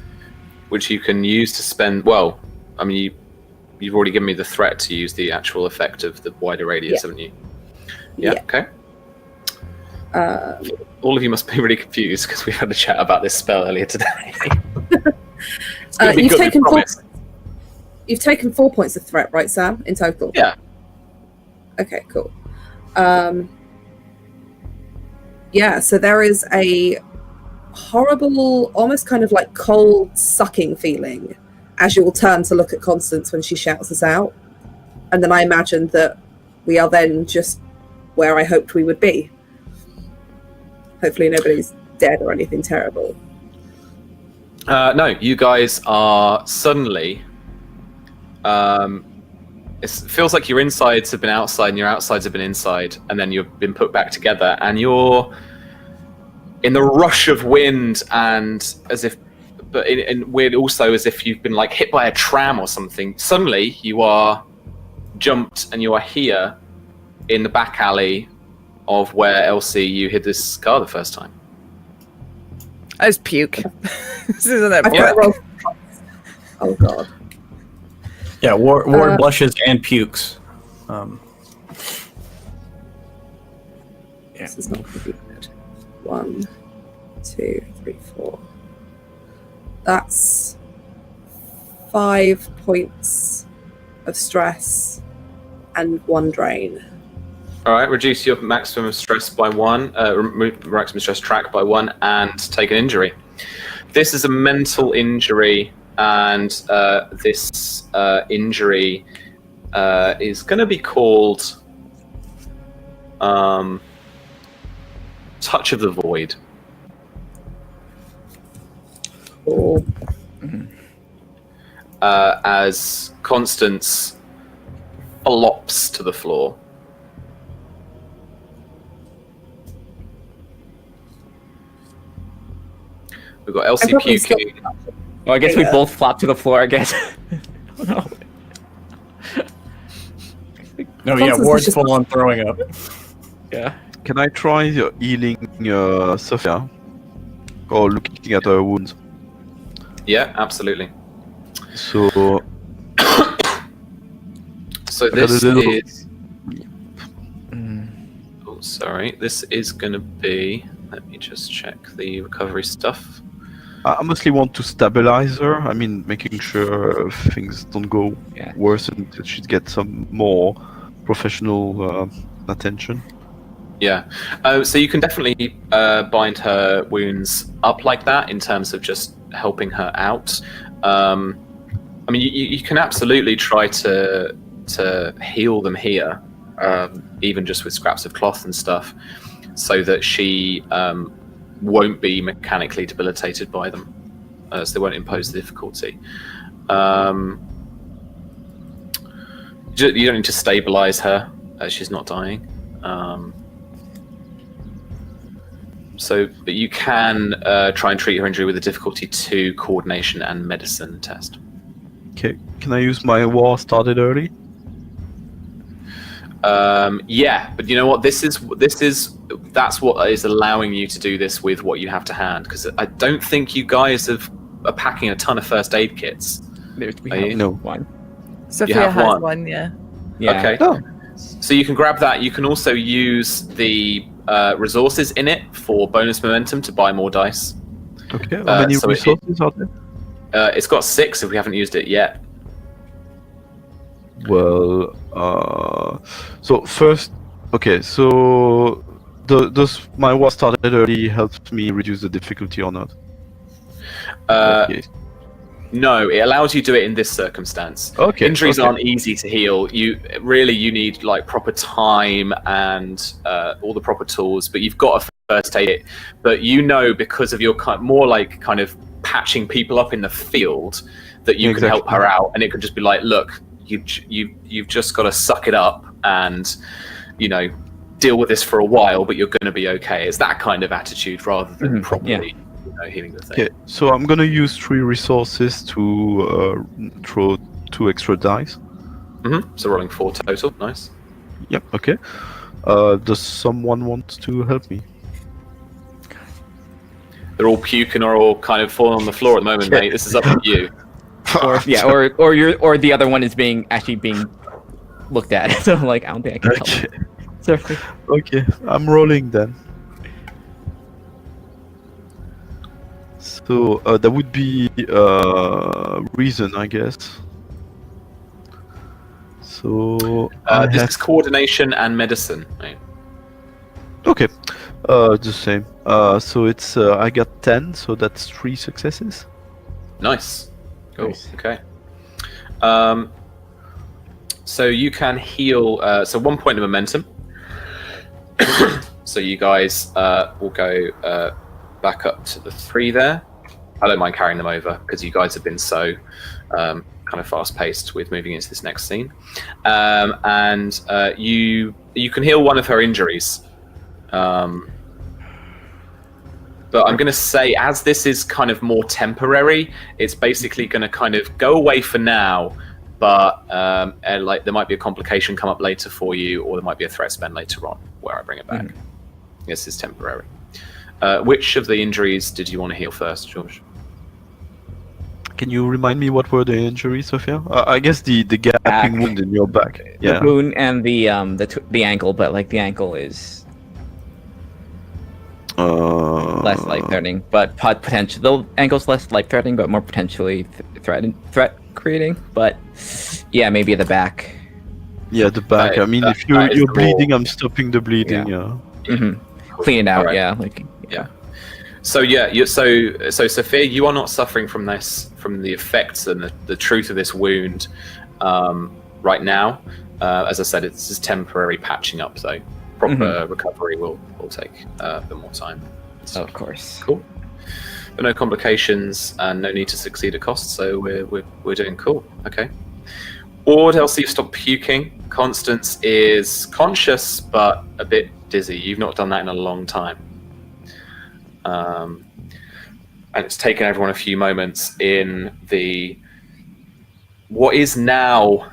Which you can use to spend. Well, I mean, you've already given me the threat to use the actual effect of the wider radius, haven't you? Yeah. Okay. All of you must be really confused because we had a chat about this spell earlier today. You've taken 4 points of threat, right, Sam, in total? Yeah. Okay, cool. Yeah, so there is a horrible, almost kind of like cold sucking feeling as you will turn to look at Constance when she shouts us out. And then I imagine that we are then just where I hoped we would be. Hopefully nobody's dead or anything terrible. No, you guys are suddenly it feels like your insides have been outside and your outsides have been inside, and then you've been put back together, and you're in the rush of wind, and as if, but in weird also as if you've been like hit by a tram or something. Suddenly you are jumped and you are here in the back alley of where Elsie you hid this car the first time. I just puke. This isn't that I boring. Oh god. Yeah, Ward blushes and pukes. This is not going to be good. 1, 2, 3, 4. That's 5 points of stress and 1 drain. All right, reduce your maximum stress by 1, remove maximum stress track by 1, and take an injury. This is a mental injury, and this injury is going to be called Touch of the Void. Or As Constance flops to the floor. We've got Elsie probably puking. Well, I guess we both flop to the floor, I guess. Oh, no. No, yeah, Constance is Ward's just- full on throwing up. Yeah. Can I try healing Sophia? Or looking at her wounds? Yeah, absolutely. So, So got this a little- is. Oh, sorry. This is going to be. Let me just check the recovery stuff. I mostly want to stabilize her. I mean, making sure things don't go Yeah. worse and that she gets some more professional attention. Yeah. So you can definitely bind her wounds up like that in terms of just helping her out. I mean, you can absolutely try to heal them here, even just with scraps of cloth and stuff, so that she won't be mechanically debilitated by them, so they won't impose the difficulty. You don't need to stabilize her, as she's not dying. But you can try and treat her injury with a difficulty 2 coordination and medicine test. Okay, can I use my war started early? Yeah, but you know what? That's what is allowing you to do this with what you have to hand. Because I don't think you guys are packing a ton of first aid kits. We Are have you? No. one. Sophia have has one. one, yeah. Yeah. Okay. Oh. So you can grab that. You can also use the resources in it for bonus momentum to buy more dice. Okay, how many so it- resources are there? It's got 6 if we haven't used it yet. Well, so first, okay, so does my war started early helps me reduce the difficulty or not? Okay. No, it allows you to do it in this circumstance. Okay, Injuries okay. aren't easy to heal. You need like proper time and all the proper tools, but you've got a first aid kit. But because of your kind of patching people up in the field, that you can help Exactly. her out, and it could just be like, look, you've just got to suck it up and deal with this for a while, but you're going to be okay. It's that kind of attitude rather than properly healing the thing. Okay, so I'm gonna use 3 resources to throw 2 extra dice. So rolling 4 total. Nice. Yep, okay. Does someone want to help me? They're all puking or all kind of falling on the floor at the moment, mate. This is up to you. Or or the other one is actually being looked at. So like I don't think I can help. Okay. Sorry. Okay, I'm rolling then. So that would be reason, I guess. So This is coordination and medicine, mate. okay, the same. So it's I got 10, so that's 3 successes. Nice. Cool. Nice. Okay. So you can heal. So 1 point of momentum. So you guys will go back up to the 3 there. I don't mind carrying them over because you guys have been so kind of fast paced with moving into this next scene, and you can heal one of her injuries. But I'm going to say, as this is kind of more temporary, it's basically going to kind of go away for now. But like there might be a complication come up later for you, or there might be a threat spend later on where I bring it back. This is temporary. Which of the injuries did you want to heal first, George? Can you remind me what were the injuries, Sophia? I guess the gaping wound in your back. Yeah. The wound and the ankle, but like the ankle is less life-threatening, but potential. The ankle's less life-threatening, but more potentially threat creating. But yeah, maybe the back. Yeah, the back. I mean, if you're bleeding, I'm stopping the bleeding. Yeah. Clean it out. Right. Yeah. So so Sophia, you are not suffering from the effects and the truth of this wound right now. As I said, it's just temporary patching up, though. Proper recovery will take a bit more time. So, of course. Cool. But no complications and no need to succeed at cost, so we're doing cool. Okay. Ward, Elsie, you've stopped puking. Constance is conscious but a bit dizzy. You've not done that in a long time. And it's taken everyone a few moments in what is now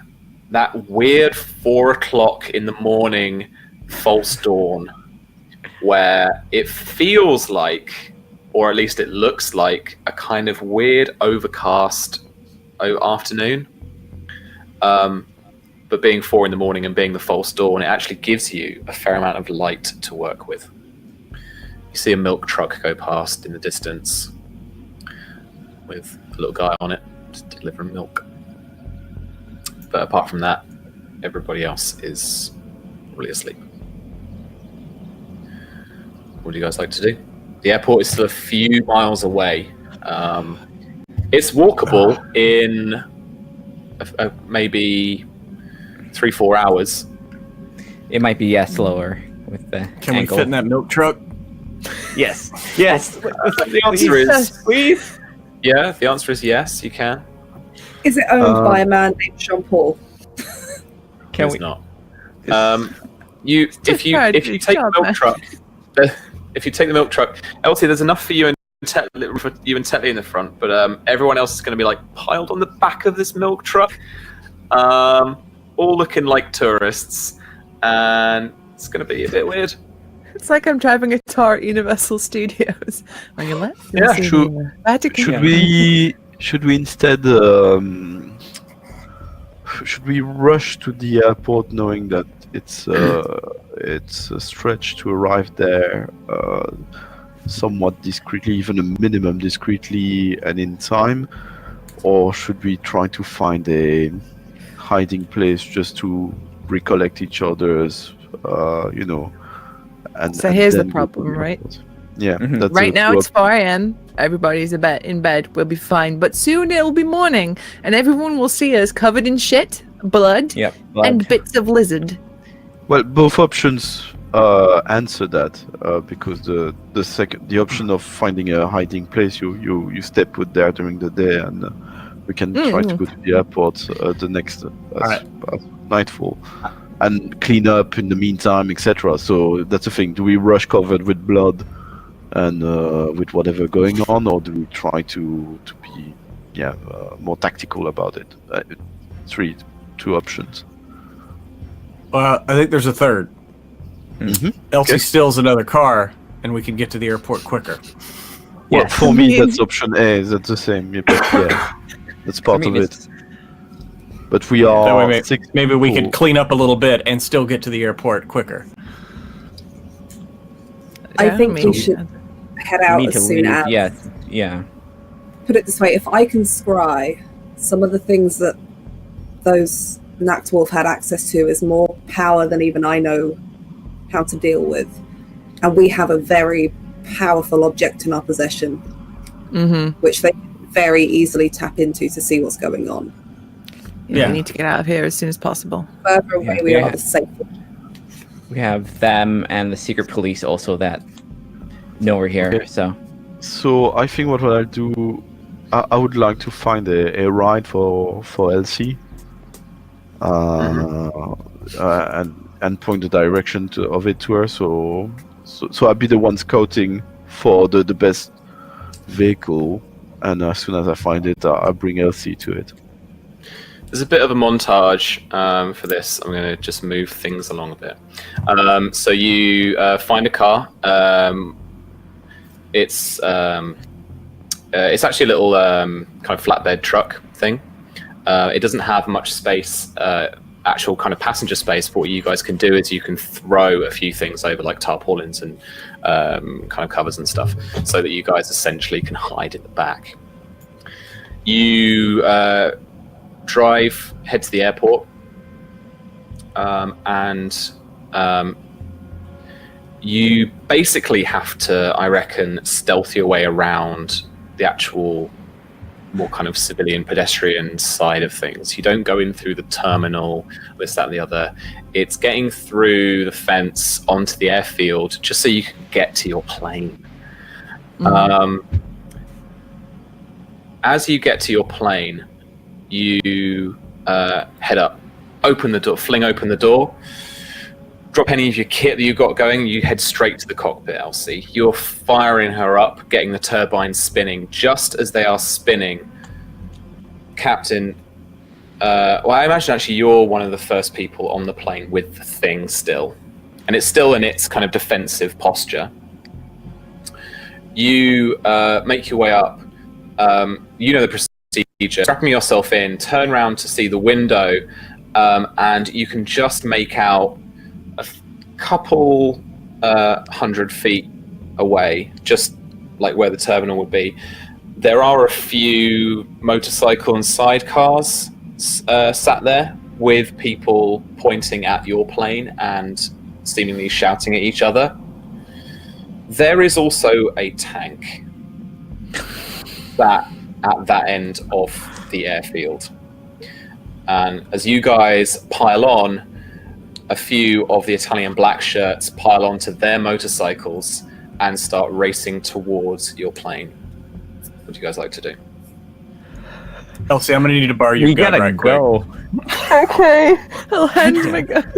that weird 4 o'clock in the morning false dawn, where it feels like, or at least it looks like, a kind of weird overcast afternoon. But being 4 in the morning and being the false dawn, it actually gives you a fair amount of light to work with. You see a milk truck go past in the distance with a little guy on it just delivering milk. But apart from that, everybody else is probably asleep. What do you guys like to do? The airport is still a few miles away. It's walkable in maybe 3-4 hours. It might be slower with the Can ankle. we fit in that milk truck? Yes. The answer is please. yeah. The answer is yes. You can. Is it owned by a man named Jean Paul? Can It's we? not. If you take the milk truck, if you take the milk truck, Elsie, there's enough for you and Telly in the front, but everyone else is going to be like piled on the back of this milk truck, all looking like tourists, and it's going to be a bit weird. It's like I'm driving a car at Universal Studios. On your left, Yeah, should we instead should we rush to the airport knowing that it's a stretch to arrive there somewhat discreetly, even a minimum discreetly and in time, or should we try to find a hiding place just to recollect each other's So here's the problem, right? Yeah. That's Right now it's 4 a.m. Everybody's in bed. We'll be fine. But soon it'll be morning, and everyone will see us covered in shit, blood, and bits of lizard. Well, both options answer that because the option of finding a hiding place, you stay put there during the day, and we can try to go to the airport the next nightfall and clean up in the meantime, etc. So that's the thing. Do we rush covered with blood and with whatever going on, or do we try to be more tactical about it? It's really 2 options. I think there's a third. Elsie steals another car, and we can get to the airport quicker. Well, for me, that's option A. That's the same. Yeah, that's part of it. But we are. Maybe we could clean up a little bit and still get to the airport quicker. I think we should head out as soon as. Yeah. Put it this way: if I can scry some of the things that those Nactwolf had access to is more power than even I know how to deal with, and we have a very powerful object in our possession, which they can very easily tap into to see what's going on. We need to get out of here as soon as possible. The further away we are, the safer. We have them and the secret police also that know we're here. Okay. So I think what I'll do, I would like to find a ride for LC, and point the direction of it to her. So I'll be the one scouting for the best vehicle, and as soon as I find it, I'll bring LC to it. There's a bit of a montage for this. I'm going to just move things along a bit. So you find a car. It's actually a little kind of flatbed truck thing. It doesn't have much space, actual kind of passenger space. But what you guys can do is you can throw a few things over, like tarpaulins and kind of covers and stuff, so that you guys essentially can hide at the back. You head to the airport, and you basically have to, I reckon, stealth your way around the actual more kind of civilian pedestrian side of things. You don't go in through the terminal, this, that, and the other. It's getting through the fence onto the airfield just so you can get to your plane. As you get to your plane, you head up, open the door, fling open the door, drop any of your kit that you've got going, you head straight to the cockpit, Elsie. You're firing her up, getting the turbines spinning. Just as they are spinning, Captain, well, I imagine actually you're one of the first people on the plane with the thing still. And it's still in its kind of defensive posture. You make your way up. You know the procedure. Strapping yourself in, turn around to see the window, and you can just make out a couple 100 feet away, just like where the terminal would be. There are a few motorcycle and sidecars sat there with people pointing at your plane and seemingly shouting at each other. There is also a tank at that end of the airfield. And as you guys pile on, a few of the Italian black shirts pile onto their motorcycles and start racing towards your plane. What do you guys like to do? Elsie, I'm gonna need to borrow your gun right quick. Okay, I'll hand my gun.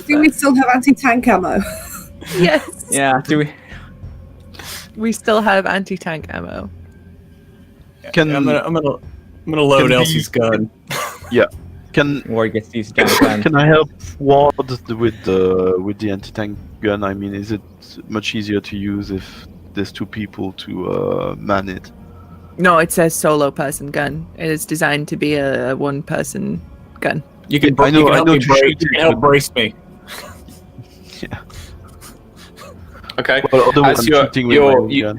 Do we still have anti-tank ammo? Yes. Yeah, do we? We still have anti-tank ammo. Can I'm gonna load Can Elsie's gun. yeah? Can War gets these guns. Can I help Ward with the anti-tank gun? I mean, is it much easier to use if there's two people to man it? No, it's a solo person gun. It is designed to be a one person gun. You can I know help to me brace, shoot you it can help with- brace me. Yeah. Okay. Well, otherwise As I'm you're- shooting with you're- my own you- gun.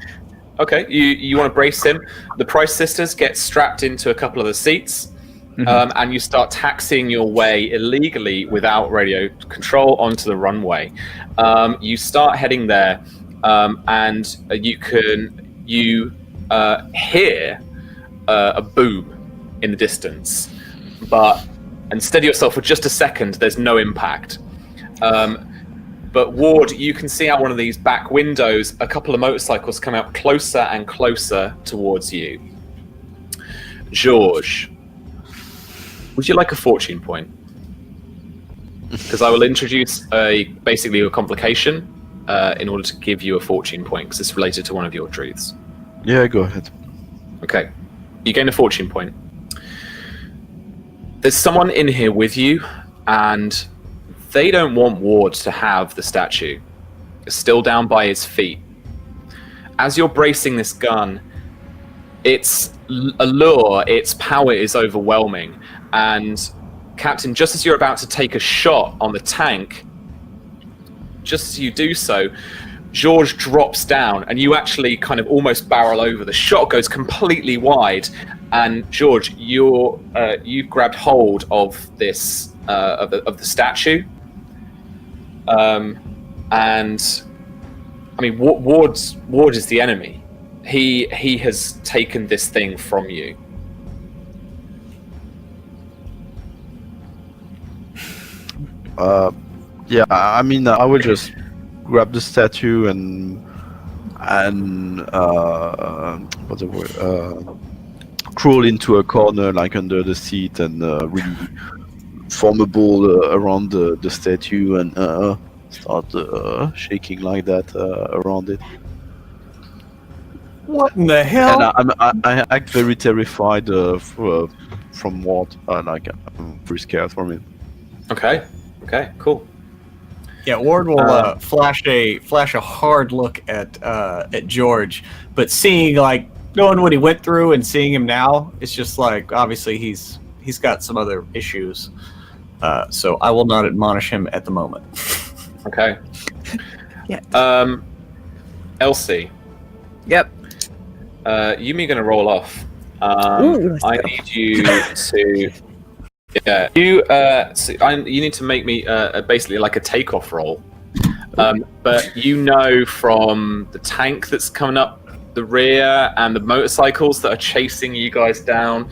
Okay, you want to brace him. The Price sisters get strapped into a couple of the seats, and you start taxiing your way illegally without radio control onto the runway. You start heading there, and you hear a boom in the distance, and steady yourself for just a second. There's no impact. But Ward, you can see out one of these back windows, a couple of motorcycles come out closer and closer towards you. George, would you like a fortune point? Because I will introduce basically a complication in order to give you a fortune point, because it's related to one of your truths. Yeah, go ahead. Okay, you gain a fortune point. There's someone in here with you, and they don't want Ward to have the statue. It's still down by his feet. As you're bracing this gun, its allure, its power is overwhelming. And Captain, just as you're about to take a shot on the tank, just as you do so, George drops down and you actually kind of almost barrel over. The shot goes completely wide, and George, you've grabbed hold of this of the statue. And I mean, Ward is the enemy. He has taken this thing from you. Yeah, I mean, I will just grab the statue and what's the word? crawl into a corner, like under the seat, and really form a ball around the statue and start shaking like that around it. What in the hell? And I act very terrified from Ward. Like I'm pretty scared from him. Okay, cool. Yeah, Ward will flash a hard look at George, but seeing like knowing what he went through and seeing him now, it's just like obviously he's got some other issues. So I will not admonish him at the moment. Okay. Yeah. Elsie. Yep. Yumi's gonna roll off. Ooh, I need you to. Yeah, you need to make me basically like a takeoff roll. But you know from the tank that's coming up the rear and the motorcycles that are chasing you guys down,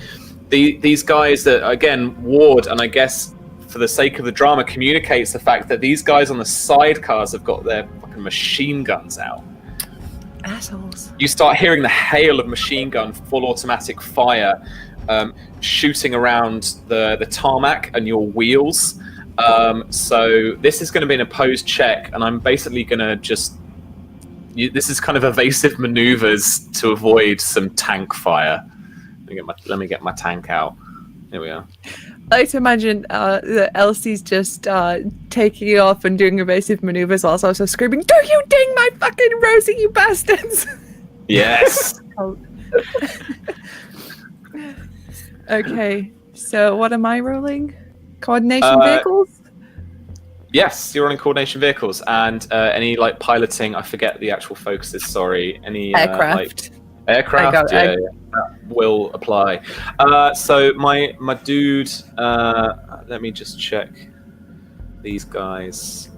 these guys that, again, Ward, and I guess for the sake of the drama, communicates the fact that these guys on the sidecars have got their fucking machine guns out. Assholes. You start hearing the hail of machine gun, full automatic fire, shooting around the tarmac and your wheels. So this is going to be an opposed check, and I'm basically going to just... this is kind of evasive maneuvers to avoid some tank fire. Let me get my tank out. Here we are. I like to imagine that Elsie's just taking off and doing evasive maneuvers whilst also screaming, "Do you ding my fucking Rosie, you bastards!" Yes. Okay, so what am I rolling? Coordination vehicles? Yes, you're running coordination vehicles and any like piloting. I forget the actual focuses. Sorry, any Aircraft. Aircraft. Yeah, that will apply. So my dude. Let me just check these guys.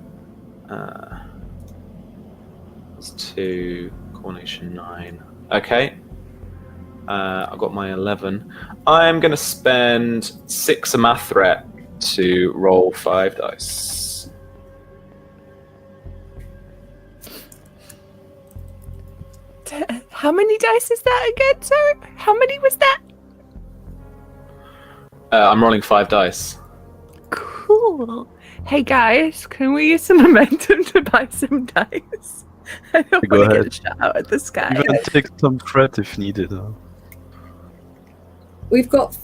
That's 2 coordination 9. Okay. I got my 11. I'm going to spend 6 of my threat to roll 5 dice. How many dice is that again, sir? How many was that? I'm rolling 5 dice. Cool. Hey guys, can we use some momentum to buy some dice? I don't Go want to ahead. get a shot out at the sky. You can take some threat if needed. We've got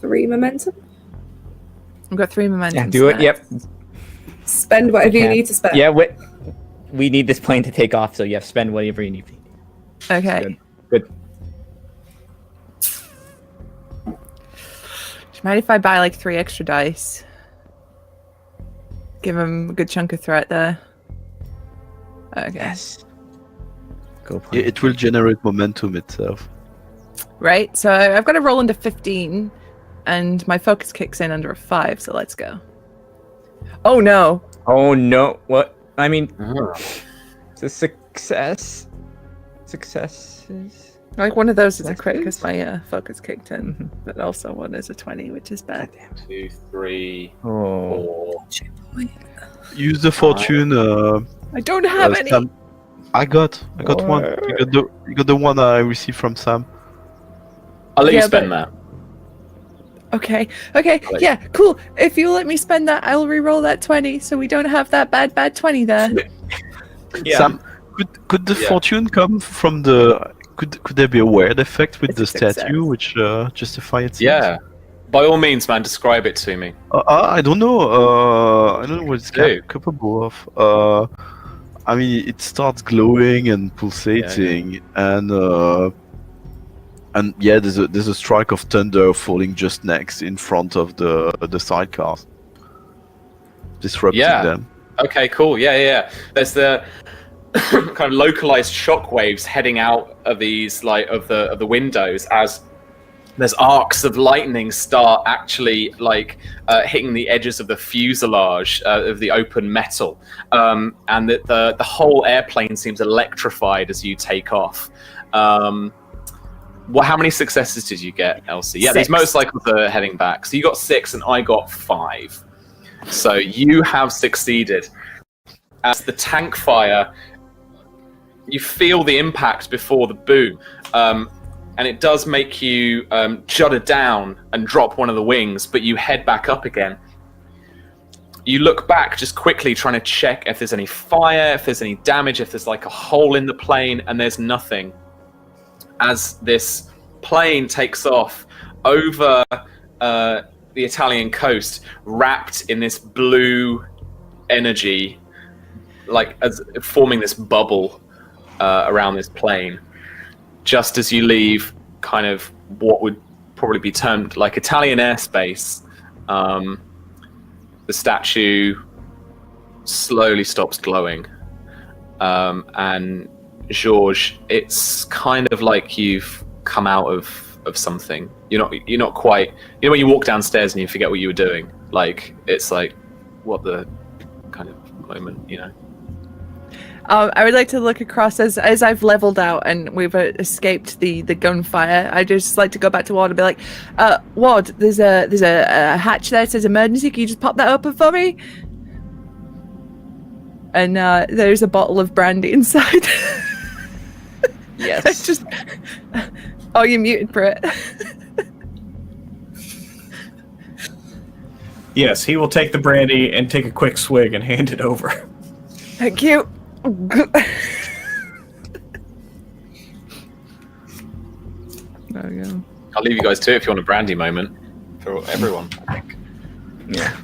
3 momentum. I've got 3 momentum. Yeah, do it. Yep. Spend whatever you need to spend. Yeah, we need this plane to take off, so yeah, spend whatever you need. Okay. Good. Do you mind if I buy like 3 extra dice? Give him a good chunk of threat there. Okay. Yes. Go. Yeah, it will generate momentum itself. Right, so I've got to roll under 15, and my focus kicks in under a 5, so let's go. Oh no! Oh no! What? I mean, it's a success. Successes. Like one of those is a That's crit good. because my focus kicked in, but also one is a 20, which is bad. 2, 3, Oh. 4. Use the fortune. I don't have any. Sam. I got one. What? You got the one I received from Sam. I'll let you Yeah, spend that. Okay, yeah, cool. If you let me spend that, I'll re-roll that 20, so we don't have that bad 20 there. Yeah. Sam, could the Yeah. fortune come from the? Could there be a weird effect with It's the a success. statue which justify itself? Yeah. By all means, man, describe it to me. I don't know. I don't know what it's Do. capable of. I mean, it starts glowing and pulsating, and yeah, there's a strike of thunder falling just next in front of the sidecars, disrupting them. Okay, cool. Yeah. There's the kind of localized shockwaves heading out of these, like, of the windows as there's arcs of lightning start actually hitting the edges of the fuselage of the open metal, and the whole airplane seems electrified as you take off. How many successes did you get, Elsie? Yeah, 6. these motorcycles are heading back. So you got 6 and I got 5. So you have succeeded. As the tank fire, you feel the impact before the boom. and it does make you judder down and drop one of the wings, but you head back up again. You look back just quickly, trying to check if there's any fire, if there's any damage, if there's like a hole in the plane, and there's nothing. As this plane takes off over the Italian coast, wrapped in this blue energy, like as forming this bubble around this plane. Just as you leave kind of what would probably be termed like Italian airspace, the statue slowly stops glowing. And George, it's kind of like you've come out of something. You're not quite, when you walk downstairs and you forget what you were doing, like it's like what the kind of moment, I would like to look across as I've leveled out and we've escaped the gunfire. I just like to go back to Ward and be like, Ward, there's a hatch there that says emergency. Can you just pop that open for me? And there's a bottle of brandy inside. Yes. Just. Oh, you muted, Britt. Yes, he will take the brandy and take a quick swig and hand it over. Thank you. There we go. I'll leave you guys to it if you want a brandy moment for everyone, I think. Yeah.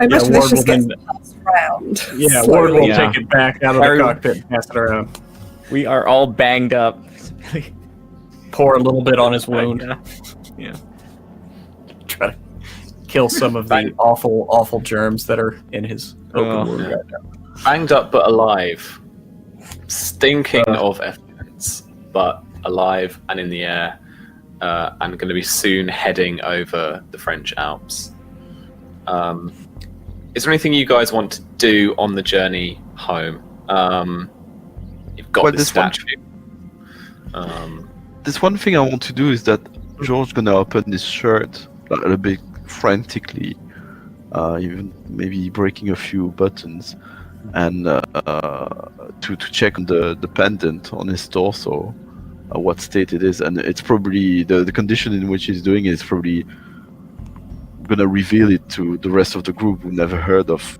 I imagine Ward this just will gets then- passed around. Yeah, Ward will Yeah. take it back out of the cockpit and pass it around. We are all banged up. Pour a little bit on his wound. Yeah. Try to kill some of the awful germs that are in his open wound right now. Banged up but alive. Stinking of effluence, but alive and in the air. And going to be soon heading over the French Alps. Is there anything you guys want to do on the journey home? You've got this statue. This one thing I want to do is that George's gonna open his shirt a bit frantically, even maybe breaking a few buttons, and to check on the pendant on his torso, what state it is, and it's probably the condition in which he's doing it is probably gonna reveal it to the rest of the group who never heard of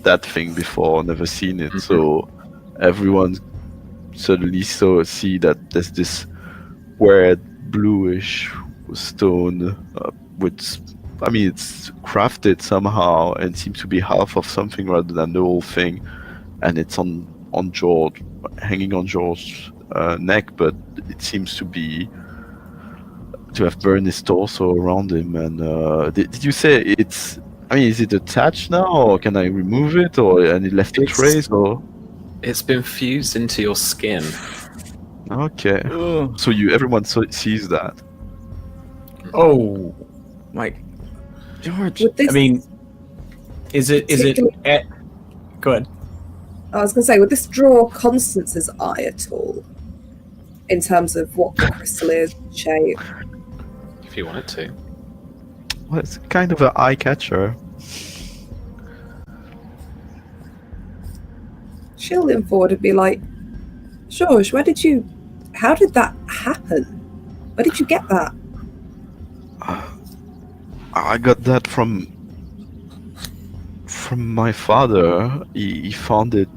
that thing before, never seen it. So everyone suddenly see that there's this weird bluish stone, which it's crafted somehow and seems to be half of something rather than the whole thing, and it's on George, hanging on George's neck, but it seems to have burned his torso around him. And did you say it's? Is it attached now, or can I remove it, and it left a trace, or? It's been fused into your skin. Okay. Ugh. So everyone sees that. Oh, Like, George. Would this, is it? Go ahead. I was going to say, would this draw Constance's eye at all? In terms of what the crystal is, shape? If you wanted to. Well, it's kind of an eye catcher. She'll lean forward and be like, George, how did that happen? Where did you get that? I got that from my father. He found it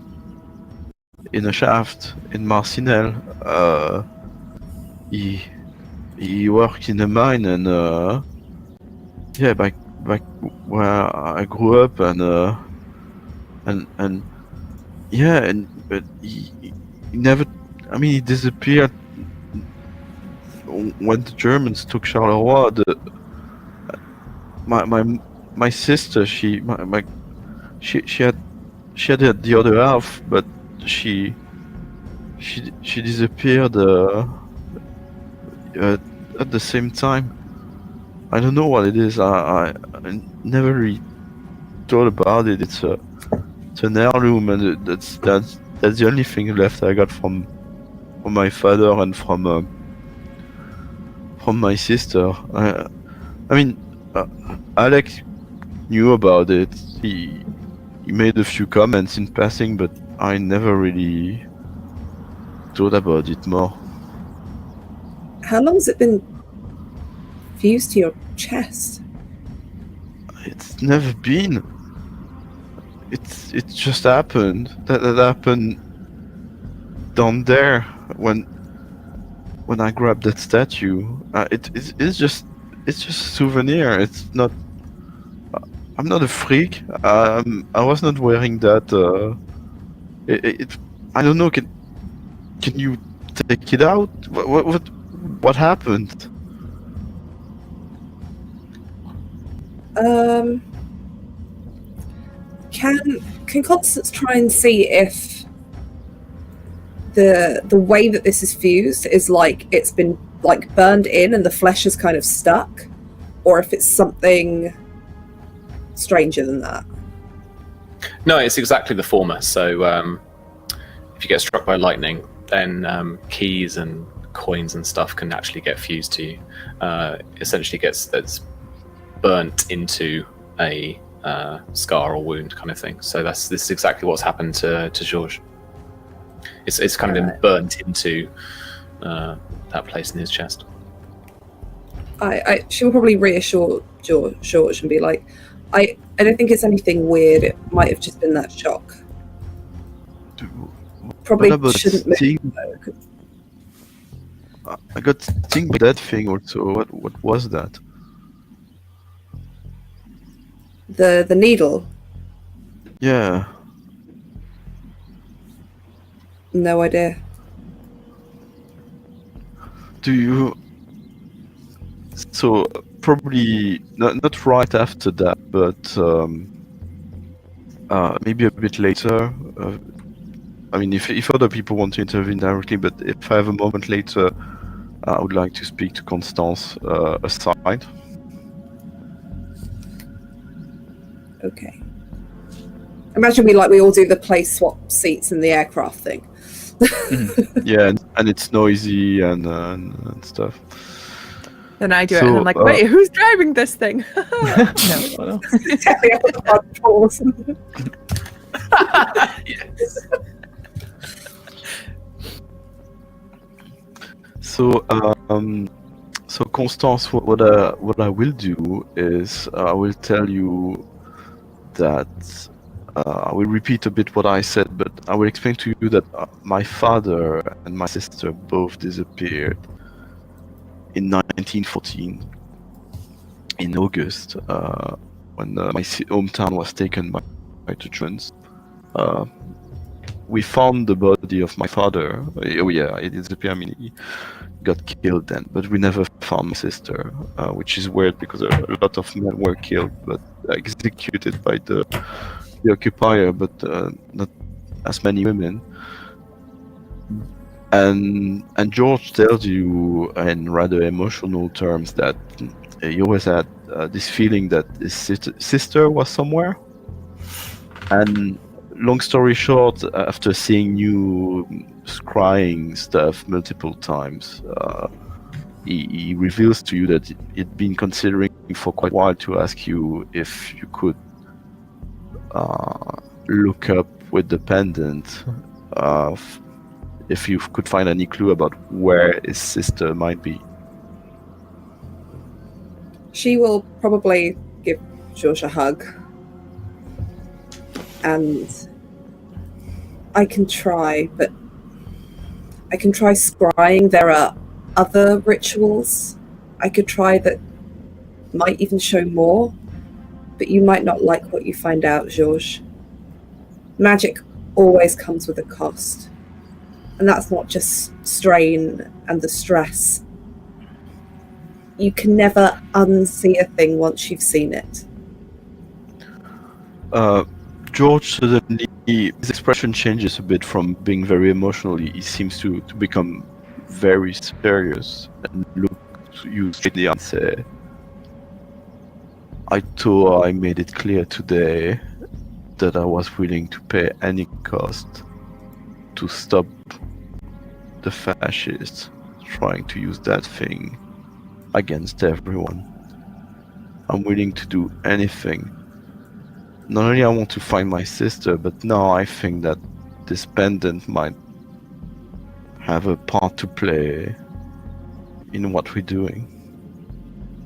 in a shaft in Marcinelle. He worked in a mine, and back where I grew up, but he never. He disappeared when the Germans took Charleroi. My sister, she had the other half, but she disappeared at the same time. I don't know what it is. I never really thought about it. It's an heirloom, and that's the only thing left I got from my father and from my sister. Alex knew about it. He made a few comments in passing, but I never really thought about it more. How long has it been fused to your chest? It's never been. It just happened. That happened down there when I grabbed that statue. It's just a souvenir. It's not. I'm not a freak. I was not wearing that. I don't know. Can you take it out? What happened? Can Constance try and see if the way that this is fused is like it's been like burned in and the flesh is kind of stuck, or if it's something stranger than that? No, it's exactly the former. So if you get struck by lightning, then keys and coins and stuff can actually get fused to you. Essentially that's burnt into a scar or wound kind of thing. So this is exactly what's happened to Georges. It's kind of been burnt into that place in his chest. She will probably reassure George and be like, I don't think it's anything weird. It might have just been that shock. Probably shouldn't move. I got stung by that thing also. What was that? The needle? Yeah. No idea. Do you? So probably not right after that, but maybe a bit later. I mean, if other people want to intervene directly, but if I have a moment later, I would like to speak to Constance aside. Okay. Imagine we all do the place swap seats in the aircraft thing. Yeah, and it's noisy and stuff. Then I do it, and I'm like, wait, who's driving this thing? No. Yes. So Constance, what I will do is I will tell you that I will repeat a bit what I said, but I will explain to you that my father and my sister both disappeared in 1914 in August when my hometown was taken by the Germans. We found the body of my father. Oh yeah, he disappeared. I mean, he got killed then, but we never found my sister, which is weird because a lot of men were killed but executed by the occupier, but not as many women. And George tells you in rather emotional terms that he always had this feeling that his sister was somewhere. And long story short, after seeing you scrying stuff multiple times, he reveals to you that he'd been considering for quite a while to ask you if you could look up with the pendant if you could find any clue about where his sister might be. She will probably give George a hug. And I can try, but I can try scrying. There are other rituals I could try that might even show more, but you might not like what you find out, Georges. Magic always comes with a cost. And that's not just strain and the stress. You can never unsee a thing once you've seen it. George suddenly, his expression changes a bit from being very emotional. He seems to become very serious and look you straight in the eye and say, I thought I made it clear today that I was willing to pay any cost to stop the fascists trying to use that thing against everyone. I'm willing to do anything. Not only I want to find my sister, but now I think that this pendant might have a part to play in what we're doing.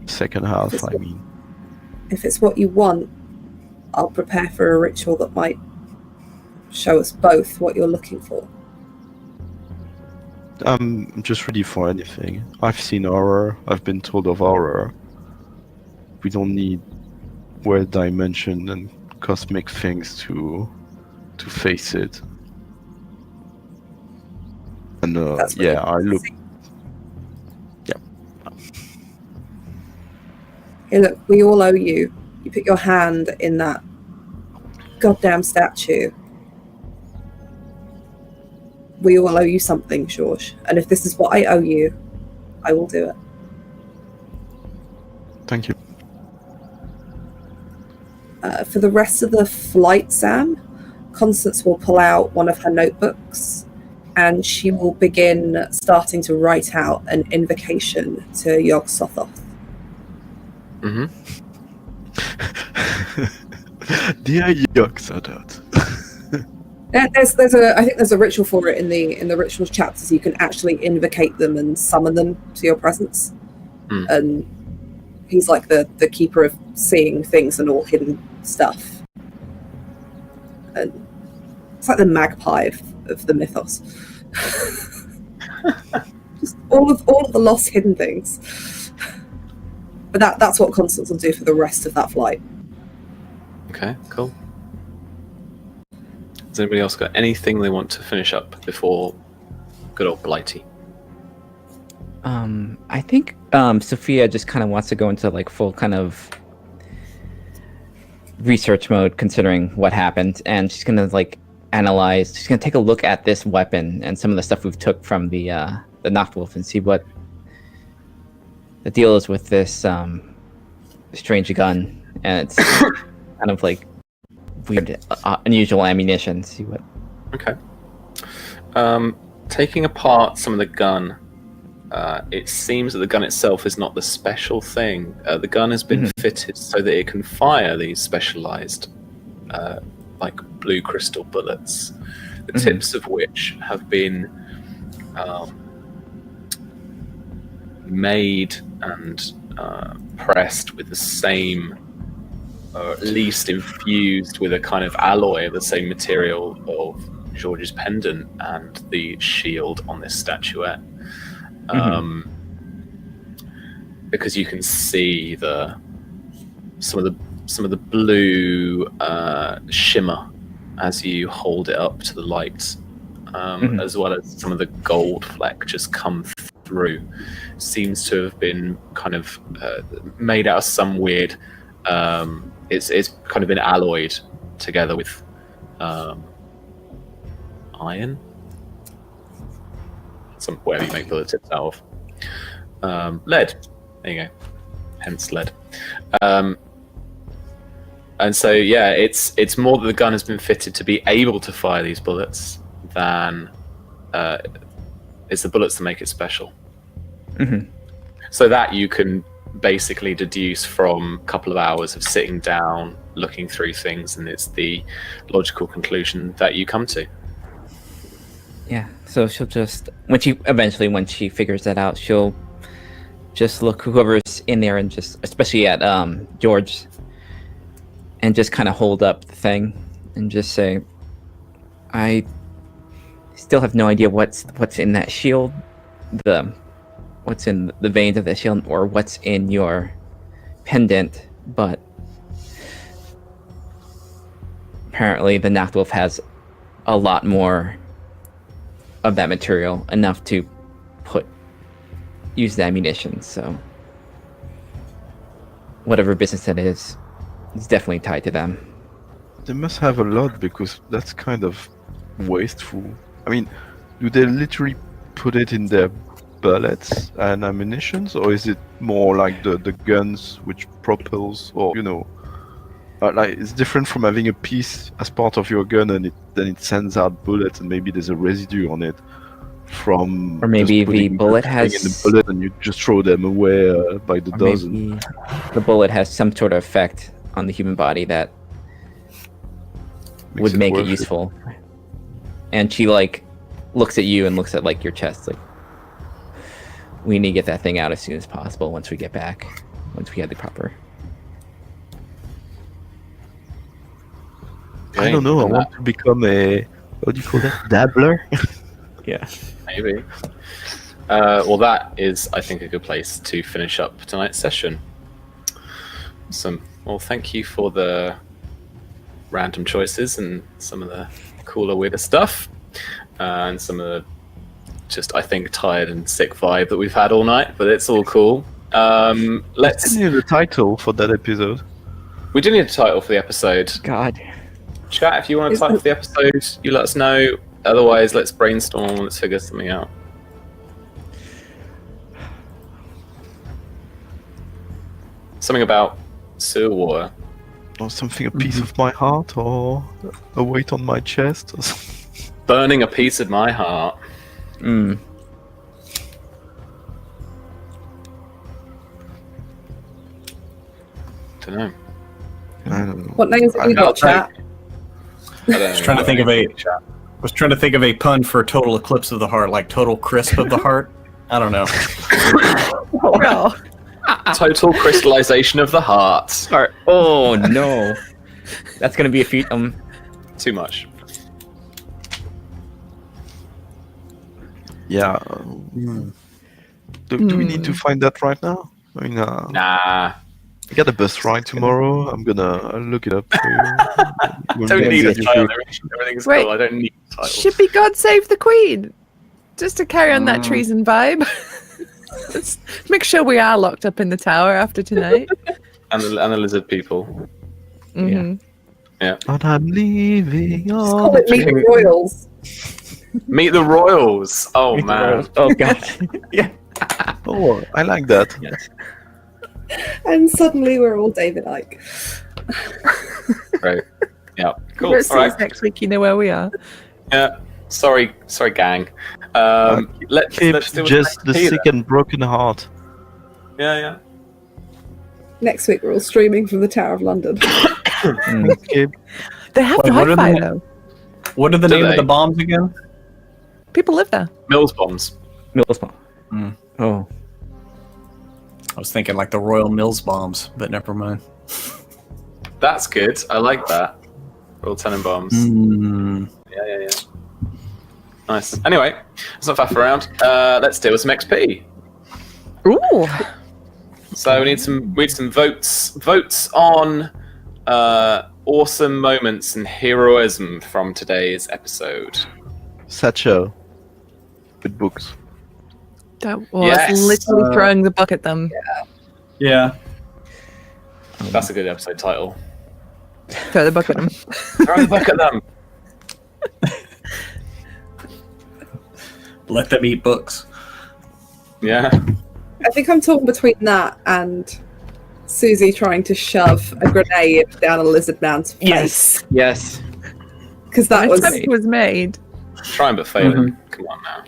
Second half, I mean. If it's what you want, I'll prepare for a ritual that might show us both what you're looking for. I'm just ready for anything. I've seen horror, I've been told of horror. We don't need weird dimension and cosmic things to face it. And yeah, I look. Yeah. Hey, look, we all owe you. You put your hand in that goddamn statue. We all owe you something, George. And if this is what I owe you, I will do it. Thank you. For the rest of the flight, Sam, Constance will pull out one of her notebooks and she will begin starting to write out an invocation to Yog-Sothoth. Mm-hmm. Dear Yog-Sothoth. I think there's a ritual for it in the rituals chapters. You can actually invocate them and summon them to your presence. And he's like the keeper of seeing things and all hidden stuff. And it's like the magpie of the mythos. Just all of the lost hidden things. But that's what Constance will do for the rest of that flight. Okay, cool. Has anybody else got anything they want to finish up before good old Blighty? I think Sophia just kind of wants to go into like full kind of research mode, considering what happened, and she's gonna like analyze. She's gonna take a look at this weapon and some of the stuff we've took from the Nachtwolf and see what the deal is with this strange gun, and it's kind of like weird, unusual ammunition. See what. Okay. Taking apart some of the gun, it seems that the gun itself is not the special thing. The gun has been fitted so that it can fire these specialized, like blue crystal bullets, the tips of which have been made and pressed with the same, or at least infused with a kind of alloy of the same material of George's pendant and the shield on this statuette. Because you can see some of the blue shimmer as you hold it up to the light, as well as some of the gold fleck just come through. Seems to have been kind of made out of some weird. It's kind of been alloyed together with iron. Whatever you make bullet tips out of. Lead. There you go. Hence lead. And so, yeah, it's more that the gun has been fitted to be able to fire these bullets than it's the bullets that make it special. So that you can basically deduce from a couple of hours of sitting down, looking through things, and it's the logical conclusion that you come to. Yeah, so she'll just when she figures that out, she'll just look whoever's in there and just, especially at George, and just kind of hold up the thing and just say, I still have no idea what's in that shield, what's in the veins of the shield, or what's in your pendant, but apparently the Nachtwolf has a lot more of that material, enough to use the ammunition, so whatever business that is, it's definitely tied to them. They must have a lot, because that's kind of wasteful. I mean, do they literally put it in their bullets and ammunitions, or is it more like the guns which propels, or like it's different from having a piece as part of your gun and then it sends out bullets and maybe there's a residue on it from, or maybe the bullet has in the bullet and you just throw them away by the dozen. Maybe the bullet has some sort of effect on the human body that would make it useful. And she like looks at you and looks at like your chest, like, we need to get that thing out as soon as possible once we get back. Once we have the proper. I don't know. I want to become a, what do you call that? Dabbler? Yeah. Maybe. Well, that is, I think, a good place to finish up tonight's session. Awesome. Well, thank you for the random choices and some of the cooler, weirder stuff, and some of the just, I think, tired and sick vibe that we've had all night. But it's all cool. Let's. I need the title for that episode. We do need a title for the episode. God. Chat, if you want a title for the episode, you let us know. Otherwise, let's brainstorm. Let's figure something out. Something about sewer water. Or something, a piece of my heart, or a weight on my chest. Or something. Burning a piece of my heart. Mm. Don't know. I don't know. What names have you got, chat? I don't I was trying to think of a pun for total eclipse of the heart, like total crisp of the heart. I don't know. No. Total crystallization of the heart. Oh no. That's gonna be a feat. Too much. Yeah. Do we need to find that right now? I mean, Nah. I got a bus ride tomorrow. I'm gonna look it up for you. Don't need a get title. you. Everything's Wait. cool. I don't need a title. Should be God Save the Queen. Just to carry on that treason vibe. Let's make sure we are locked up in the tower after tonight. And the lizard people. Mhm. But I'm leaving. Just call it Meet the Royals. Meet the Royals. Oh man. Oh god. Yeah. Oh, I like that. And suddenly we're all David Icke. Right. Yeah. Cool. We'll see All us right. next week. You know where we are. Yeah. Sorry, gang. Let's do Just the XP sick then. and broken heart. Yeah. Next week we're all streaming from the Tower of London. Okay. They have Wait, what are Wi-Fi the- though. What are the Do name of they? the bombs again? People live there. Mills bombs. Mills bomb. Mm. Oh. I was thinking like the Royal Mills bombs, but never mind. That's good. I like that. Royal Tenenbaums. Mm. Yeah. Nice. Anyway, let's not faff around. Let's deal with some XP. Ooh. So we need some votes. Votes on awesome moments and heroism from today's episode. Satchel. With books. That was Yes. literally throwing the book at them. Yeah. That's a good episode title. Throw the book at them. Throw the book at them. Let them eat books. Yeah. I think I'm torn between that and Susie trying to shove a grenade down a lizard man's face. Yes. Because that was Attempt was made. Trying but failing. Come on now.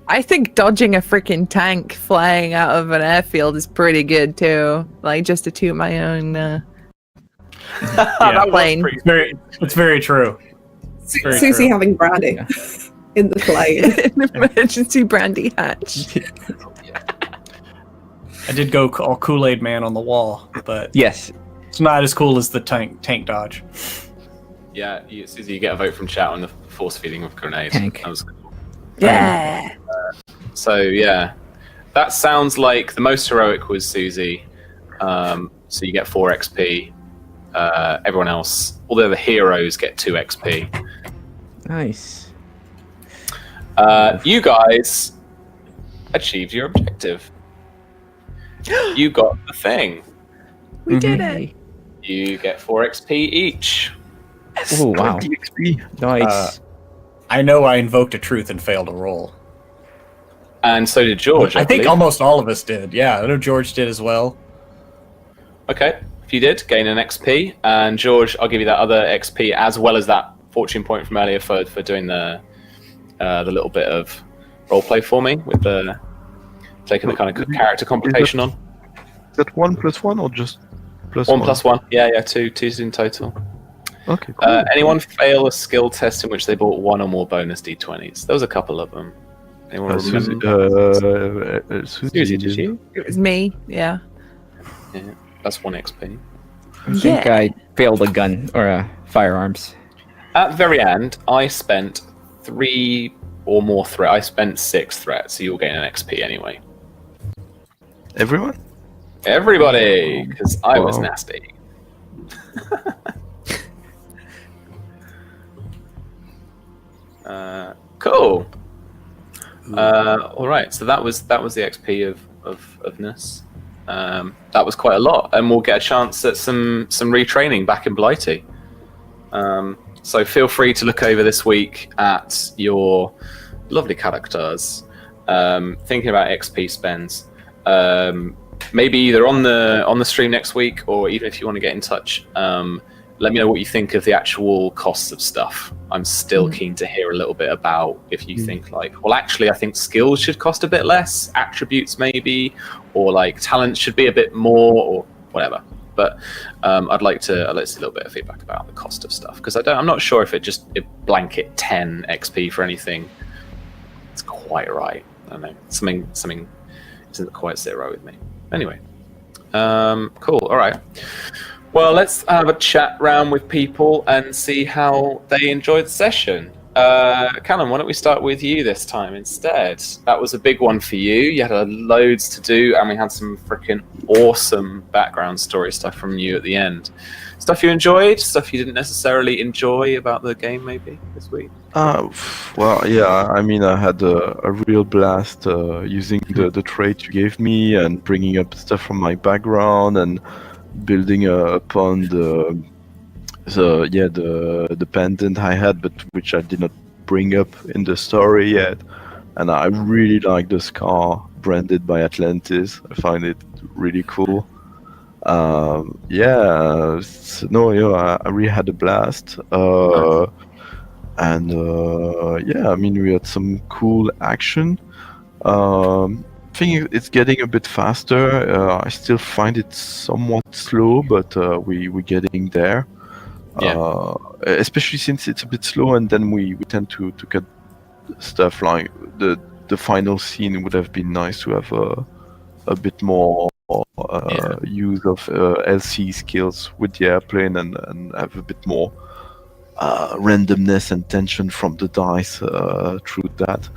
I think dodging a freaking tank flying out of an airfield is pretty good too. Like just to toot my own Yeah. plane. It's very true. Very Susie true. having brandy in the plane. An emergency brandy hatch. I did go all Kool-Aid Man on the wall, but Yes. it's not as cool as the tank dodge. Yeah, Susie, you get a vote from chat on the force feeding of grenade. Tank. That was cool. Yeah. So yeah, that sounds like the most heroic was Susie. So you get 4 XP. Everyone else, all the other heroes, get 2 XP. Nice. You guys achieved your objective. You got the thing. We did it. You get 4 XP each. Oh wow. 20 XP. Nice. I know I invoked a truth and failed a roll. And so did George. I think believe. almost all of us did. Yeah, I know George did as well. Okay, if you did, gain an XP. And George, I'll give you that other XP as well as that fortune point from earlier for doing the little bit of roleplay for me with the taking the kind of character complication on. Is that 1 + 1 or just plus 1 1? + 1. Yeah, 2's in total. Okay, cool. Anyone fail a skill test in which they bought 1 or more bonus d20s? There was a couple of them. Anyone Susie, remember? Susie, did you? It was me. Yeah. Yeah, that's 1 XP. I think I failed a gun or firearms. At the very end, I spent 3 or more threats. I spent 6 threats, so you'll gain an XP anyway. Everyone? Everybody, because I was Wow. nasty. Cool. All right, so that was the XP of Ness. That was quite a lot, and we'll get a chance at some retraining back in Blighty. So feel free to look over this week at your lovely characters, thinking about XP spends. Maybe either on the stream next week, or even if you want to get in touch, let me know what you think of the actual costs of stuff. I'm still keen to hear a little bit about if you think like, well, actually, I think skills should cost a bit less, attributes maybe, or like talent should be a bit more, or whatever. But I'd like to see a little bit of feedback about the cost of stuff, because I'm not sure if it blanket 10 XP for anything. It's quite right. I don't know. Something isn't quite sit right with me. Anyway, cool. All right. Well, let's have a chat round with people and see how they enjoyed the session. Callum, why don't we start with you this time instead? That was a big one for you. You had loads to do, and we had some freaking awesome background story stuff from you at the end. Stuff you enjoyed, stuff you didn't necessarily enjoy about the game maybe this week? Well, yeah, I mean, I had a real blast using the trait you gave me and bringing up stuff from my background and building upon the pendant I had, but which I did not bring up in the story yet. And I really like the scar branded by Atlantis. I find it really cool. I really had a blast. I mean, we had some cool action. I think it's getting a bit faster. I still find it somewhat slow, but we're getting there. Yeah. Especially since it's a bit slow, and then we tend to cut stuff like the final scene. Would have been nice to have a bit more use of LC skills with the airplane and have a bit more randomness and tension from the dice through that.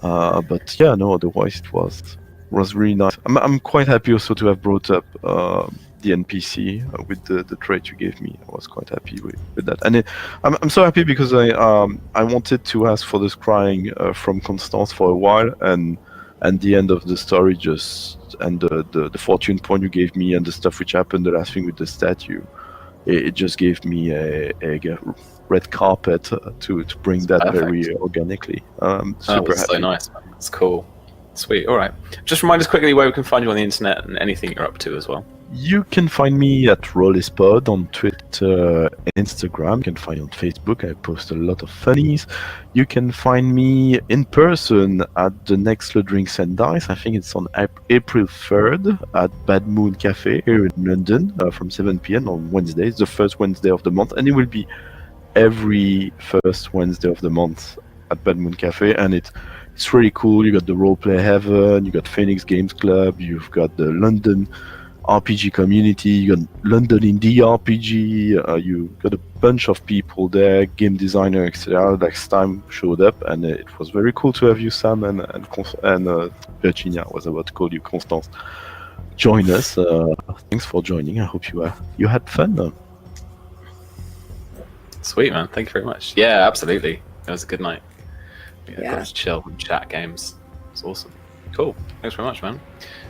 But yeah, no, otherwise it was really nice. I'm quite happy also to have brought up the NPC with the trait you gave me. I was quite happy with that, and I'm so happy because I wanted to ask for the scrying from Constance for a while, and the end of the story and the fortune point you gave me and the stuff which happened, the last thing with the statue, it just gave me a red carpet to bring that Perfect. very organically. That Super was happy. so nice, man. That's cool. Sweet. All right. Just remind us quickly where we can find you on the internet and anything you're up to as well. You can find me at Rollispod on Twitter, Instagram. You can find me on Facebook. I post a lot of funnies. You can find me in person at the next Drinks and Dice. I think it's on April 3rd at Bad Moon Cafe here in London from 7 p.m. on Wednesday. It's the first Wednesday of the month, and it will be every first Wednesday of the month at Bad Moon Cafe, and it's really cool. You got the Roleplay Heaven, you got Phoenix Games Club, you've got the London RPG community, you got London Indie RPG, you got a bunch of people there, game designer, etc. Next time showed up, and it was very cool to have you, Sam, and Virginia. I was about to call you Constance. Join us. Thanks for joining. I hope you had fun. Sweet, man. Thank you very much. Yeah, absolutely. It was a good night. Yeah. Got to chill and chat games. It's awesome. Cool. Thanks very much, man.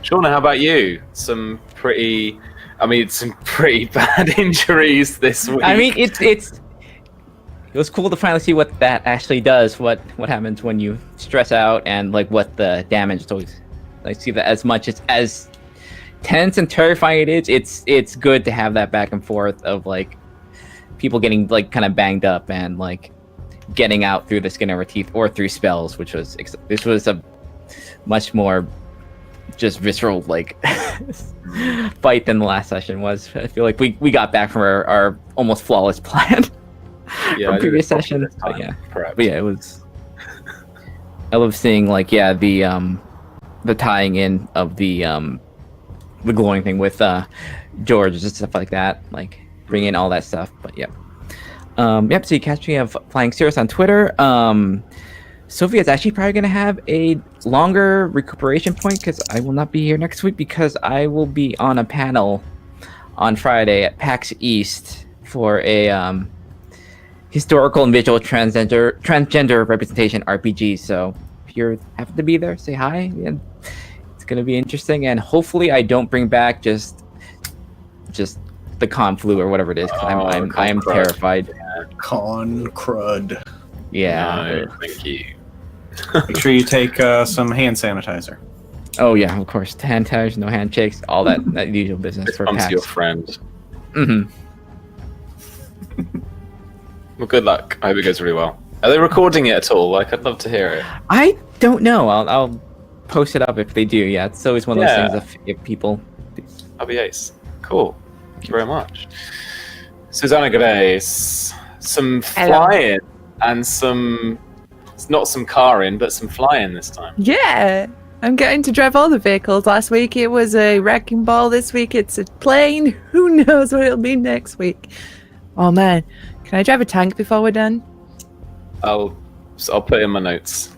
Shauna, how about you? Some pretty bad injuries this week. I mean, it was cool to finally see what that actually does. What happens when you stress out, and like what the damage does. I see that as much as tense and terrifying it is. It's good to have that back and forth of like people getting like kind of banged up and like getting out through the skin of our teeth or through spells, this was a much more just visceral like fight than the last session was. I feel like we got back from our almost flawless plan Yeah, from previous sessions. But yeah, perhaps. it was love seeing like the tying in of the glowing thing with George and stuff like that, like bring in all that stuff. But yep. So you catch me of Flying Cirrus on Twitter. Sophia's actually probably going to have a longer recuperation point because I will not be here next week because I will be on a panel on Friday at PAX East for a historical and visual transgender representation RPG. So if you happen to be there, say hi. Yeah, it's going to be interesting, and hopefully I don't bring back just the con flu or whatever it is. I am terrified. Con crud. Yeah. No, thank you. Make sure you take some hand sanitizer. Oh yeah, of course. Hand touch, no handshakes, all that usual business for Comes PAX. to your friend. Mm-hmm. Well, good luck. I hope it goes really well. Are they recording it at all? Like, I'd love to hear it. I don't know. I'll post it up if they do. Yeah, it's always one of those Yeah. things if people. That'll be ace. Cool. Thank you very much. Susanna Grace. Some Hello. flying and some... It's not some carring, but some flying this time. Yeah, I'm getting to drive all the vehicles. Last week it was a wrecking ball. This week it's a plane. Who knows what it'll be next week? Oh man, can I drive a tank before we're done? I'll put in my notes.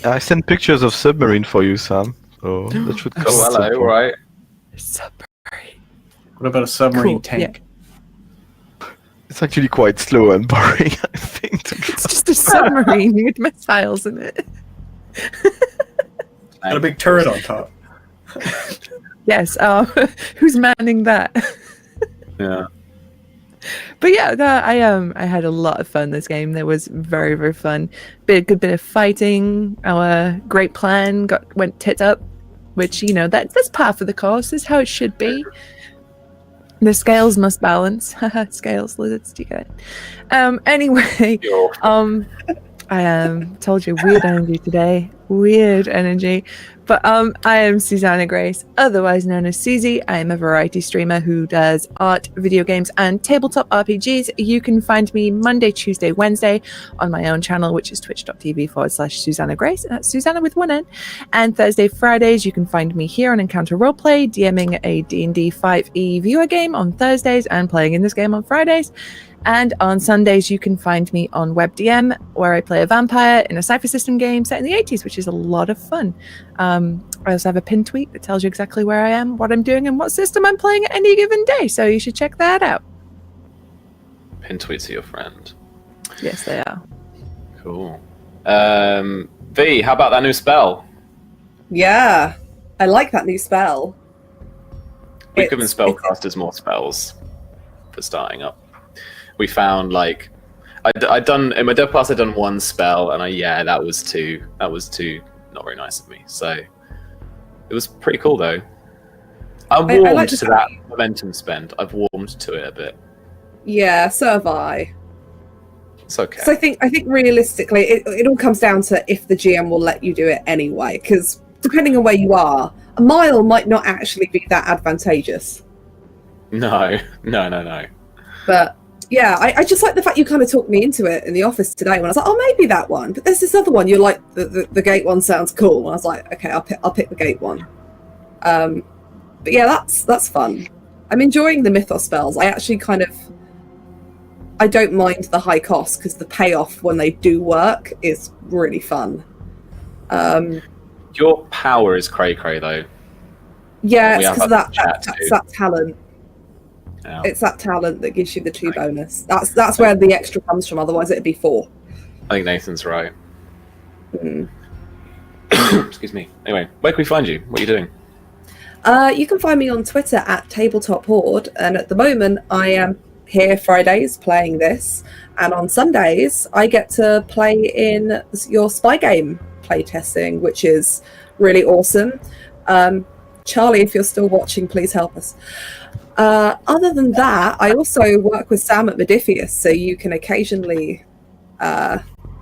I sent pictures of submarine for you, Sam. So that should come. Oh, at some hello, point. right. Submarine. What about a submarine Cool, tank? It's actually quite slow and boring, I think. It's just a submarine with missiles in it. Got a big turret on top. Yes. Who's manning that? Yeah. But yeah, I had a lot of fun this game. That was very, very fun. A good bit of fighting. Our great plan went tits up, which that's par for the course. This is how it should be. The scales must balance. Scales, lizards, do you get it? Anyway, I told you weird energy today. Weird energy. But I am Susanna Grace, otherwise known as Susie. I am a variety streamer who does art, video games, and tabletop RPGs. You can find me Monday, Tuesday, Wednesday on my own channel, which is twitch.tv/Susanna Grace. And that's Susanna with one N. And Thursday, Fridays, you can find me here on Encounter Roleplay, DMing a D&D 5e viewer game on Thursdays and playing in this game on Fridays. And on Sundays, you can find me on WebDM, where I play a vampire in a Cypher System game set in the 80s, which is a lot of fun. I also have a pinned tweet that tells you exactly where I am, what I'm doing, and what system I'm playing at any given day, so you should check that out. Pin tweets are your friend. Yes, they are. Cool. V, how about that new spell? Yeah, I like that new spell. We've given It's- spellcasters more spells for starting up. We found I'd done in my dev class. I'd done one spell, and that was too not very nice of me. So it was pretty cool though. I'm I warmed like to that momentum spend. I've warmed to it a bit. Yeah, so have I. It's okay. So I think realistically, it all comes down to if the GM will let you do it anyway. Because depending on where you are, a mile might not actually be that advantageous. No. But yeah, I just like the fact you kind of talked me into it in the office today when I was like, oh, maybe that one. But there's this other one. You're like, the gate one sounds cool. And I was like, okay, I'll pick the gate one. But yeah, that's fun. I'm enjoying the mythos spells. I actually I don't mind the high cost because the payoff when they do work is really fun. Your power is cray though. Yeah, We it's have because that chat too. that's that talent. Yeah. It's that talent that gives you the 2 bonus. That's where the extra comes from. Otherwise, it'd be 4. I think Nathan's right. Mm. Excuse me. Anyway, where can we find you? What are you doing? You can find me on Twitter at Tabletop Horde, and at the moment I am here Fridays playing this, and on Sundays I get to play in your spy game playtesting, which is really awesome. Charlie, if you're still watching, please help us. Other than that, I also work with Sam at Modiphius, so you can occasionally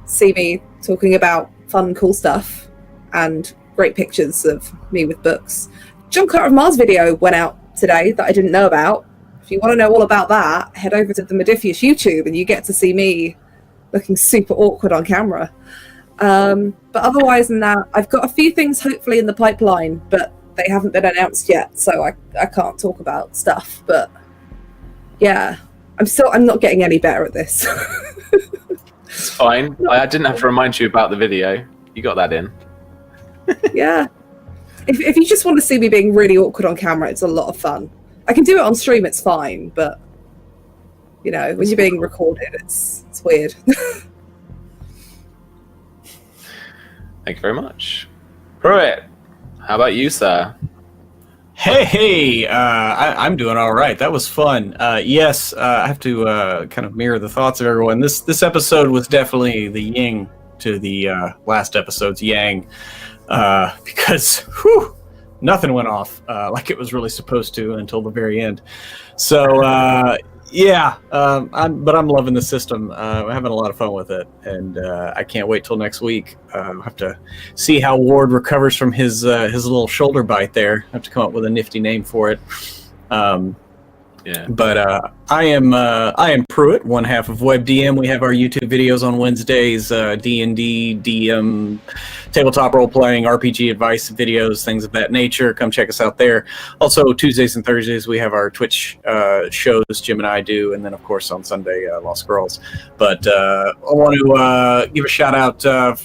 see me talking about fun, cool stuff and great pictures of me with books. John Carter of Mars video went out today that I didn't know about. If you want to know all about that, head over to the Modiphius YouTube and you get to see me looking super awkward on camera. But otherwise than that, I've got a few things hopefully in the pipeline, but they haven't been announced yet, so I can't talk about stuff. But yeah, I'm not getting any better at this. It's fine. I didn't have to remind you about the video. You got that in. Yeah. If you just want to see me being really awkward on camera, it's a lot of fun. I can do it on stream, it's fine, but you know, when you're being recorded, it's weird. Thank you very much. Pruitt, how about you, sir? Hey, I'm doing all right. That was fun. Yes, I have to kind of mirror the thoughts of everyone. This episode was definitely the yin to the last episode's yang, because nothing went off like it was really supposed to until the very end. So yeah, I'm loving the system. I'm having a lot of fun with it, and I can't wait till next week. I'll have to see how Ward recovers from his little shoulder bite there. I have to come up with a nifty name for it. Yeah. But I am Pruitt, one half of WebDM. We have our YouTube videos on Wednesdays, D&D, DM, tabletop role-playing, RPG advice videos, things of that nature. Come check us out there. Also, Tuesdays and Thursdays, we have our Twitch shows Jim and I do, and then, of course, on Sunday, Lost Girls. But I want to give a shout-out.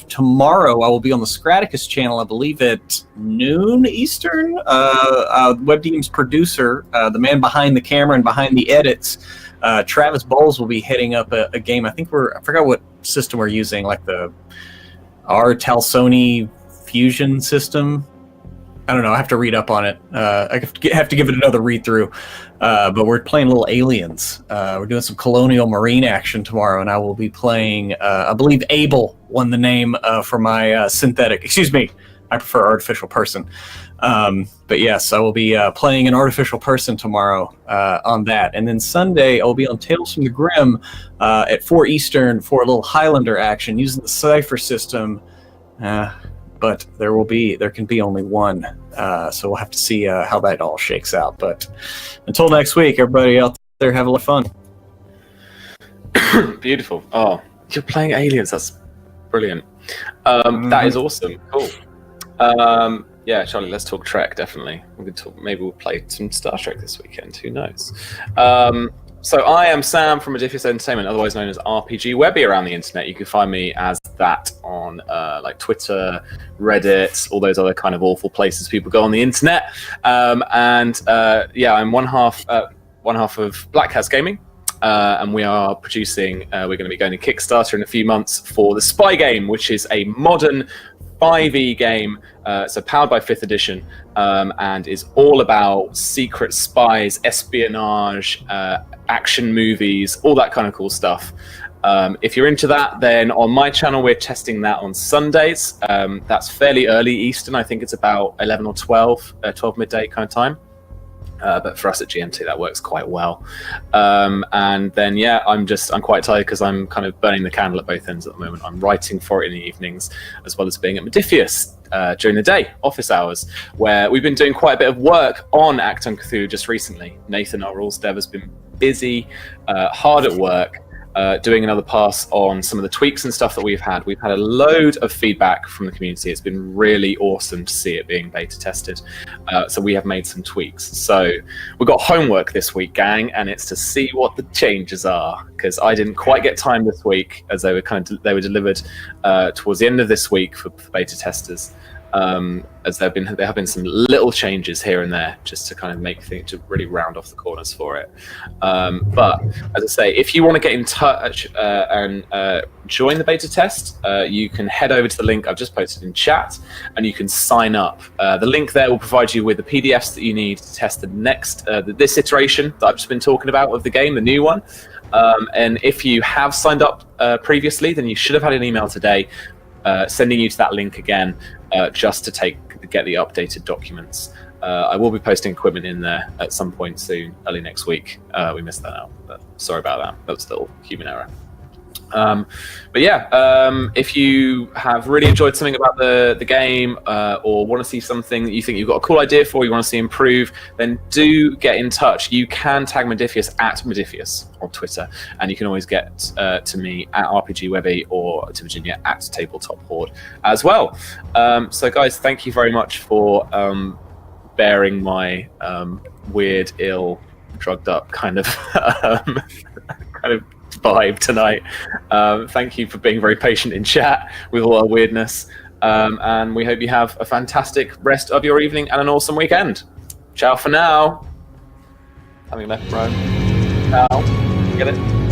Tomorrow, I will be on the Scraticus channel, I believe, at noon Eastern. WebDM's producer, the man behind the camera and behind the edits, Travis Bowles, will be heading up a game. I forgot what system we're using, like the Talsoni fusion system. I don't know. I have to read up on it. I have to give it another read through. But we're playing little aliens. We're doing some colonial marine action tomorrow, and I will be playing. I believe Abel won the name for my synthetic. Excuse me. I prefer artificial person. But yes, I will be playing an artificial person tomorrow on that. And then Sunday, I'll be on Tales from the Grim at 4 Eastern for a little Highlander action using the Cypher system. But there can be only one. So we'll have to see how that all shakes out. But until next week, everybody out there, have a lot of fun. Beautiful. Oh, you're playing aliens. That's brilliant. That is awesome. Cool. Yeah, Charlie, let's talk Trek, definitely. Maybe we'll play some Star Trek this weekend, who knows. So I am Sam from Modiphius Entertainment, otherwise known as RPG Webby around the internet. You can find me as that on like Twitter, Reddit, all those other kind of awful places people go on the internet. Yeah, I'm one half of Black House Gaming. And we are producing, we're going to be going to Kickstarter in a few months for the Spy Game, which is a modern 5e game, so powered by 5th edition, and is all about secret spies, espionage, action movies, all that kind of cool stuff. If you're into that, then on my channel, we're testing that on Sundays. That's fairly early Eastern. I think it's about 11 or 12 midday kind of time. But for us at GMT, that works quite well. And then, yeah, I'm quite tired because I'm kind of burning the candle at both ends at the moment. I'm writing for it in the evenings, as well as being at Modiphius during the day, office hours, where we've been doing quite a bit of work on Achtung, Cthulhu just recently. Nathan, our rules dev, has been busy, hard at work, doing another pass on some of the tweaks and stuff that we've had. We've had a load of feedback from the community. It's been really awesome to see it being beta tested. So we have made some tweaks. So we've got homework this week, gang, and it's to see what the changes are, because I didn't quite get time this week, as they were delivered towards the end of this week for beta testers. As there have been some little changes here and there, just to kind of make things, to really round off the corners for it. But as I say, if you want to get in touch and join the beta test, you can head over to the link I've just posted in chat, and you can sign up. The link there will provide you with the PDFs that you need to test the next this iteration that I've just been talking about of the game, the new one. And if you have signed up previously, then you should have had an email today sending you to that link again, just to get the updated documents. I will be posting equipment in there at some point soon, early next week. We missed that out, but sorry about that. That was still human error. But yeah, if you have really enjoyed something about the game, or want to see something that you think you've got a cool idea for, you want to see improve, then do get in touch. You can tag Modifius at Modifius on Twitter, and you can always get to me at RPGWebby or to Virginia at Tabletop Horde as well. So guys, thank you very much for bearing my weird, ill, drugged up kind of vibe tonight. Thank you for being very patient in chat with all our weirdness, and we hope you have a fantastic rest of your evening and an awesome weekend. Ciao for now. Having left Rome. Ciao. Get it?